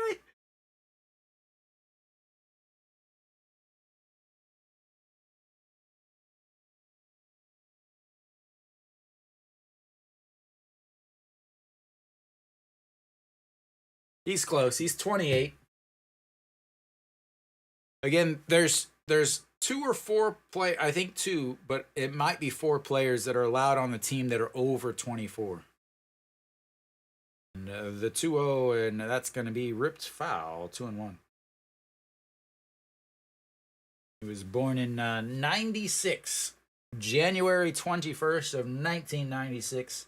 He's close. He's 28. Again, there's two or four play. I think two, but it might be four players that are allowed on the team that are over 24. And the 2-0, and that's going to be ripped foul, 2-1. He was born in 96, January 21st of 1996.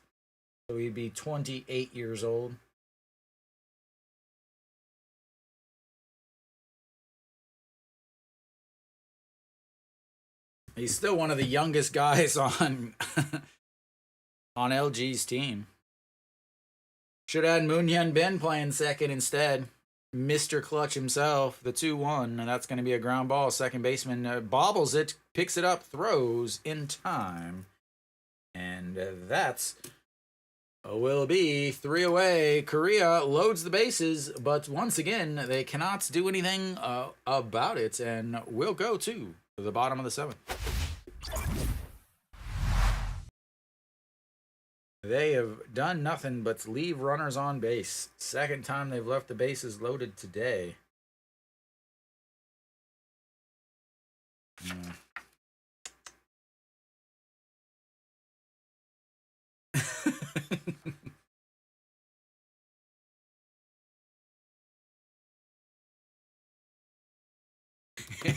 So he'd be 28 years old. He's still one of the youngest guys on on LG's team. Should have had Moon Hyun Bin playing second instead. Mr. Clutch himself, the 2-1, and that's going to be a ground ball. Second baseman bobbles it, picks it up, throws in time. And that's will be 3 away. Korea loads the bases, but once again, they cannot do anything about it, and will go to the bottom of the 7th. They have done nothing but leave runners on base. Second time they've left the bases loaded today.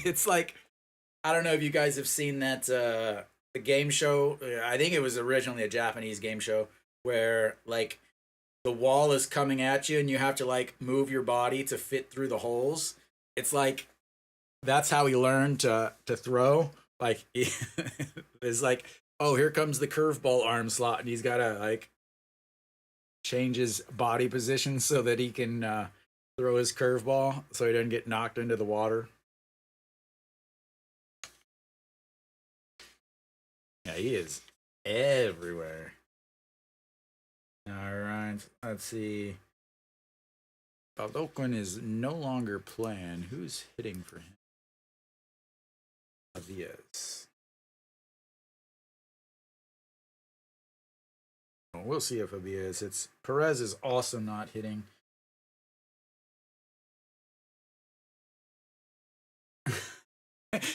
It's like, I don't know if you guys have seen that the game show. I think it was originally a Japanese game show where like the wall is coming at you and you have to like move your body to fit through the holes. It's like that's how he learned to throw. Like it's like, oh, here comes the curveball arm slot, and he's gotta like change his body position so that he can throw his curveball so he doesn't get knocked into the water. Yeah, he is everywhere. All right, let's see. Balokwan is no longer playing. Who's hitting for him? Avias. Well, we'll see if Avias hits. Perez is also not hitting.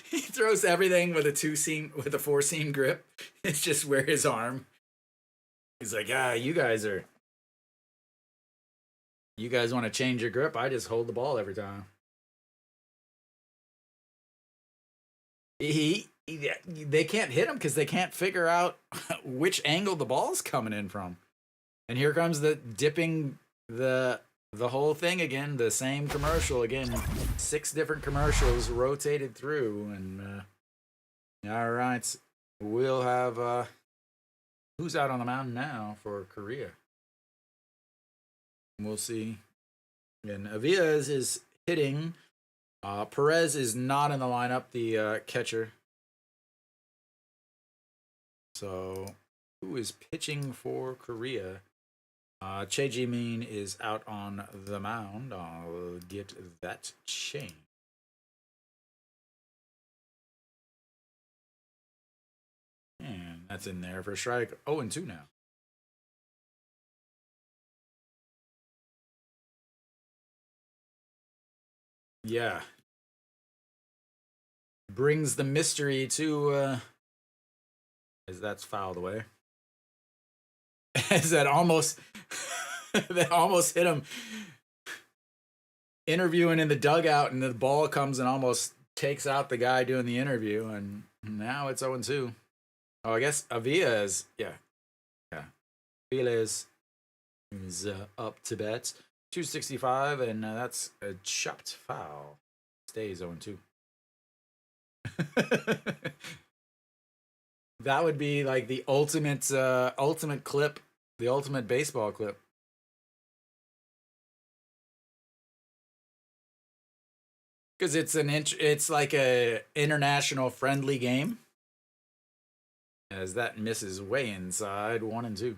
He throws everything with a 4-seam grip. It's just where his arm. He's like, you guys want to change your grip? I just hold the ball every time. They can't hit him because they can't figure out which angle the ball's coming in from. And here comes the dipping the whole thing again, the same commercial again. 6 different commercials rotated through, and all right, we'll have who's out on the mound now for Korea. We'll see. And Avias is hitting. Perez is not in the lineup, the catcher. So, who is pitching for Korea? Che Ji-min is out on the mound. I'll get that change. And that's in there for a strike. 0-2 now. Yeah. Brings the mystery to as that's fouled away. As that almost that almost hit him interviewing in the dugout, and the ball comes and almost takes out the guy doing the interview, and now it's 0-2. Oh, I guess Avias, yeah. Avias is up to bat. 265, and that's a chopped foul. Stays 0-2. That would be like the ultimate clip, the ultimate baseball clip. Because it's like a international friendly game. As that misses way inside 1-2.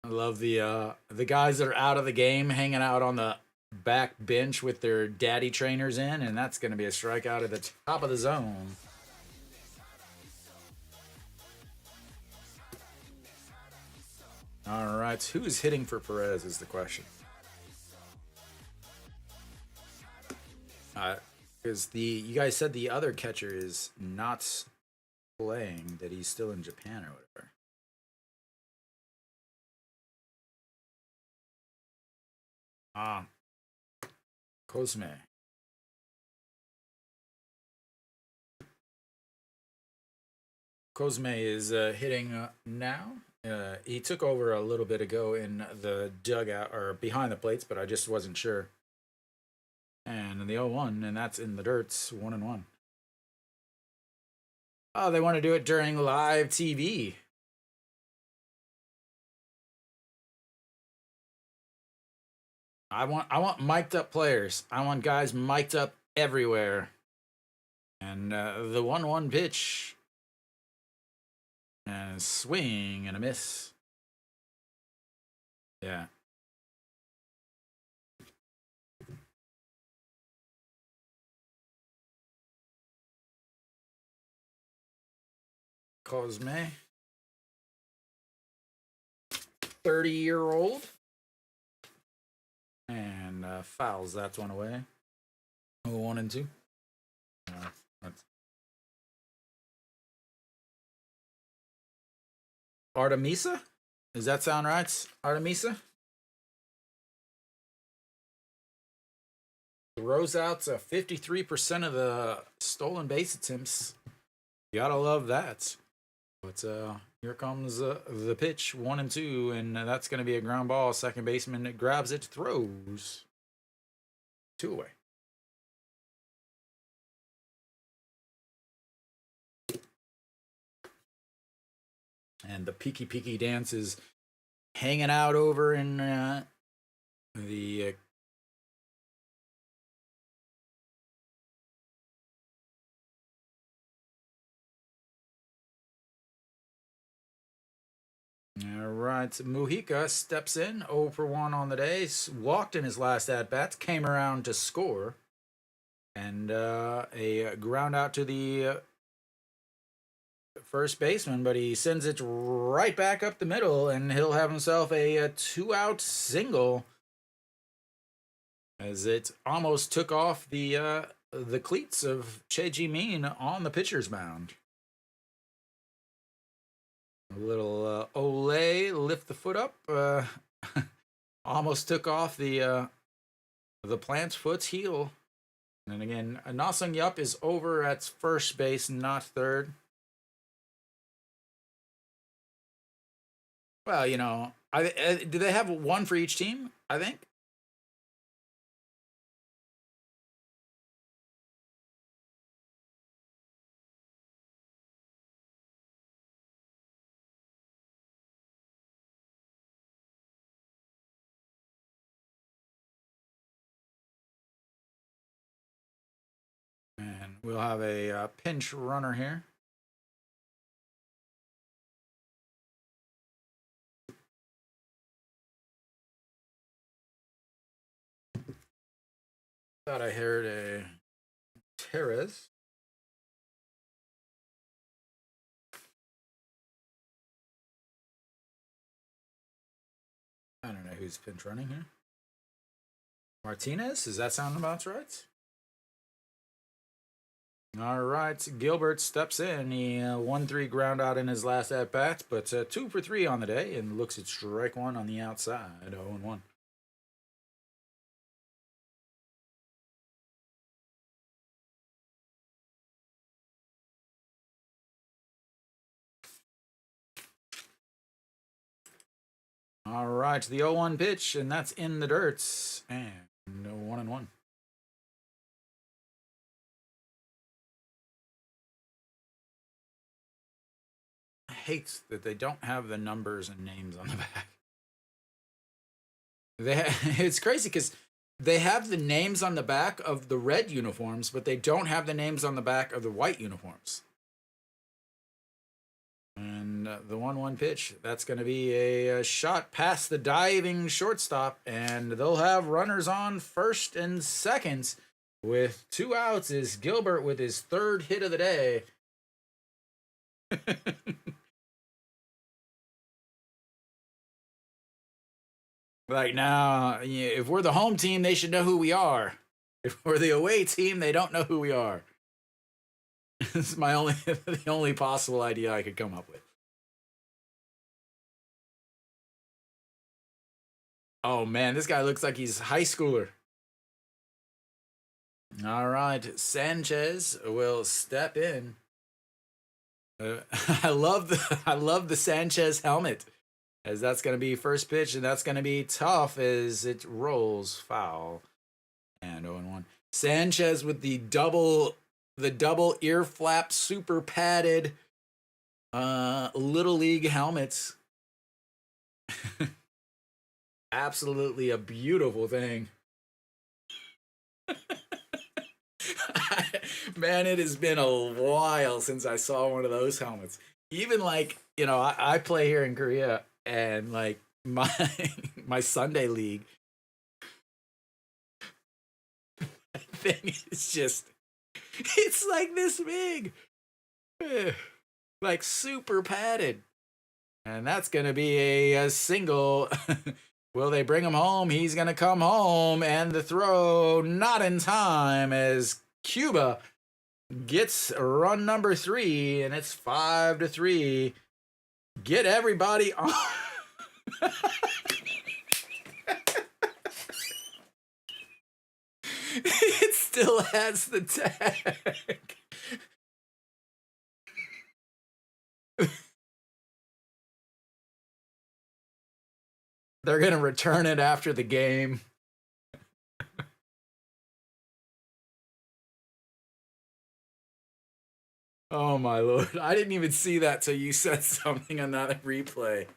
I love the guys that are out of the game hanging out on the back bench with their daddy trainers in, and that's going to be a strikeout at the top of the zone. All right, who's hitting for Perez is the question. Because you guys said the other catcher is not playing, that he's still in Japan or whatever. Ah, Cosme. Cosme is hitting now. He took over a little bit ago in the dugout or behind the plates, but I just wasn't sure. And the 0-1, and that's in the dirts, 1-1. Oh, they want to do it during live TV. I want mic'd up players. I want guys mic'd up everywhere. And the 1-1 pitch. And a swing and a miss. Yeah. Cosme. 30-year-old. And fouls that one away. 1-2. That's Artemisa? Does that sound right? Artemisa? Throws out 53% of the stolen base attempts. You gotta love that. But here comes the pitch, 1-2, and that's going to be a ground ball. Second baseman grabs it, throws 2 away. And the peeky dance is hanging out over in the all right, Mujica steps in, 0 for 1 on the day. Walked in his last at bats, came around to score, and a ground out to the first baseman, but he sends it right back up the middle, and he'll have himself a 2-out single, as it almost took off the cleats of Che Ji-min on the pitcher's mound. A little Olay, lift the foot up. Almost took off the plant's foot's heel. And again, Na Sung Yup is over at first base, not third. Well, you know, do they have one for each team? I think. And we'll have a pinch runner here. Thought I heard a Terrace. I don't know who's pinch running here. Martinez? Does that sound about right? All right, Gilbert steps in. He 1-3 ground out in his last at bat, but 2 for 3 on the day, and looks at strike one on the outside. 0-1. All right, the 0-1 pitch, and that's in the dirts, and 1-1. hate that they don't have the numbers and names on the back. It's crazy because they have the names on the back of the red uniforms, but they don't have the names on the back of the white uniforms. And the 1-1 pitch, that's going to be a shot past the diving shortstop, and they'll have runners on first and second with 2 outs. Is Gilbert with his 3rd hit of the day. Like, now, if we're the home team, they should know who we are. If we're the away team, they don't know who we are. This is the only possible idea I could come up with. Oh man, this guy looks like he's a high schooler. All right, Sanchez will step in. I love the Sanchez helmet, as that's going to be first pitch, and that's going to be tough as it rolls foul. And 0-1. Sanchez with the double ear flap, super padded little league helmets. Absolutely a beautiful thing. Man, it has been a while since I saw one of those helmets. Even like, I play here in Korea, and like my my Sunday league thing is just, it's like this big. Like super padded. And that's going to be a single. Will they bring him home? He's going to come home, and the throw not in time as Cuba gets run number 3, and it's 5-3. Get everybody on. It still has the tag. They're going to return it after the game. Oh my lord. I didn't even see that till you said something on that replay.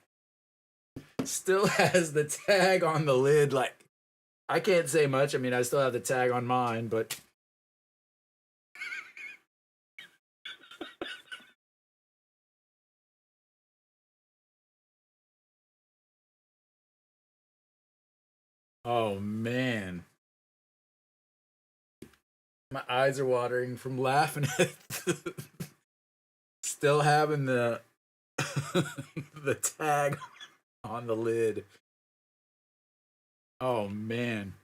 Still has the tag on the lid. Like, I can't say much. I mean, I still have the tag on mine, but oh man. My eyes are watering from laughing at still having the the tag on the lid. Oh man.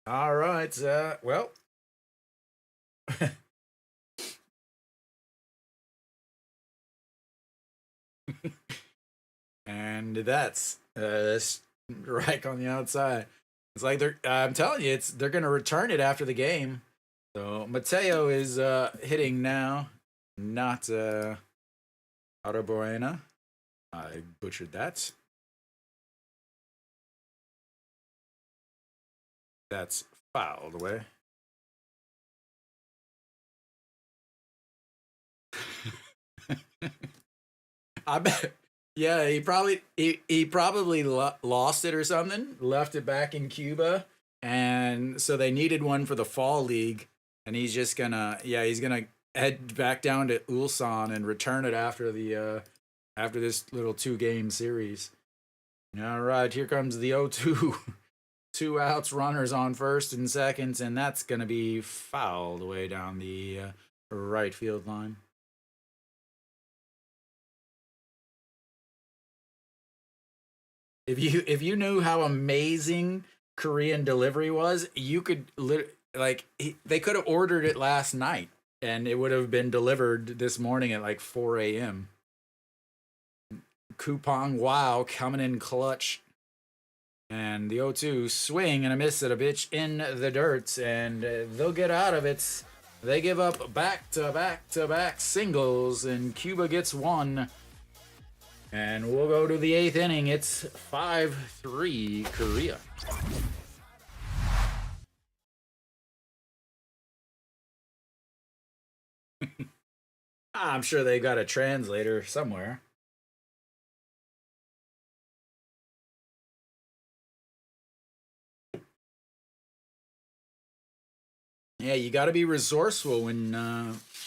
All right. Well. And that's right on the outside. It's like I'm telling you, they're gonna return it after the game. So Mateo is hitting now, not Arboena. I butchered that. That's fouled away. I bet. Yeah, he probably lost it or something, left it back in Cuba, and so they needed one for the fall league, and he's gonna head back down to Ulsan and return it after this little 2-game series. All right, here comes the 0-2. 2 outs, runners on first and second, and that's gonna be fouled way down the right field line. If you knew how amazing Korean delivery was, you could they could have ordered it last night, and it would have been delivered this morning at like 4 a.m. Kupang Wow coming in clutch. And the 0-2 swing and a miss at a pitch in the dirt, and they'll get out of it. They give up back-to-back-to-back singles, and Cuba gets 1. And we'll go to the 8th inning. It's 5-3 Korea. I'm sure they got a translator somewhere. Yeah, you got to be resourceful when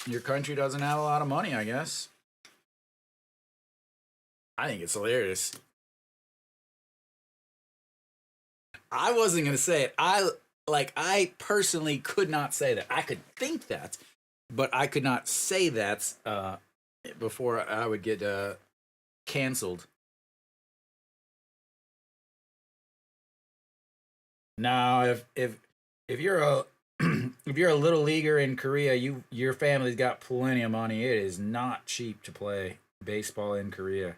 your country doesn't have a lot of money, I guess. I think it's hilarious. I wasn't going to say it. I personally could not say that. I could think that, but I could not say that before I would get canceled. Now, if you're a if you're a little leaguer in Korea, your family's got plenty of money. It is not cheap to play baseball in Korea.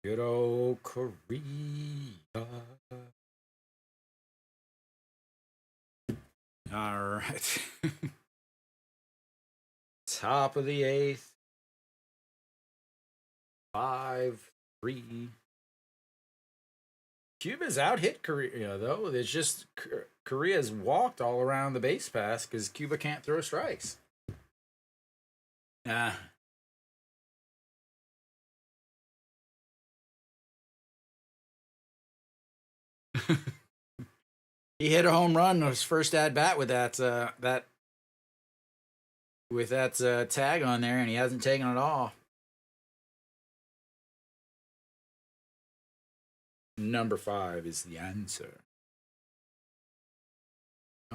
Good old Korea. All right. Top of the eighth. 5-3. Cuba's out hit Korea though. It's just Korea's walked all around the base pass because Cuba can't throw strikes. Ah. He hit a home run on his first at bat with that tag on there, and he hasn't taken it off. Number 5 is the answer.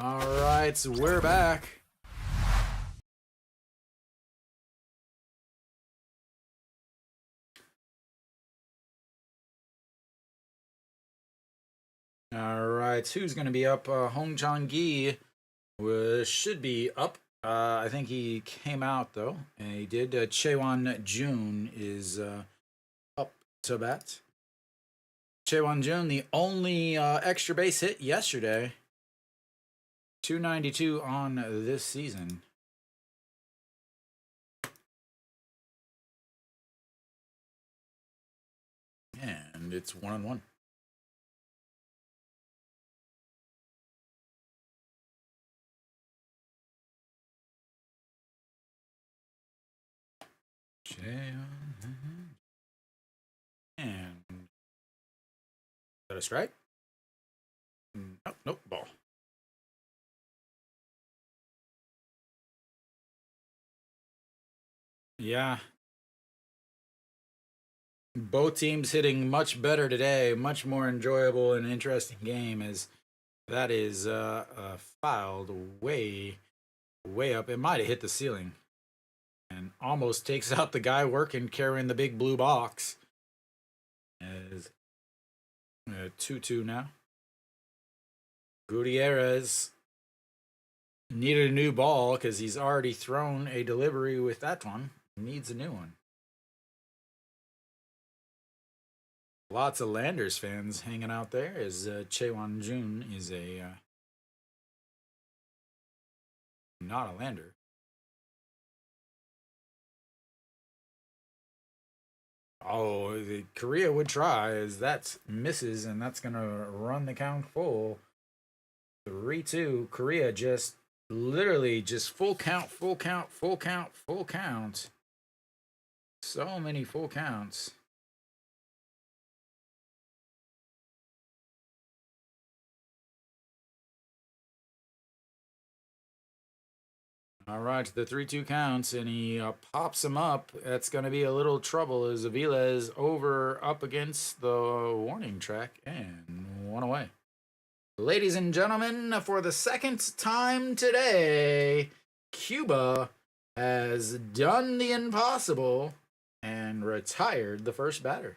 All right, so we're back. All right, who's going to be up? Hong Chang Gi should be up. I think he came out though, and he did. Chewan Jun is up to bat. Chewan Jun, the only extra base hit yesterday. 292 on this season. And it's 1-1. And is that a strike? Nope, nope, ball. Yeah. Both teams hitting much better today, much more enjoyable and interesting game as that is filed way up. It might have hit the ceiling and almost takes out the guy working carrying the big blue box. As 2-2 now. Gutierrez needed a new ball because he's already thrown a delivery with that one. Needs a new one. Lots of Landers fans hanging out there as Chewan Jun is a not a Lander. Oh, the Korea would try as that misses, and that's gonna run the count full. 3-2. Korea just literally just full count, full count, full count, full count. So many full counts. All right, the 3-2 counts, and he pops him up. That's going to be a little trouble as Avila is over up against the warning track and one away. Ladies and gentlemen, for the second time today, Cuba has done the impossible and retired the first batter.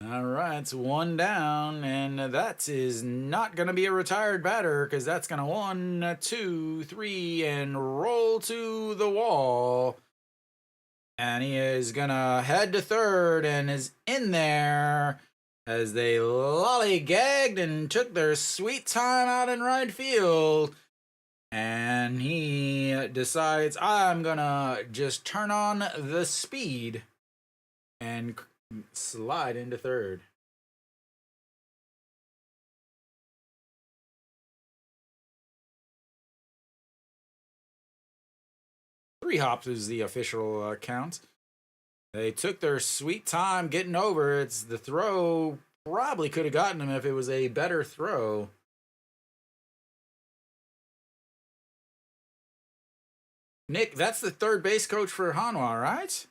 All right, it's one down, and that is not going to be a retired batter because that's going to 1, 2, 3, and roll to the wall. And he is gonna head to third and is in there as they lollygagged and took their sweet time out in right field. And he decides, I'm gonna just turn on the speed and slide into third. Three hops is the official count. They took their sweet time getting over. It's the throw probably could have gotten him if it was a better throw. Nick, that's the third base coach for Hanwha, right?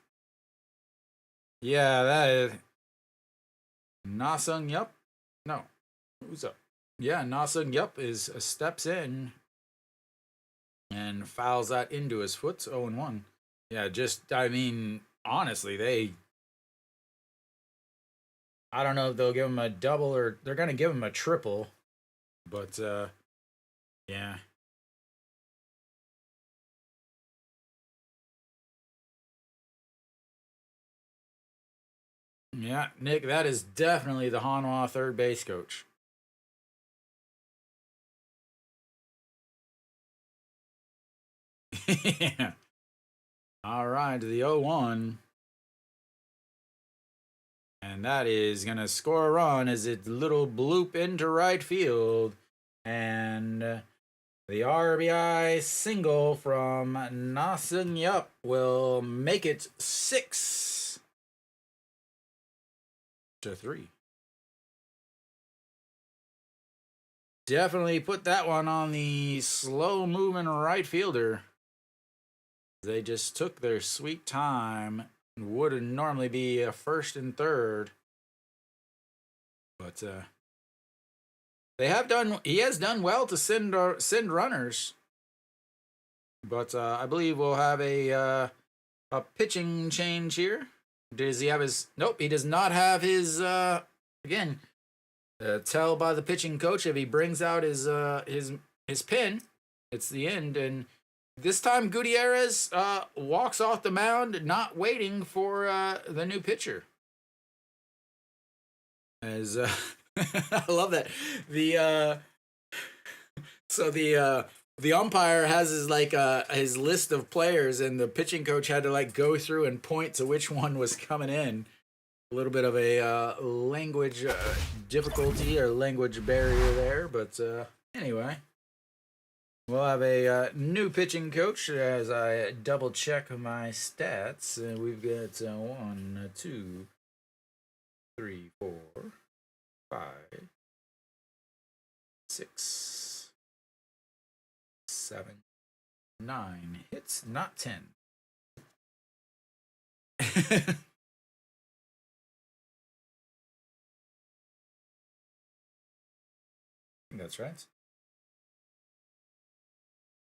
Yeah, that is. Na Sung Yup. No. Who's up? Yeah, Na Sung Yup is steps in and fouls that into his foot. 0-1. Yeah, just I mean, honestly, I don't know if they'll give him a double or they're gonna give him a triple, but yeah. Yeah, Nick, that is definitely the Hanwha third base coach. Yeah. All right, the 0-1. And that is going to score a run as it little bloop into right field. And the RBI single from Nasun Yup will make it 6-3. Definitely put that one on the slow moving right fielder. They just took their sweet time. Would normally be a first and third. But they have done. He has done well to send runners. But I believe we'll have a pitching change here. Does he have his? Nope, he does not have his. Again, tell by the pitching coach if he brings out his pin, it's the end. And this time Gutierrez walks off the mound, not waiting for the new pitcher. As I love that the umpire has his his list of players, and the pitching coach had to go through and point to which one was coming in. A little bit of a language difficulty or language barrier there, but anyway, we'll have a new pitching coach as I double check my stats. We've got 1, 2, 3, 4, 5, 6, 7, 9 hits, not 10. That's right.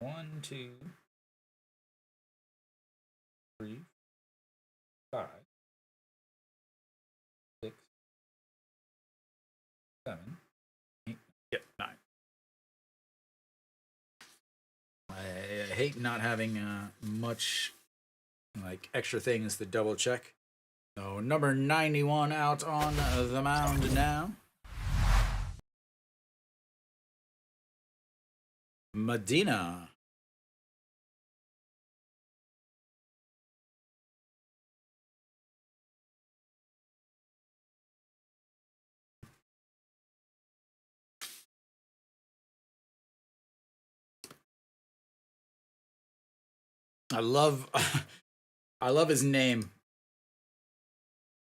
1, 2, 3, 5, 6, 7, 8. Yep, 9. I hate not having much extra things to double check. So number 91 out on the mound now. Medina. I love I love his name.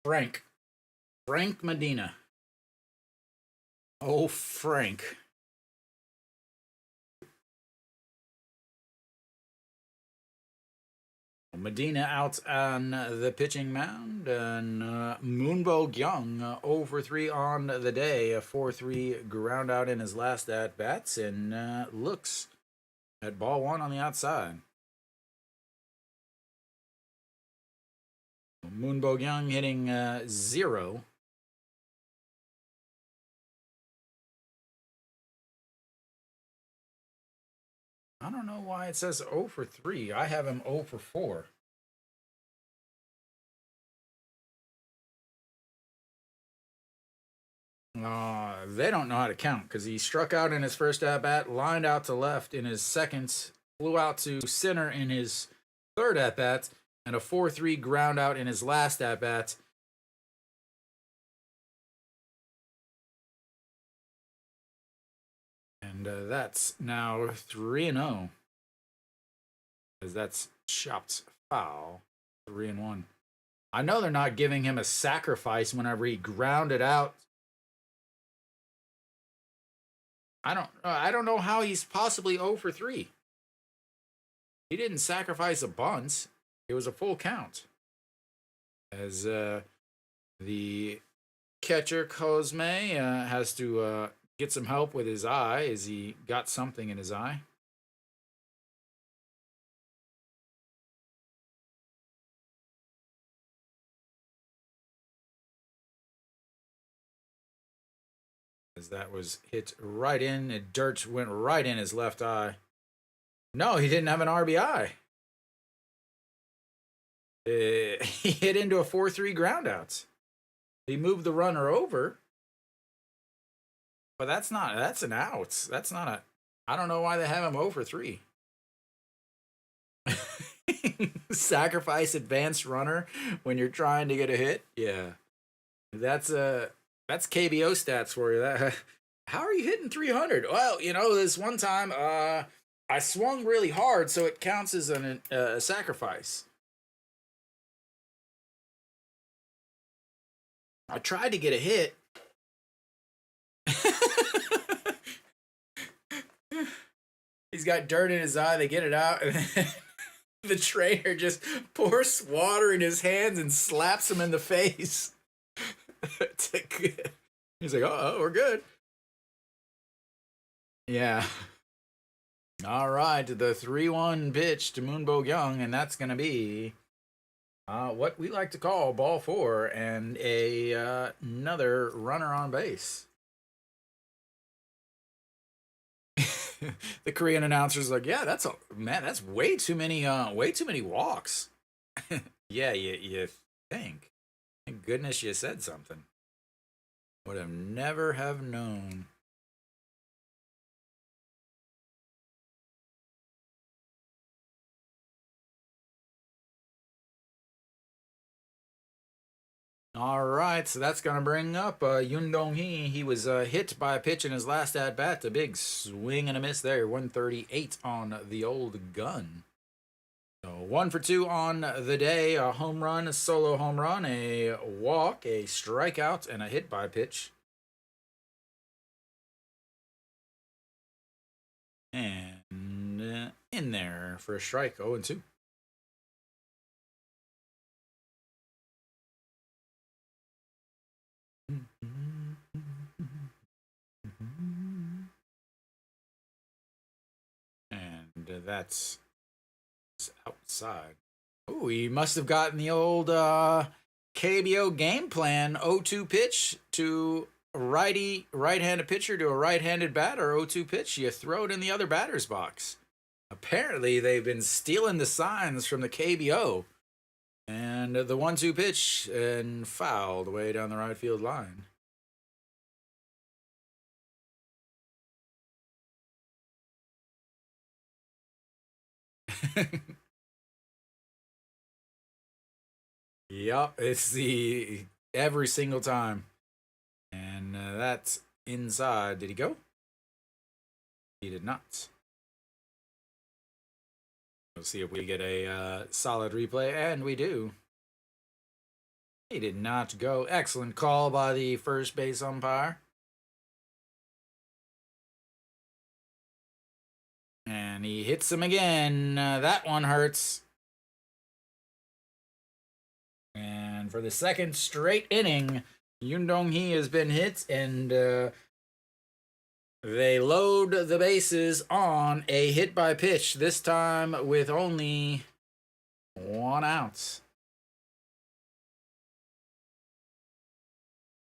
Frank. Frank Medina. Oh, Frank. Medina out on the pitching mound, and Moonbo Gyung 0 for 3 on the day, a 4-3 ground out in his last at bats, and looks at ball one on the outside. Moonbo Gyung hitting 0. I don't know why it says 0 for 3. I have him 0 for 4. They don't know how to count because he struck out in his first at bat, lined out to left in his second, flew out to center in his third at bat, and a 4-3 ground out in his last at bat. And that's now 3-0. Because that's chopped foul. 3-1. I know they're not giving him a sacrifice whenever he grounded out. I don't know how he's possibly 0 for 3. He didn't sacrifice a bunt. It was a full count. As the catcher Cosme has to get some help with his eye, as he got something in his eye. As that was hit right in, and dirt went right in his left eye. No, he didn't have an RBI. He hit into a 4-3 groundout. He moved the runner over. But that's an out. That's not a, I don't know why they have him 0 for 3. Sacrifice advanced runner when you're trying to get a hit. Yeah. That's KBO stats for you. That how are you hitting 300? Well, this one time I swung really hard, so it counts as a sacrifice. I tried to get a hit. He's got dirt in his eye. They get it out, and the trainer just pours water in his hands and slaps him in the face. He's like, "Oh, we're good." Yeah. All right, the 3-1 pitch to Moonbo Young, and that's gonna be what we like to call ball 4 and another runner on base. The Korean announcer's like, "Yeah, that's way too many walks." Yeah, you think? Thank goodness you said something. Would have never have known. All right, so that's going to bring up Yoon Dong-hee. He was hit by a pitch in his last at-bat. A big swing and a miss there. 138 on the old gun. So 1 for 2 on the day. A home run, a solo home run, a walk, a strikeout, and a hit by pitch. And in there for a strike, 0-2. And that's outside. Oh, he must have gotten the old KBO game plan 0-2 pitch to right-handed pitcher to a right-handed batter. 0-2 pitch, you throw it in the other batter's box. Apparently, they've been stealing the signs from the KBO. And the 1-2 pitch and fouled way down the right field line. Yup, it's the every single time. And that's inside. Did he go? He did not. We'll see if we get a solid replay, and we do. He did not go. Excellent call by the first base umpire. And he hits him again. That one hurts. And for the second straight inning, Yoon Dong-hee has been hit, and they load the bases on a hit by pitch, this time with only 1 out.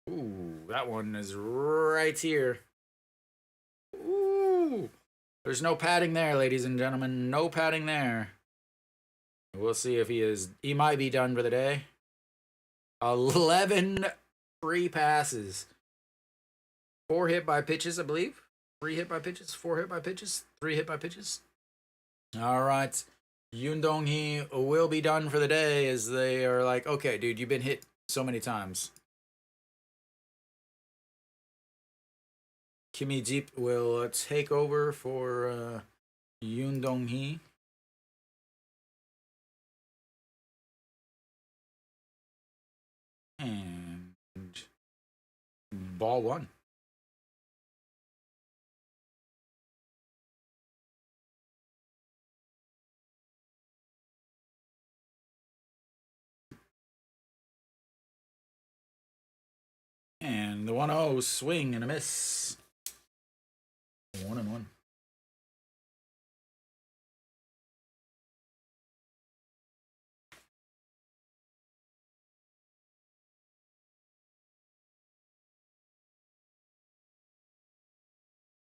Ooh, that one is right here. Ooh, there's no padding there, ladies and gentlemen. No padding there. We'll see if he might be done for the day. 11 free passes. 4 hit by pitches, I believe. 3 hit by pitches, 4 hit by pitches, 3 hit by pitches. All right. Yoon Dong Hee will be done for the day as they are like, okay, dude, you've been hit so many times. Kimmy Jeep will take over for Yoon Dong Hee. And ball 1. And the 1-0 swing and a miss. 1-1.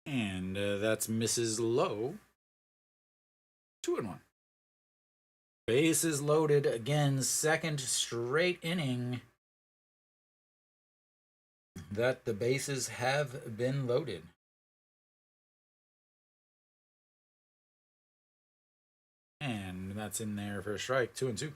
And that's Mrs. Lowe. 2-1. Bases loaded again. Second straight inning that the bases have been loaded. And that's in there for a strike. 2-2.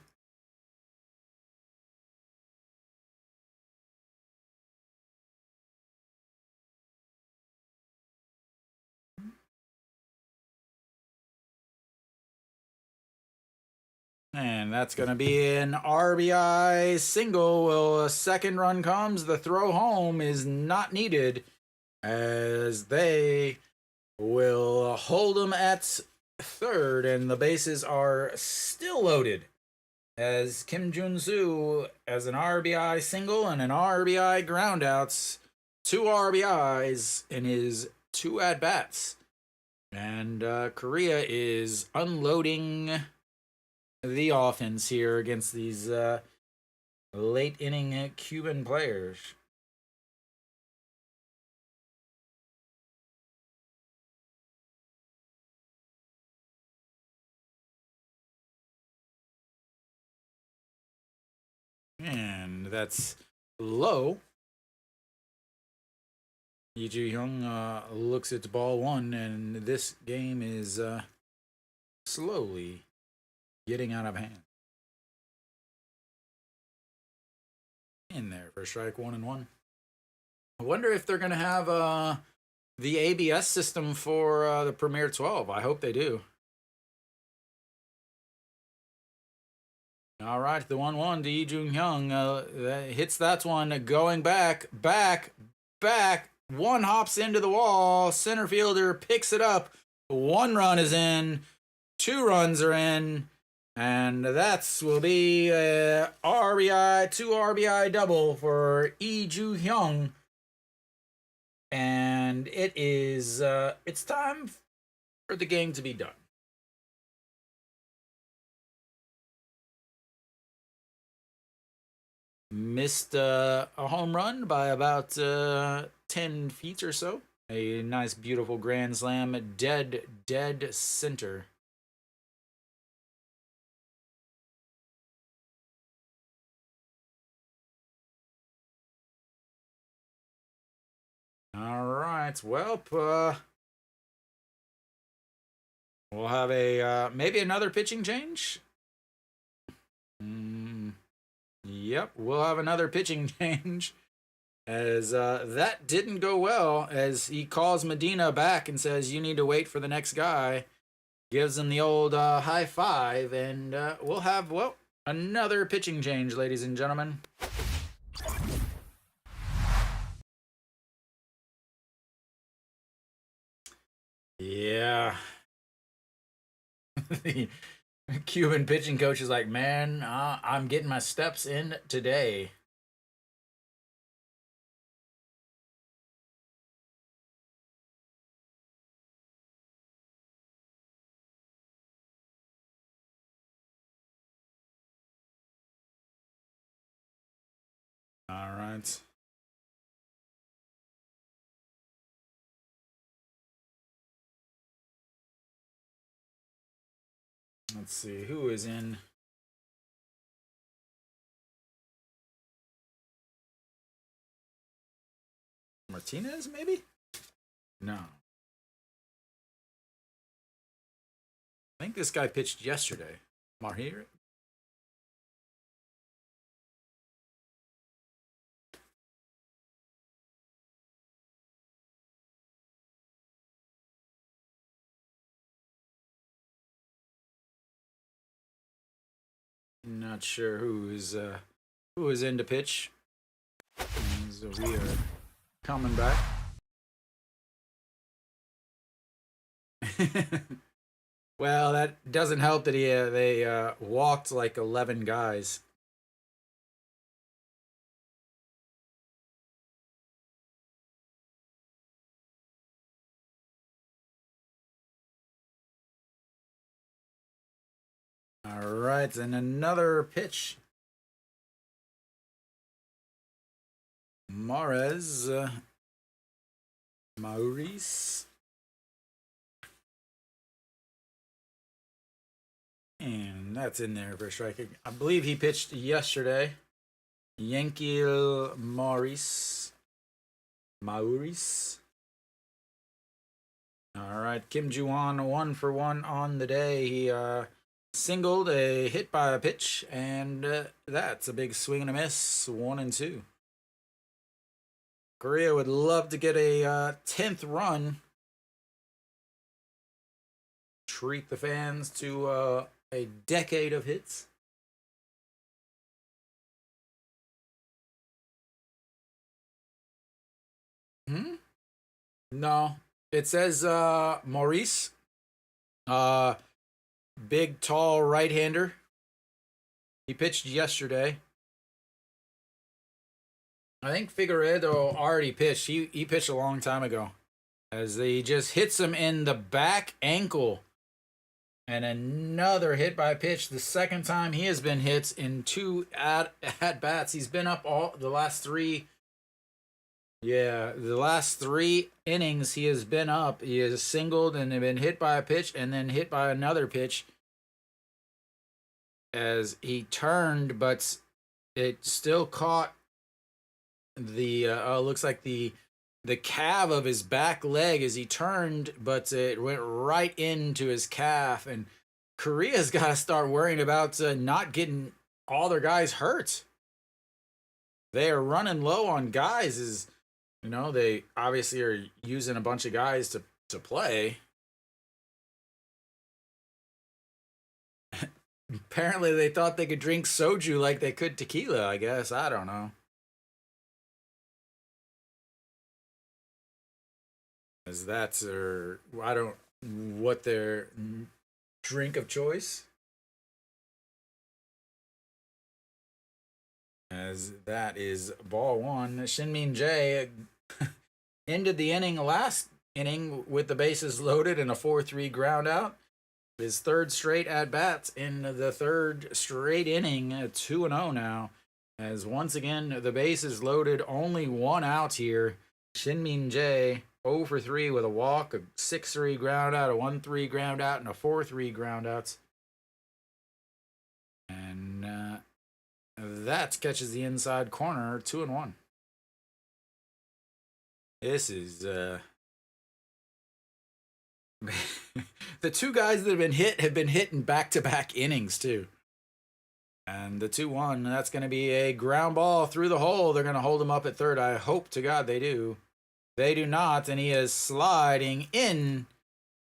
And that's going to be an RBI single. Well, a second run comes. The throw home is not needed as they will hold them at third. And the bases are still loaded as Kim Jun-soo has an RBI single and an RBI groundouts. 2 RBIs in his 2 at-bats. And Korea is unloading the offense here against these late inning Cuban players. And that's low. Lee Ju-hyung looks at ball 1, and this game is slowly getting out of hand. In there for strike 1-1. I wonder if they're going to have the ABS system for the Premier 12. I hope they do. All right, the 1-1 to Lee Ju-hyung hits that one, going back. One hops into the wall. Center fielder picks it up. 1 run is in. 2 runs are in. And that will be a RBI, 2 RBI double for Lee Ju-hyung. And it is, it's time for the game to be done. Missed a home run by about 10 feet or so. A nice, beautiful grand slam, dead center. All right, well, we'll have a maybe another pitching change. Yep, we'll have another pitching change. As that didn't go well, as he calls Medina back and says, you need to wait for the next guy. Gives him the old high five, and we'll have, well, another pitching change, ladies and gentlemen. Yeah. The Cuban pitching coach is like, man, I'm getting my steps in today. All right. Let's see who is in. Martinez, maybe? No. I think this guy pitched yesterday. Mahir? Not sure who is in to pitch. So we are coming back. Well, that doesn't help that they walked like 11 guys. All right, and another pitch. Maurice. And that's in there for a strike. I believe he pitched yesterday. Yankee Maurice. All right, Kim Ju-won 1-for-1 on the day. He singled, a hit by a pitch, and that's a big swing and a miss. 1-2. Korea would love to get a 10th run. Treat the fans to a decade of hits. No, it says Maurice, big, tall right-hander. He pitched yesterday. I think Figueredo already pitched. He pitched a long time ago, as he just hits him in the back ankle. And another hit by pitch. The second time he has been hit in 2 at bats. He's been up all the last 3. Yeah, the last 3 innings he has been up. He has singled and been hit by a pitch and then hit by another pitch as he turned, but it still caught the looks like the calf of his back leg as he turned, but it went right into his calf. And Korea's got to start worrying about not getting all their guys hurt. They are running low on guys. They obviously are using a bunch of guys to play. Apparently they thought they could drink soju like they could tequila, I guess. I don't know. As that's what their drink of choice. As that is ball 1. Shin-Min Jae ended the last inning with the bases loaded and a 4-3 ground out. His 3rd straight at bats in the 3rd straight inning, 2-0 now. As once again the bases loaded, only 1 out here. Shin-Min Jae 0-for-3 with a walk, a 6-3 ground out, a 1-3 ground out, and a 4-3 ground outs. And that catches the inside corner, 2-1. This is the 2 guys that have been hit in back-to-back innings too. And the 2-1, that's going to be a ground ball through the hole. They're going to hold him up at 3rd. I hope to God they do. They do not, and he is sliding in.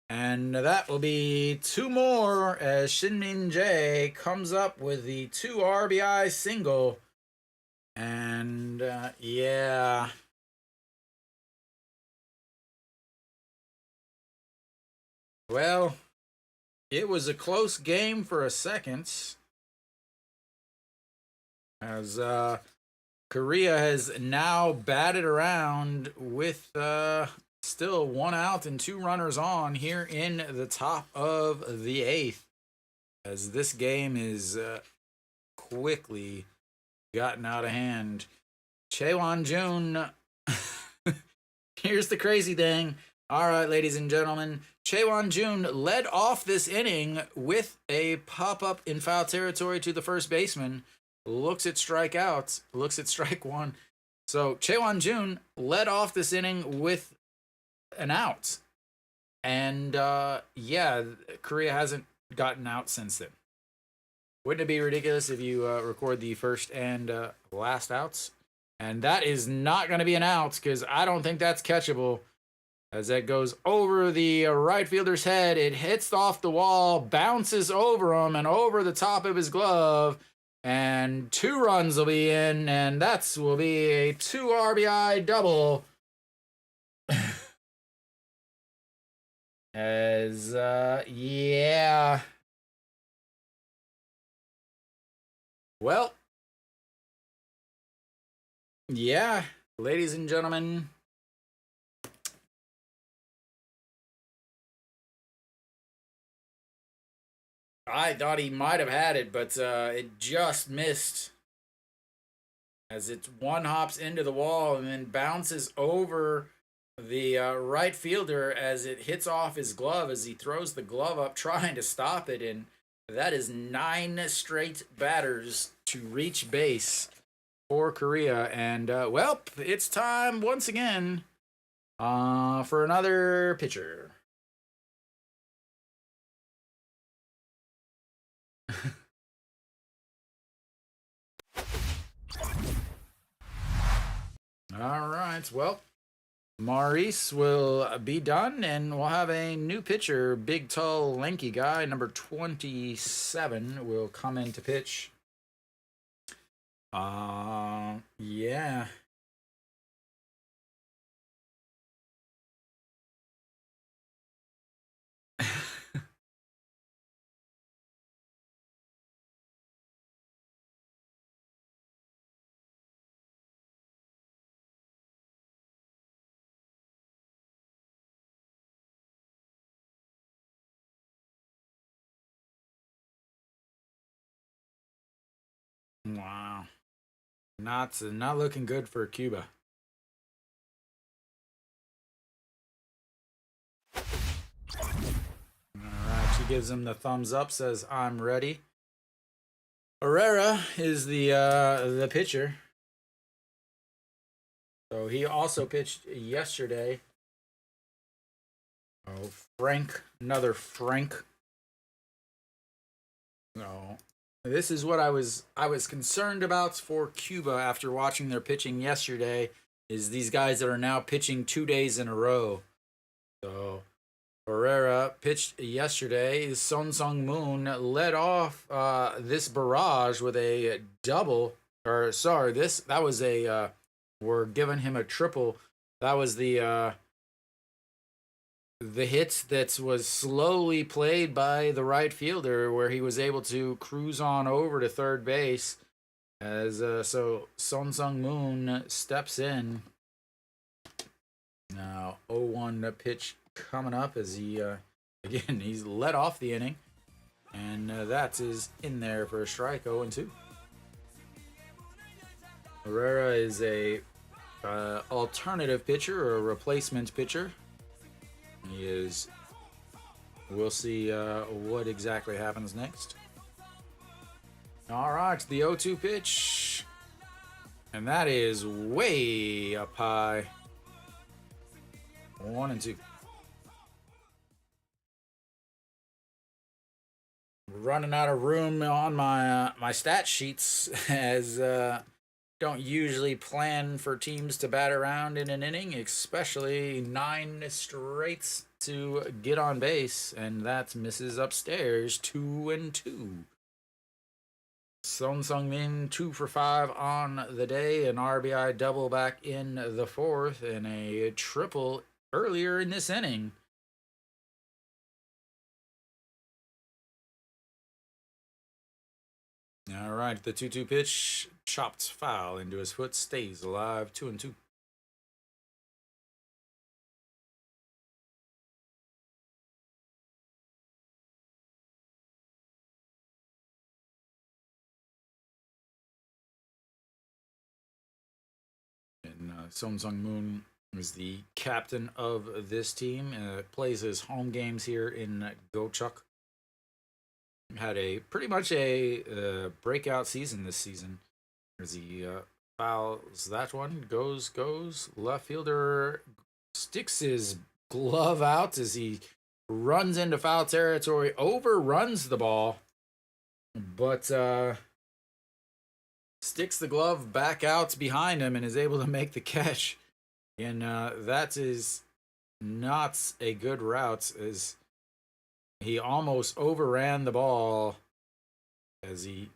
And that will be 2 more as Shin-Min Jae comes up with the 2 RBI single. And, yeah. Well, it was a close game for a second. As Korea has now batted around with still 1 out and 2 runners on here in the top of the 8th. As this game is quickly gotten out of hand. Chaewon-jun. Here's the crazy thing. All right, ladies and gentlemen. Chaewon-jun led off this inning with a pop-up in foul territory to the first baseman. Looks at strike 1. So Chaewon Jun led off this inning with an out. And yeah, Korea hasn't gotten out since then. Wouldn't it be ridiculous if you record the first and last outs? And that is not going to be an out because I don't think that's catchable. As that goes over the right fielder's head, it hits off the wall, bounces over him and over the top of his glove, and 2 runs will be in, and that will be a 2 RBI double. As, yeah. Well, yeah, ladies and gentlemen. I thought he might have had it, but it just missed. As it one hops into the wall and then bounces over the right fielder as it hits off his glove as he throws the glove up trying to stop it. And that is 9 straight batters to reach base for Korea. And, well, it's time once again for another pitcher. All right. Well, Maurice will be done, and we'll have a new pitcher. Big, tall, lanky guy, number 27, will come in to pitch. Yeah. Wow. Not looking good for Cuba. Alright, she gives him the thumbs up, says I'm ready. Herrera is the pitcher. So he also pitched yesterday. Oh, another Frank. No. This is what I was concerned about for Cuba after watching their pitching yesterday, is these guys that are now pitching 2 days in a row. So Herrera pitched yesterday. Son Sung Moon led off this barrage with a double. Or sorry, that was a we're giving him a triple. That was the hit that was slowly played by the right fielder, where he was able to cruise on over to third base. As so Son Sung Moon steps in. Now 0-1 pitch coming up as he again he's led off the inning, and that is in there for a strike. 0-2. Herrera is a alternative pitcher or a replacement pitcher. He is. We'll see what exactly happens next. All right, the 0-2 pitch, and that is way up high. 1-2. Running out of room on my stat sheets, as don't usually plan for teams to bat around in an inning, especially 9 straights to get on base, and that misses upstairs. 2-2. Son Sung Min 2 for 5 on the day, an RBI double back in the 4th, and a triple earlier in this inning. All right, the 2-2 pitch chopped foul into his foot, stays alive. 2-2. And Son Sung Moon is the captain of this team. Plays his home games here in Gochuk. Had a pretty much a breakout season this season, as he fouls that one. Goes. Left fielder sticks his glove out as he runs into foul territory, overruns the ball, but sticks the glove back out behind him and is able to make the catch. And that is not a good route, as he almost overran the ball as he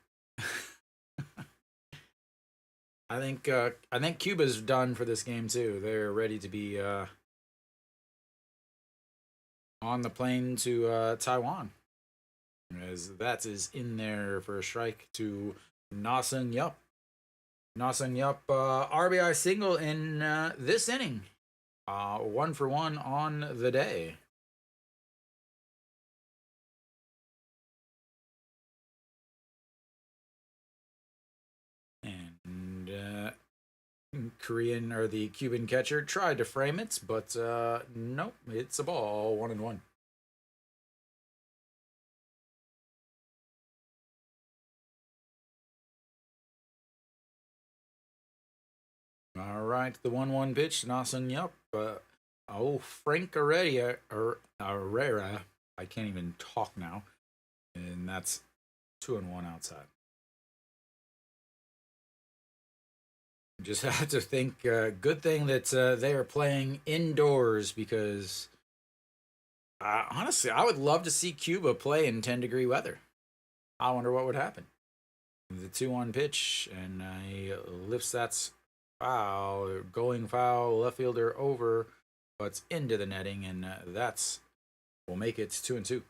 I think Cuba's done for this game too. They're ready to be on the plane to Taiwan, as that is in there for a strike to Nasung Yup. Nasung Yup RBI single in this inning. 1 for 1 on the day. And Korean or the Cuban catcher tried to frame it, but nope, it's a ball. 1-1. All right, the 1-1 pitch, Nasun Yup. Frank Herrera. I can't even talk now. And that's 2-1 outside. Just have to think, good thing that they are playing indoors, because honestly, I would love to see Cuba play in 10-degree weather. I wonder what would happen. The 2-1 pitch, and he lifts that foul, going foul, left fielder over, but into the netting, and that's will make it 2-2.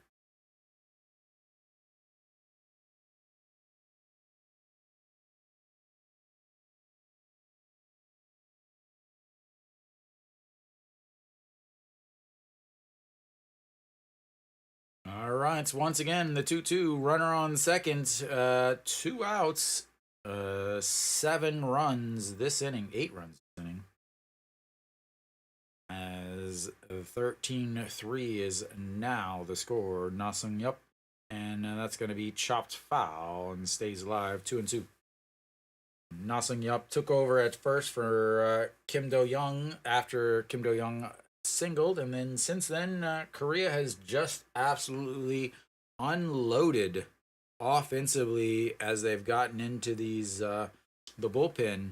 All right, once again, the 2-2, runner on second, 2 outs, 7 runs this inning, 8 runs this inning. As 13-3 is now the score. Nasung Yup, and that's going to be chopped foul and stays alive, 2-2. Nasung Yup took over at first for Kim Do Young after Kim Do Young singled, and then since then, Korea has just absolutely unloaded offensively as they've gotten into these the bullpen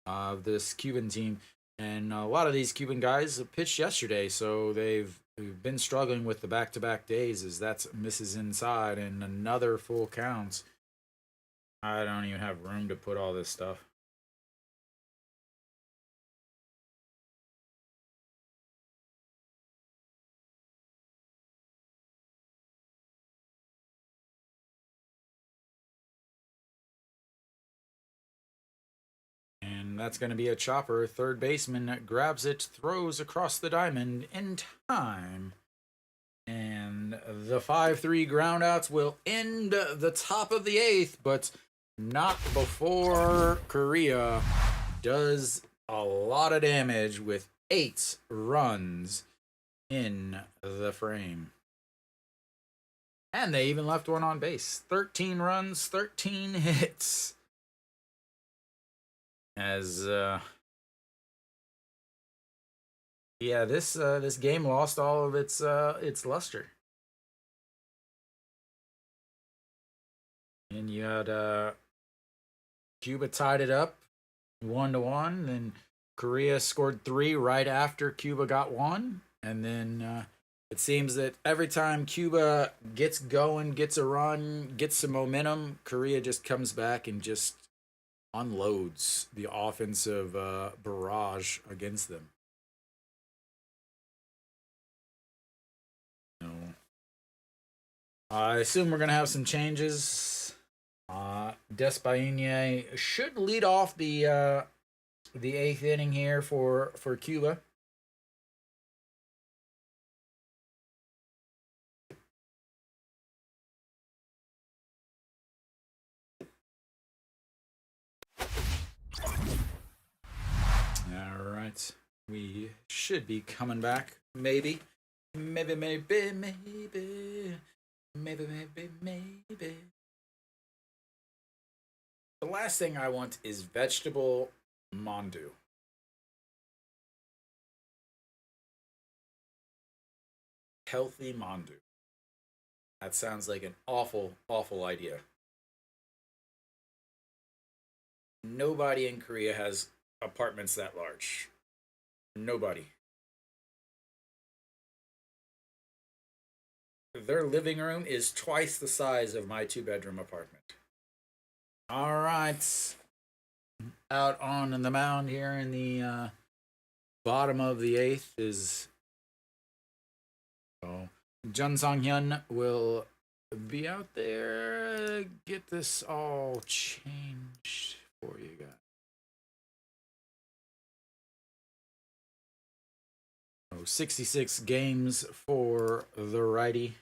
of this Cuban team. And a lot of these Cuban guys pitched yesterday, so they've been struggling with the back-to-back days, as that's misses inside and another full count. I don't even have room to put all this stuff. And that's going to be a chopper. Third baseman grabs it, throws across the diamond in time. And the 5-3 groundouts will end the top of the 8th, but not before Korea does a lot of damage with 8 runs in the frame. And they even left one on base. 13 runs, 13 hits. As yeah, this game lost all of its luster. And you had Cuba tied it up 1-1. Then Korea scored 3 right after Cuba got 1, and then it seems that every time Cuba gets going, gets a run, gets some momentum, Korea just comes back and just unloads the offensive barrage against them. No. I assume we're going to have some changes. Despaine should lead off the 8th inning here for Cuba. All right, we should be coming back. Maybe. The last thing I want is vegetable Mondu. Healthy Mondu. That sounds like an awful, awful idea. Nobody in Korea has apartments that large. Nobody. Their living room is twice the size of my two-bedroom apartment. All right. Out on the mound here in the bottom of the eighth is. Oh, Jun Song Hyun will be out there. Get this all changed for you guys. Oh, 66 games for the righty.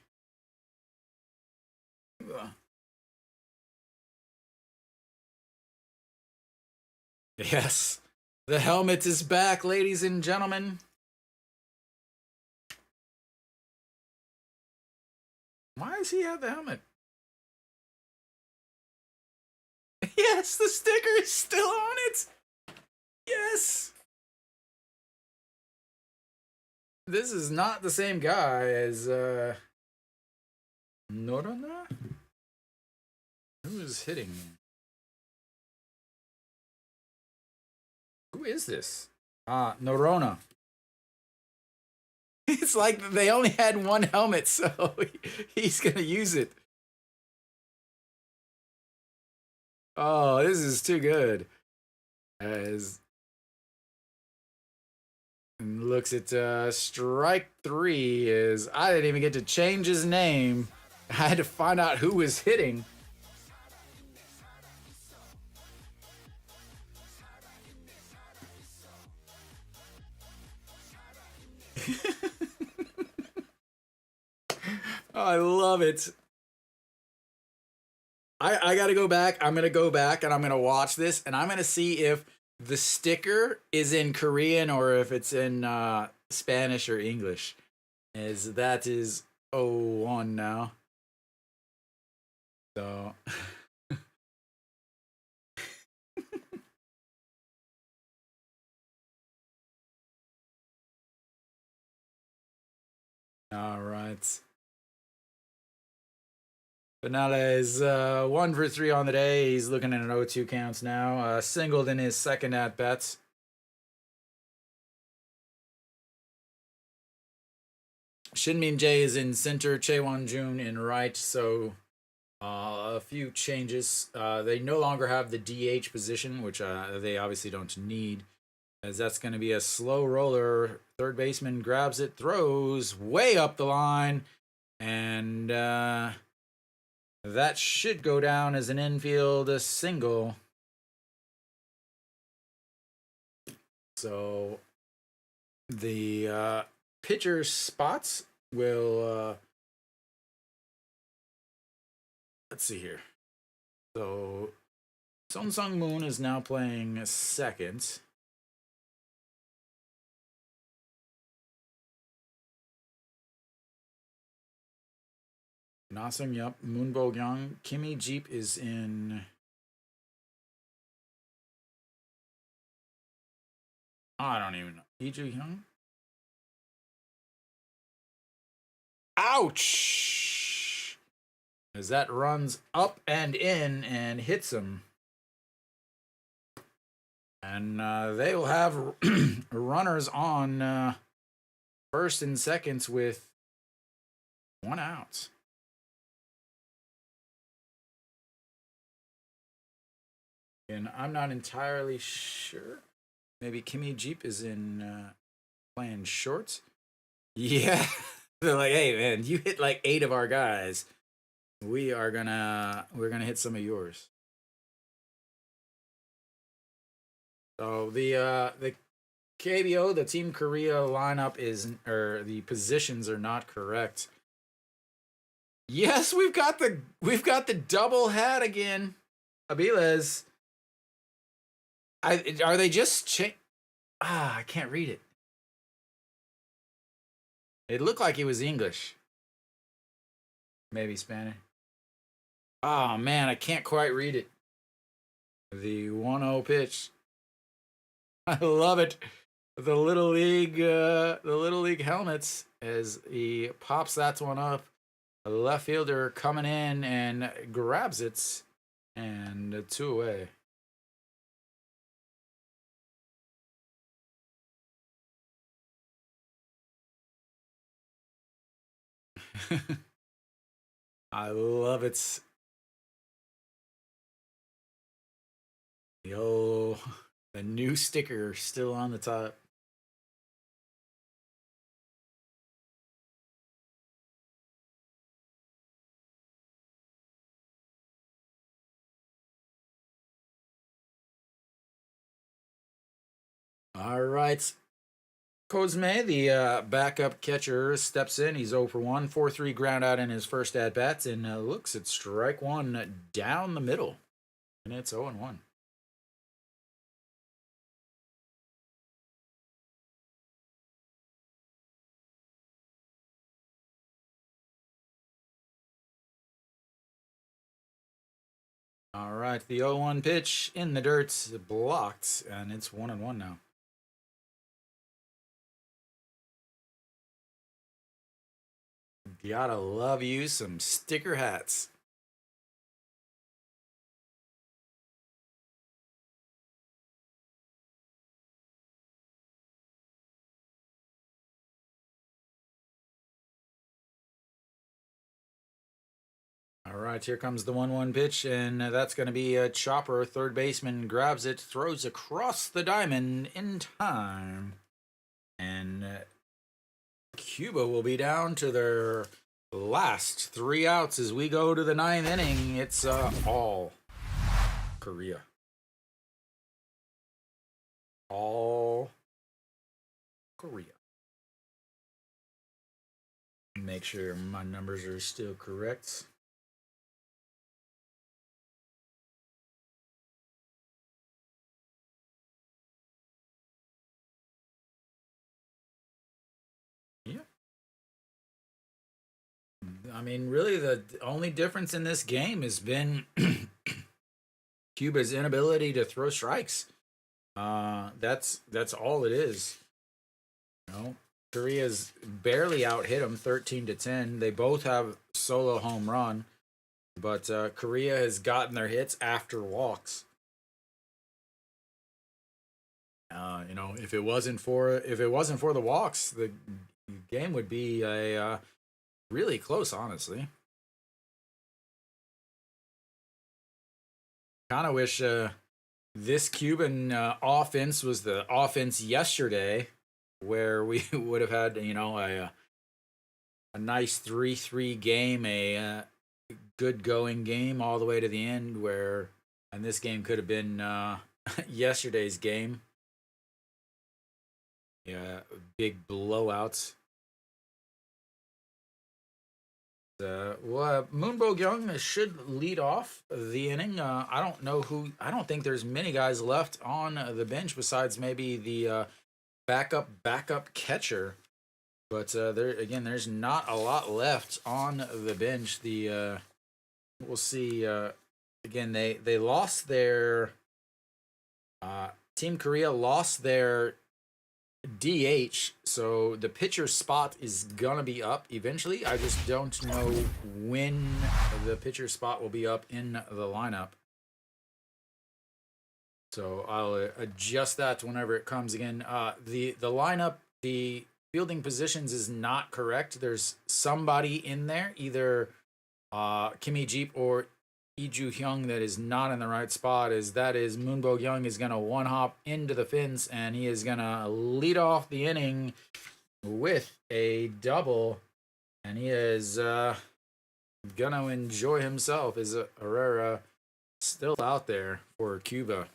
Yes, the helmet is back, ladies and gentlemen. Why does he have the helmet? Yes, the sticker is still on it. Yes. This is not the same guy as Norona? Who is hitting me? Who is this? Norona. It's like they only had one helmet, so he's gonna use it. Oh, this is too good. As looks at strike three is I didn't even get to change his name. I had to find out who was hitting. I love it. I gotta go back. I'm gonna go back and I'm gonna watch this and I'm gonna see if the sticker is in Korean or if it's in Spanish or English. As that is 0-1 now. So all right. Finale is 1 for 3 on the day. He's looking at an 0-2 counts now. Singled in his second at bats. Shinmin Jae is in center, Chaewon Jun in right. So a few changes. They no longer have the DH position, which they obviously don't need, as that's going to be a slow roller. Third baseman grabs it, throws way up the line, and that should go down as an infield single. So the pitcher spots will let's see here. So Son Sung Moon is now playing second. Nasum Yup, Moon Bo Young, Kimmy Jeep is in. I don't even know. Iju Hyung? Ouch! As that runs up and in and hits him. And they will have runners on first and seconds with 1 out. And I'm not entirely sure. Maybe Kimmy Jeep is in playing short. Yeah. They're like, hey man, you hit like 8 of our guys. We're gonna hit some of yours. So the KBO, the Team Korea lineup is, or the positions are not correct. Yes, we've got the double hat again. Abiles. Are they just I can't read it. It looked like it was English. Maybe Spanish. Oh man, I can't quite read it. The 1-0 pitch. I love it. The little league helmets as he pops that one up. A left fielder coming in and grabs it, and two away. I love it. Yo, the new sticker still on the top. All right. Cosme, the backup catcher, steps in. He's 0 for 1, 4-3 ground out in his first at bats, and looks at strike one down the middle. And it's 0 1. All right, the 0 1 pitch in the dirt, blocked, and it's 1 1 now. Gotta love you some sticker hats. All right, here comes the 1 1 pitch, and that's going to be a chopper. Third baseman grabs it, throws across the diamond in time. And Cuba will be down to their last 3 outs as we go to the ninth inning. It's all Korea. All Korea. Make sure my numbers are still correct. Yeah. I mean, really, the only difference in this game has been Cuba's inability to throw strikes. That's all it is. You know, Korea's barely out hit them 13-10. They both have solo home run, but Korea has gotten their hits after walks. If it wasn't for the walks, the game would be a really close, honestly. Kind of wish this Cuban offense was the offense yesterday, where we would have had a nice 3-3 game, a good going game all the way to the end. And this game could have been yesterday's game. Yeah, big blowouts. Moonbo Young should lead off the inning. I don't think there's many guys left on the bench besides maybe the backup catcher. But there's not a lot left on the bench. We'll see. Again, they lost their Team Korea lost their DH, so the pitcher spot is gonna be up eventually. I just don't know when the pitcher spot will be up in the lineup. So I'll adjust that whenever it comes again. The lineup, the fielding positions is not correct. There's somebody in there, either Kimmy Jeep or Iju Hyung, that is not in the right spot. That is Moonbo Young is gonna one hop into the fence, and he is gonna lead off the inning with a double, and he is gonna enjoy himself. Is Herrera still out there for Cuba?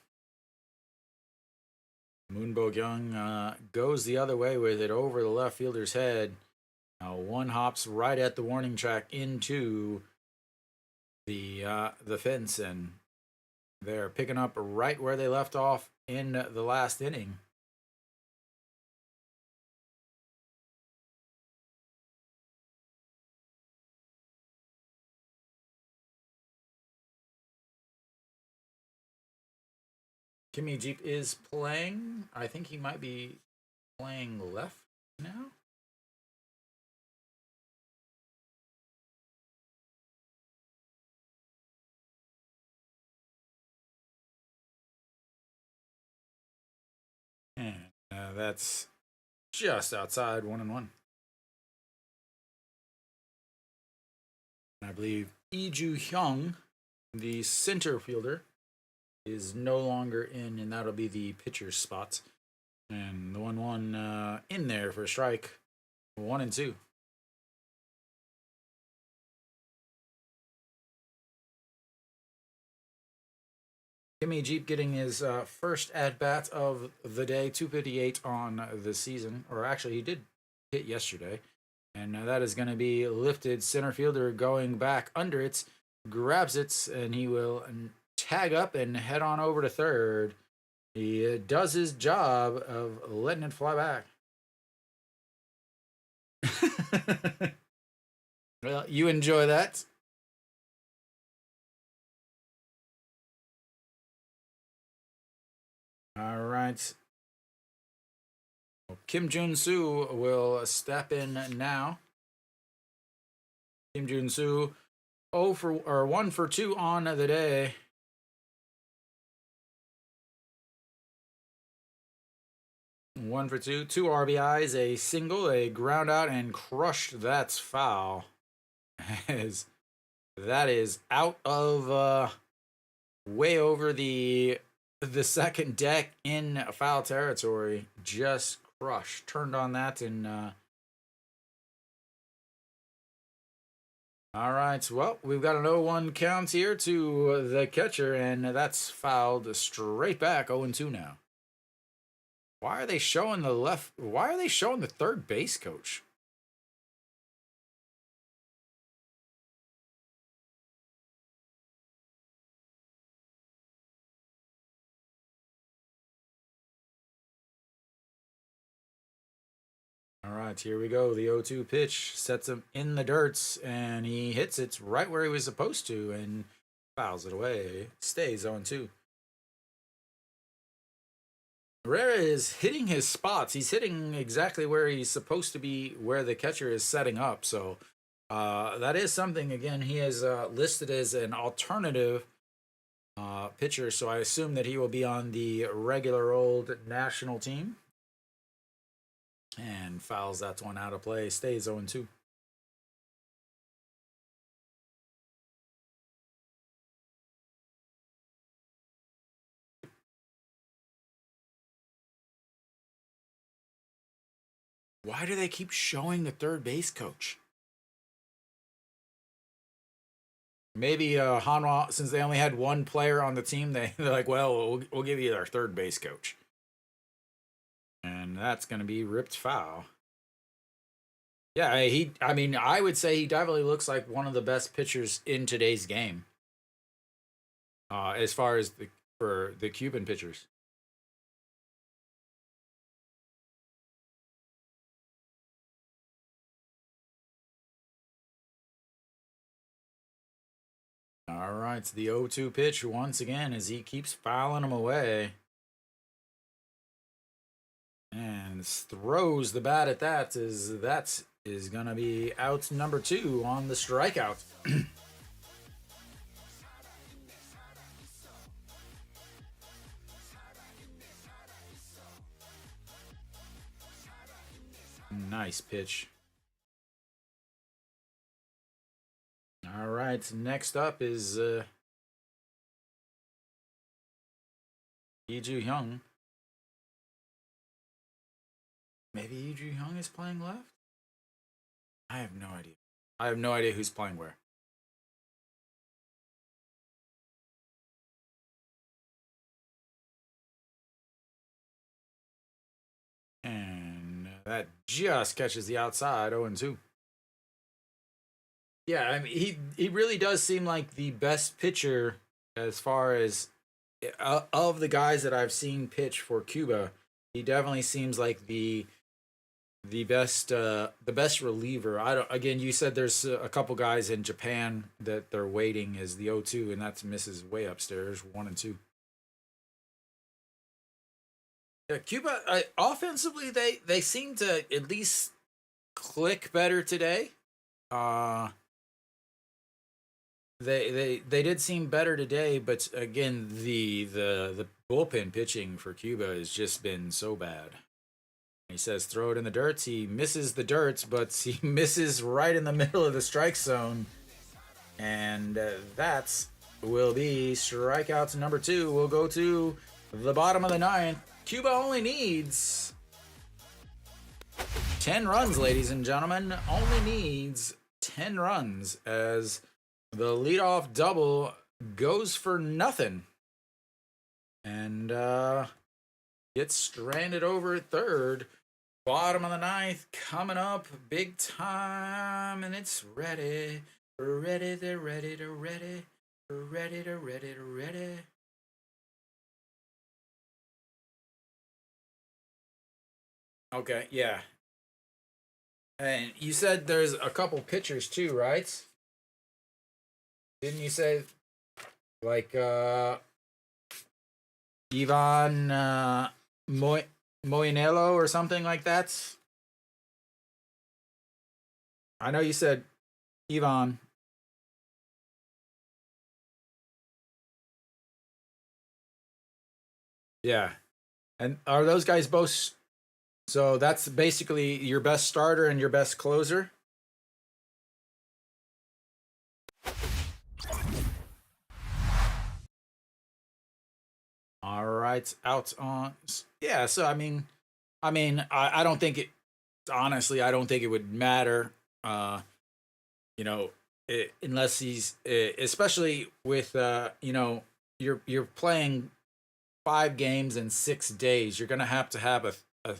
Moonbo Young goes the other way with it over the left fielder's head. One hops right at the warning track into the fence, and they're picking up right where they left off in the last inning. Kimmy Jeep is playing. I think he might be playing left now. And that's just outside 1-1. And I believe Iju Hyung, the center fielder, is no longer in, and that'll be the pitcher's spot. And the 1-1 in there for a strike. 1-2. Kimmy Jeep getting his first at bat of the day, 258 on the season, or actually he did hit yesterday, and that is going to be lifted. Center fielder going back under it, grabs it, and he will tag up and head on over to third. He does his job of letting it fly back. Well, you enjoy that. All right. Kim Jun Soo will step in now. Kim Jun Soo 1 for 2 on the day. One for two, 2 RBIs, a single, a ground out, and crushed. That's foul. As that is out of way over the second deck in foul territory. Just crushed. Turned on that and all right. Well, we've got an 0-1 count here to the catcher, and that's fouled straight back. 0-2 now. Why are they showing the left? Why are they showing the third base coach? All right, here we go. The 0-2 pitch sets him in the dirt, and he hits it right where he was supposed to and fouls it away. Stays 0-2. Herrera is hitting his spots. He's hitting exactly where he's supposed to be, where the catcher is setting up. So that is something. Again, he is listed as an alternative pitcher, so I assume that he will be on the regular old national team. And fouls that one out of play. Stays 0-2. Why do they keep showing the third base coach? Maybe Hanwha, since they only had one player on the team, they're like, well, we'll give you our third base coach. And that's going to be ripped foul. Yeah, I would say he definitely looks like one of the best pitchers in today's game. As far as for the Cuban pitchers. All right, the 0-2 pitch once again as he keeps fouling him away. And throws the bat at that is going to be out number 2 on the strikeout. Nice pitch. All right, next up is Iju Hyung. Maybe Iju Hyung is playing left? I have no idea. I have no idea who's playing where. And that just catches the outside, 0-2. Yeah, I mean, he really does seem like the best pitcher as far as of the guys that I've seen pitch for Cuba. He definitely seems like the best reliever. I don't. Again, you said there's a couple guys in Japan that they're waiting as the 0-2, and that's misses way upstairs 1-2. Cuba offensively, they seem to at least click better today. Uh, they did seem better today, but again, the bullpen pitching for Cuba has just been so bad. He says throw it in the dirt. He misses the dirt, but he misses right in the middle of the strike zone, and that will be strikeouts number two. We'll go to the bottom of the ninth. Cuba only needs 10 runs, ladies and gentlemen. Only needs 10 runs as the leadoff double goes for nothing. And gets stranded over at third. Bottom of the ninth coming up big time. And it's ready. Ready, they're ready to ready. Ready to ready to ready. Okay, yeah. And you said there's a couple pitchers too, right? Didn't you say like Ivan Moinello or something like that? I know you said Ivan. Yeah. And are those guys both? So that's basically your best starter and your best closer? All right, out on. Yeah, so I don't think it. Honestly, I don't think it would matter. You know, unless he's, especially with, you're playing 5 games in 6 days. You're gonna have to have a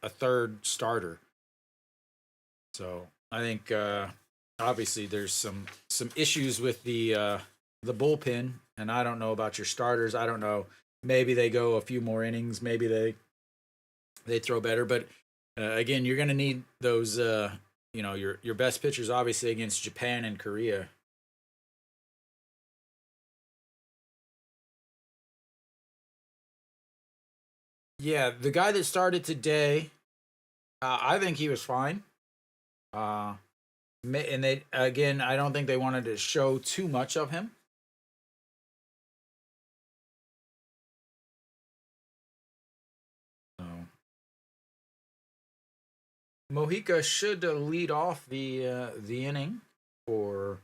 third starter. So I think obviously there's some issues with the bullpen, and I don't know about your starters. I don't know. Maybe they go a few more innings. Maybe they throw better. But again, you're going to need those. Your best pitchers obviously against Japan and Korea. Yeah, the guy that started today, I think he was fine. Uh, and they again, I don't think they wanted to show too much of him. So Mojica should lead off the inning for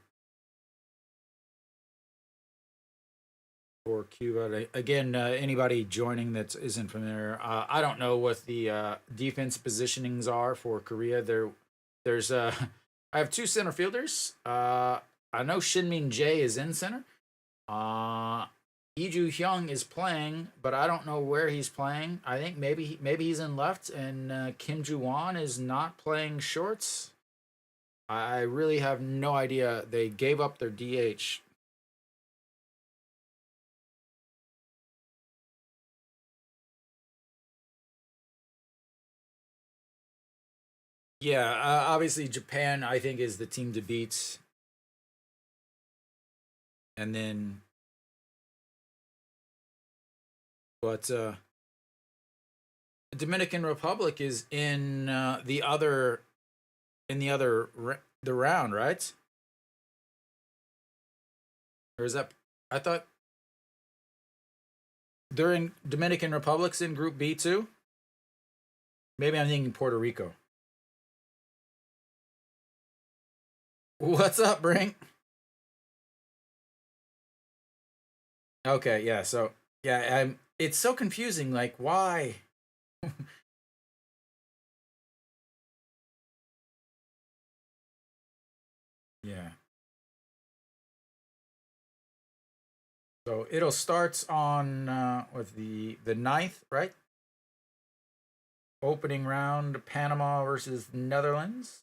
Cuba. Again, anybody joining that isn't familiar, I don't know what the defense positionings are for Korea. There's I have two center fielders. I know Shinmin Jae is in center. Uh, Iju Hyung is playing, but I don't know where he's playing. I think maybe he's in left, and Kim Ju Won is not playing shorts. I really have no idea. They gave up their DH. Yeah, obviously Japan I think is the team to beat, and then but Dominican Republic is in the round, right? Or is that I thought they're in Dominican Republic's in Group B too? Maybe I'm thinking Puerto Rico. What's up, Brink? Okay, yeah. So yeah, I'm. It's so confusing. Like, why? Yeah. So it'll start on with the ninth, right? Opening round, Panama versus Netherlands.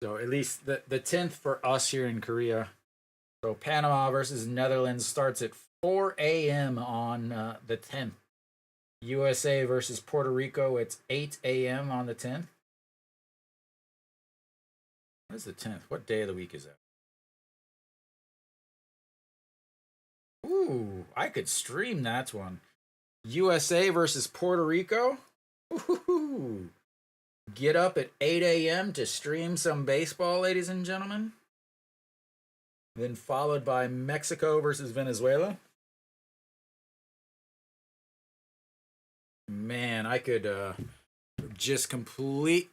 So at least the 10th for us here in Korea. So Panama versus Netherlands starts at 4 a.m. on the 10th. USA versus Puerto Rico, it's 8 a.m. on the 10th. What is the 10th? What day of the week is that? Ooh, I could stream that one. USA versus Puerto Rico. Ooh, get up at 8 a.m. to stream some baseball, ladies and gentlemen. Then followed by Mexico versus Venezuela. Man, I could just completely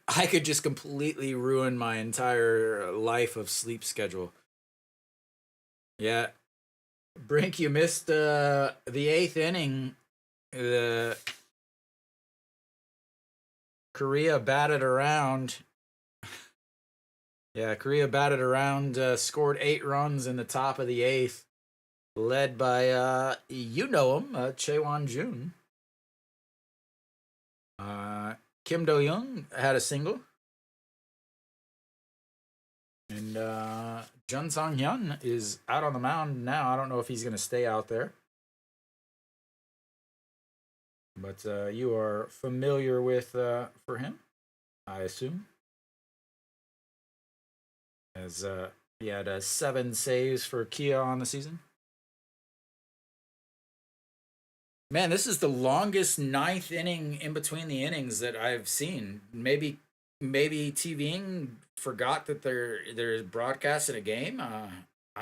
ruin my entire life of sleep schedule. Yeah, Brink, you missed the eighth inning. The Korea batted around. Yeah, Korea batted around, scored 8 runs in the top of the eighth, led by you know him, Chaewon Jun. Kim Do Young had a single, and Jun Song Hyun is out on the mound now. I don't know if he's going to stay out there, but you are familiar with for him, I assume, as he had 7 saves for Kia on the season. Man, this is the longest ninth inning in between the innings that I've seen. Maybe TVing forgot that they're broadcasting a game. I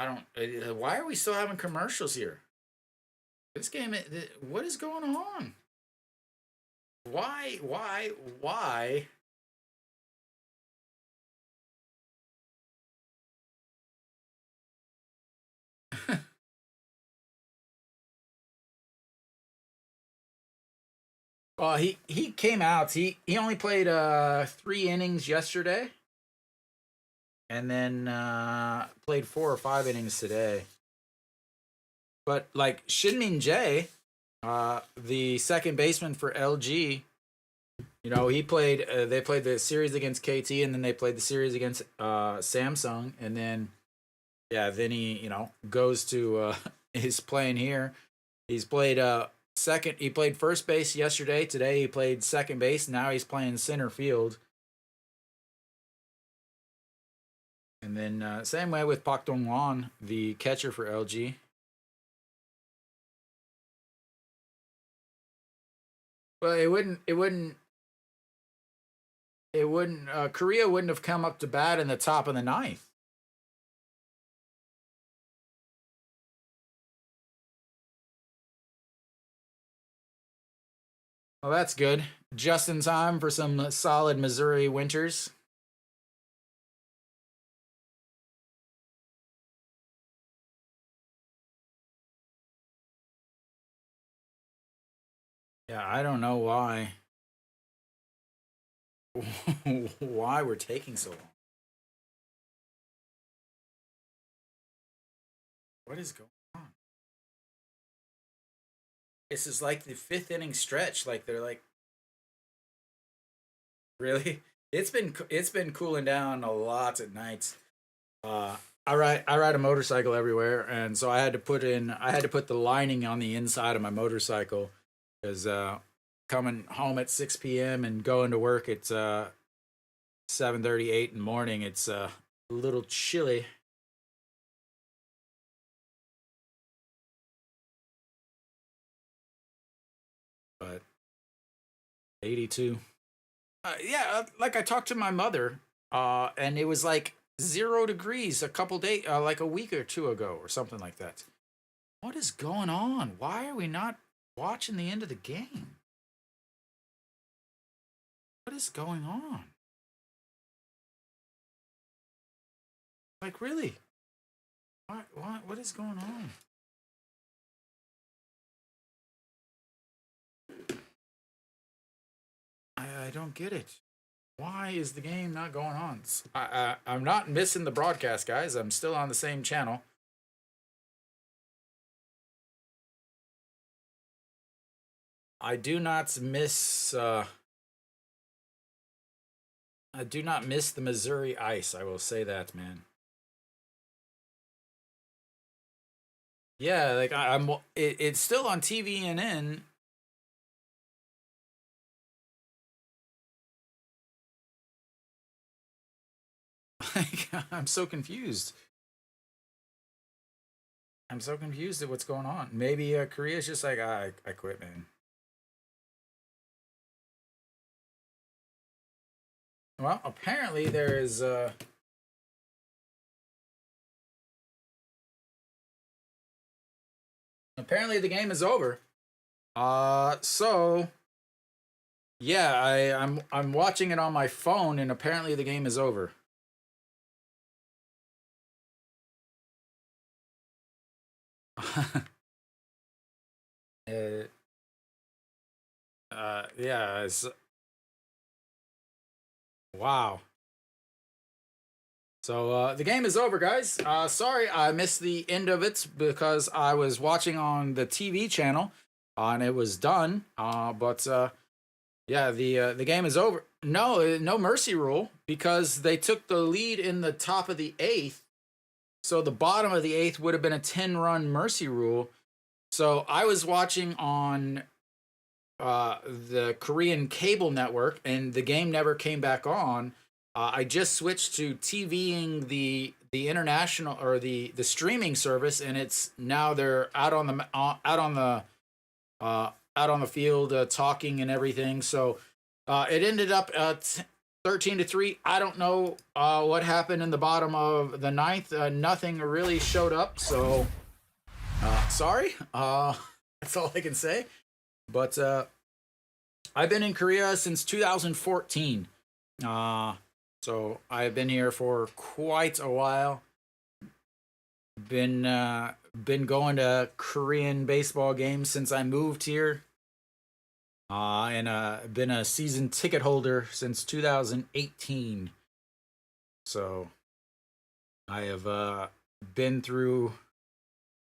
don't. Why are we still having commercials here? This game. What is going on? Why? Why? Why? Well, he came out. He only played 3 innings yesterday, and then played 4 or 5 innings today. But like Shinmin Jae, the second baseman for LG, you know, he played. They played the series against KT, and then they played the series against Samsung, and then yeah, then he goes to is playing here. He's played second. He played first base yesterday. Today he played second base. Now he's playing center field. And then same way with Pak Dong Won, the catcher for LG. Well, it wouldn't. Korea wouldn't have come up to bat in the top of the ninth. Well, that's good. Just in time for some solid Missouri winters. Yeah, I don't know why. Why we're taking so long. What is going on? This is like the fifth inning stretch. Like they're like, really? It's been cooling down a lot at nights. I ride a motorcycle everywhere, and so I had to put the lining on the inside of my motorcycle because coming home at 6 p.m. and going to work at 7:38 in the morning, it's a little chilly. But 82. Yeah, like I talked to my mother, and it was like 0 degrees a couple days, like a week or two ago, or something like that. What is going on? Why are we not watching the end of the game? What is going on? Like, really? What is going on? I don't get it. Why is the game not going on? I'm not missing the broadcast, guys. I'm still on the same channel. I do not miss. I do not miss the Missouri ice. I will say that, man. Yeah, like it's still on TVNN. like, I'm so confused. I'm so confused at what's going on. Maybe Korea's just like, I quit, man. Well, apparently there is. Apparently the game is over. So yeah, I'm watching it on my phone, and apparently the game is over. uh, yeah, it's wow. So the game is over, guys. Sorry, I missed the end of it because I was watching on the TV channel, and it was done. But yeah, the game is over. No, no mercy rule because they took the lead in the top of the eighth. So the bottom of the eighth would have been a 10-run mercy rule. So I was watching on the Korean cable network, and the game never came back on. I just switched to TVing the international or the streaming service, and it's now they're out on the field talking and everything. So it ended up at 13-3. I don't know what happened in the bottom of the ninth. Nothing really showed up. So sorry. That's all I can say. But I've been in Korea since 2014. So I've been here for quite a while. Been going to Korean baseball games since I moved here. And been a season ticket holder since 2018. So I have been through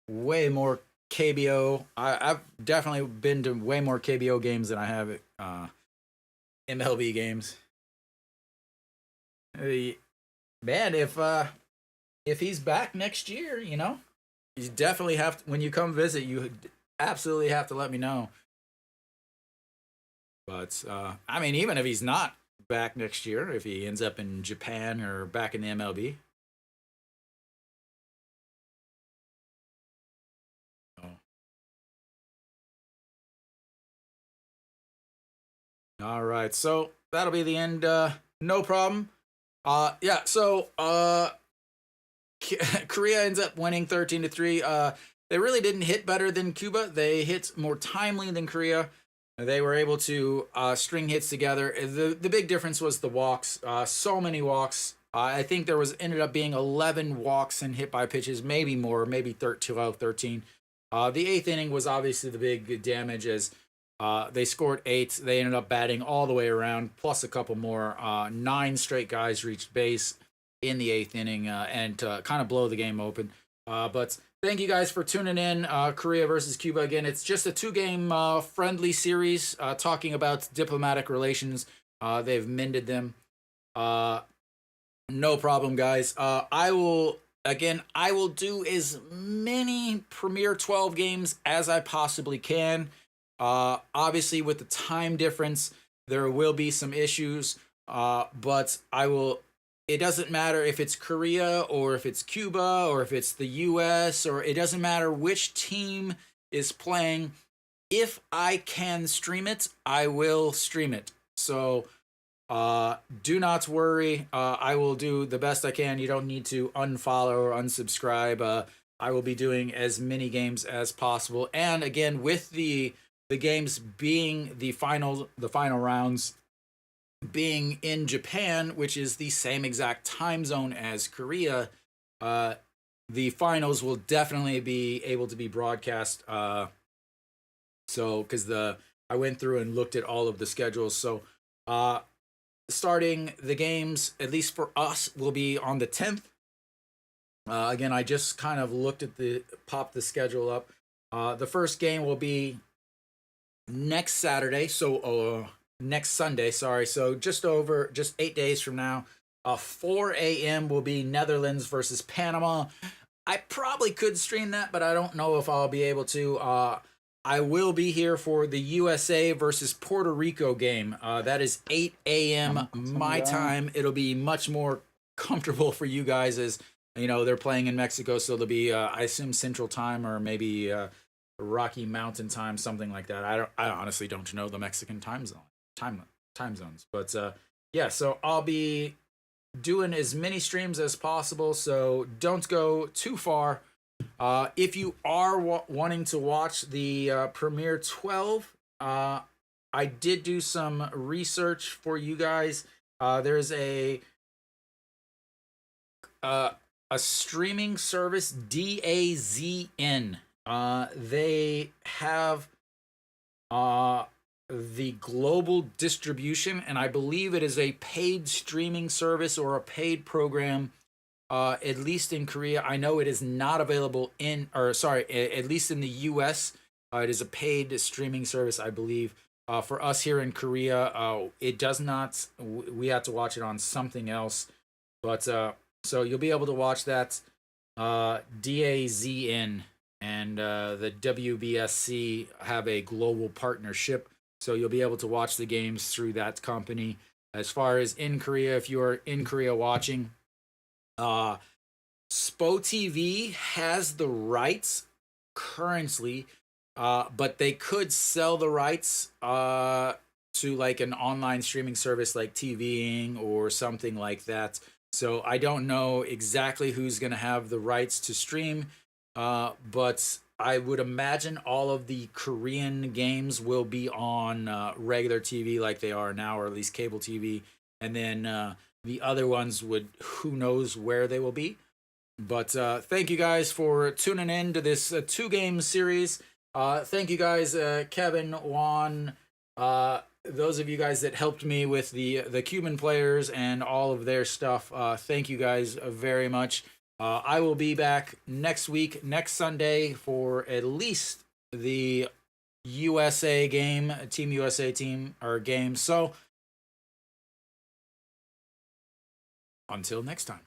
way more KBO. I've definitely been to way more KBO games than I have MLB games. Man, if he's back next year, you definitely have to, when you come visit, you absolutely have to let me know. But I mean, even if he's not back next year, if he ends up in Japan or back in the MLB. Oh. All right, so that'll be the end. No problem. Yeah. So Korea ends up winning 13-3. They really didn't hit better than Cuba. They hit more timely than Korea. They were able to string hits together. The big difference was the walks. So many walks. I think there was ended up being 11 walks and hit by pitches, maybe more, maybe 12, 13. The eighth inning was obviously the big damage as they scored 8. They ended up batting all the way around, plus a couple more. 9 straight guys reached base in the eighth inning and to kind of blow the game open. But thank you guys for tuning in. Korea versus Cuba again. It's just a 2-game friendly series talking about diplomatic relations. They've mended them. No problem, guys. I will do as many Premier 12 games as I possibly can. Obviously, with the time difference, there will be some issues. But I will. It doesn't matter if it's Korea or if it's Cuba or if it's the U.S. or it doesn't matter which team is playing. If I can stream it, I will stream it. So do not worry. I will do the best I can. You don't need to unfollow or unsubscribe. I will be doing as many games as possible. And again, with the games being the final rounds being in Japan, which is the same exact time zone as Korea, the finals will definitely be able to be broadcast. So, because I went through and looked at all of the schedules. So, starting the games, at least for us, will be on the 10th. Again, I just kind of popped the schedule up. The first game will be next Saturday. So, next Sunday, sorry. So just 8 days from now, 4 a.m. will be Netherlands versus Panama. I probably could stream that, but I don't know if I'll be able to. I will be here for the USA versus Puerto Rico game. That is 8 a.m. my time. It'll be much more comfortable for you guys as they're playing in Mexico, so there'll be I assume Central Time or maybe Rocky Mountain Time, something like that. I honestly don't know the Mexican time zones, but yeah. So I'll be doing as many streams as possible. So don't go too far. If you are wanting to watch the Premiere 12, I did do some research for you guys. There's a streaming service, DAZN. They have the global distribution, and I believe it is a paid streaming service or a paid program. At least in Korea, I know it is not available at least in the U.S. It is a paid streaming service, I believe. For us here in Korea, it does not. We have to watch it on something else, but so you'll be able to watch that. DAZN and the WBSC have a global partnership, so you'll be able to watch the games through that company. As far as in Korea, if you are in Korea watching, SPO TV has the rights currently, but they could sell the rights to like an online streaming service like TVing or something like that. So I don't know exactly who's going to have the rights to stream, but I would imagine all of the Korean games will be on regular TV like they are now, or at least cable TV. And then the other ones who knows where they will be. But thank you guys for tuning in to this 2-game series. Thank you guys, Kevin, Juan, those of you guys that helped me with the Cuban players and all of their stuff. Thank you guys very much. I will be back next week, next Sunday, for at least the USA game, Team USA team or game. So until next time.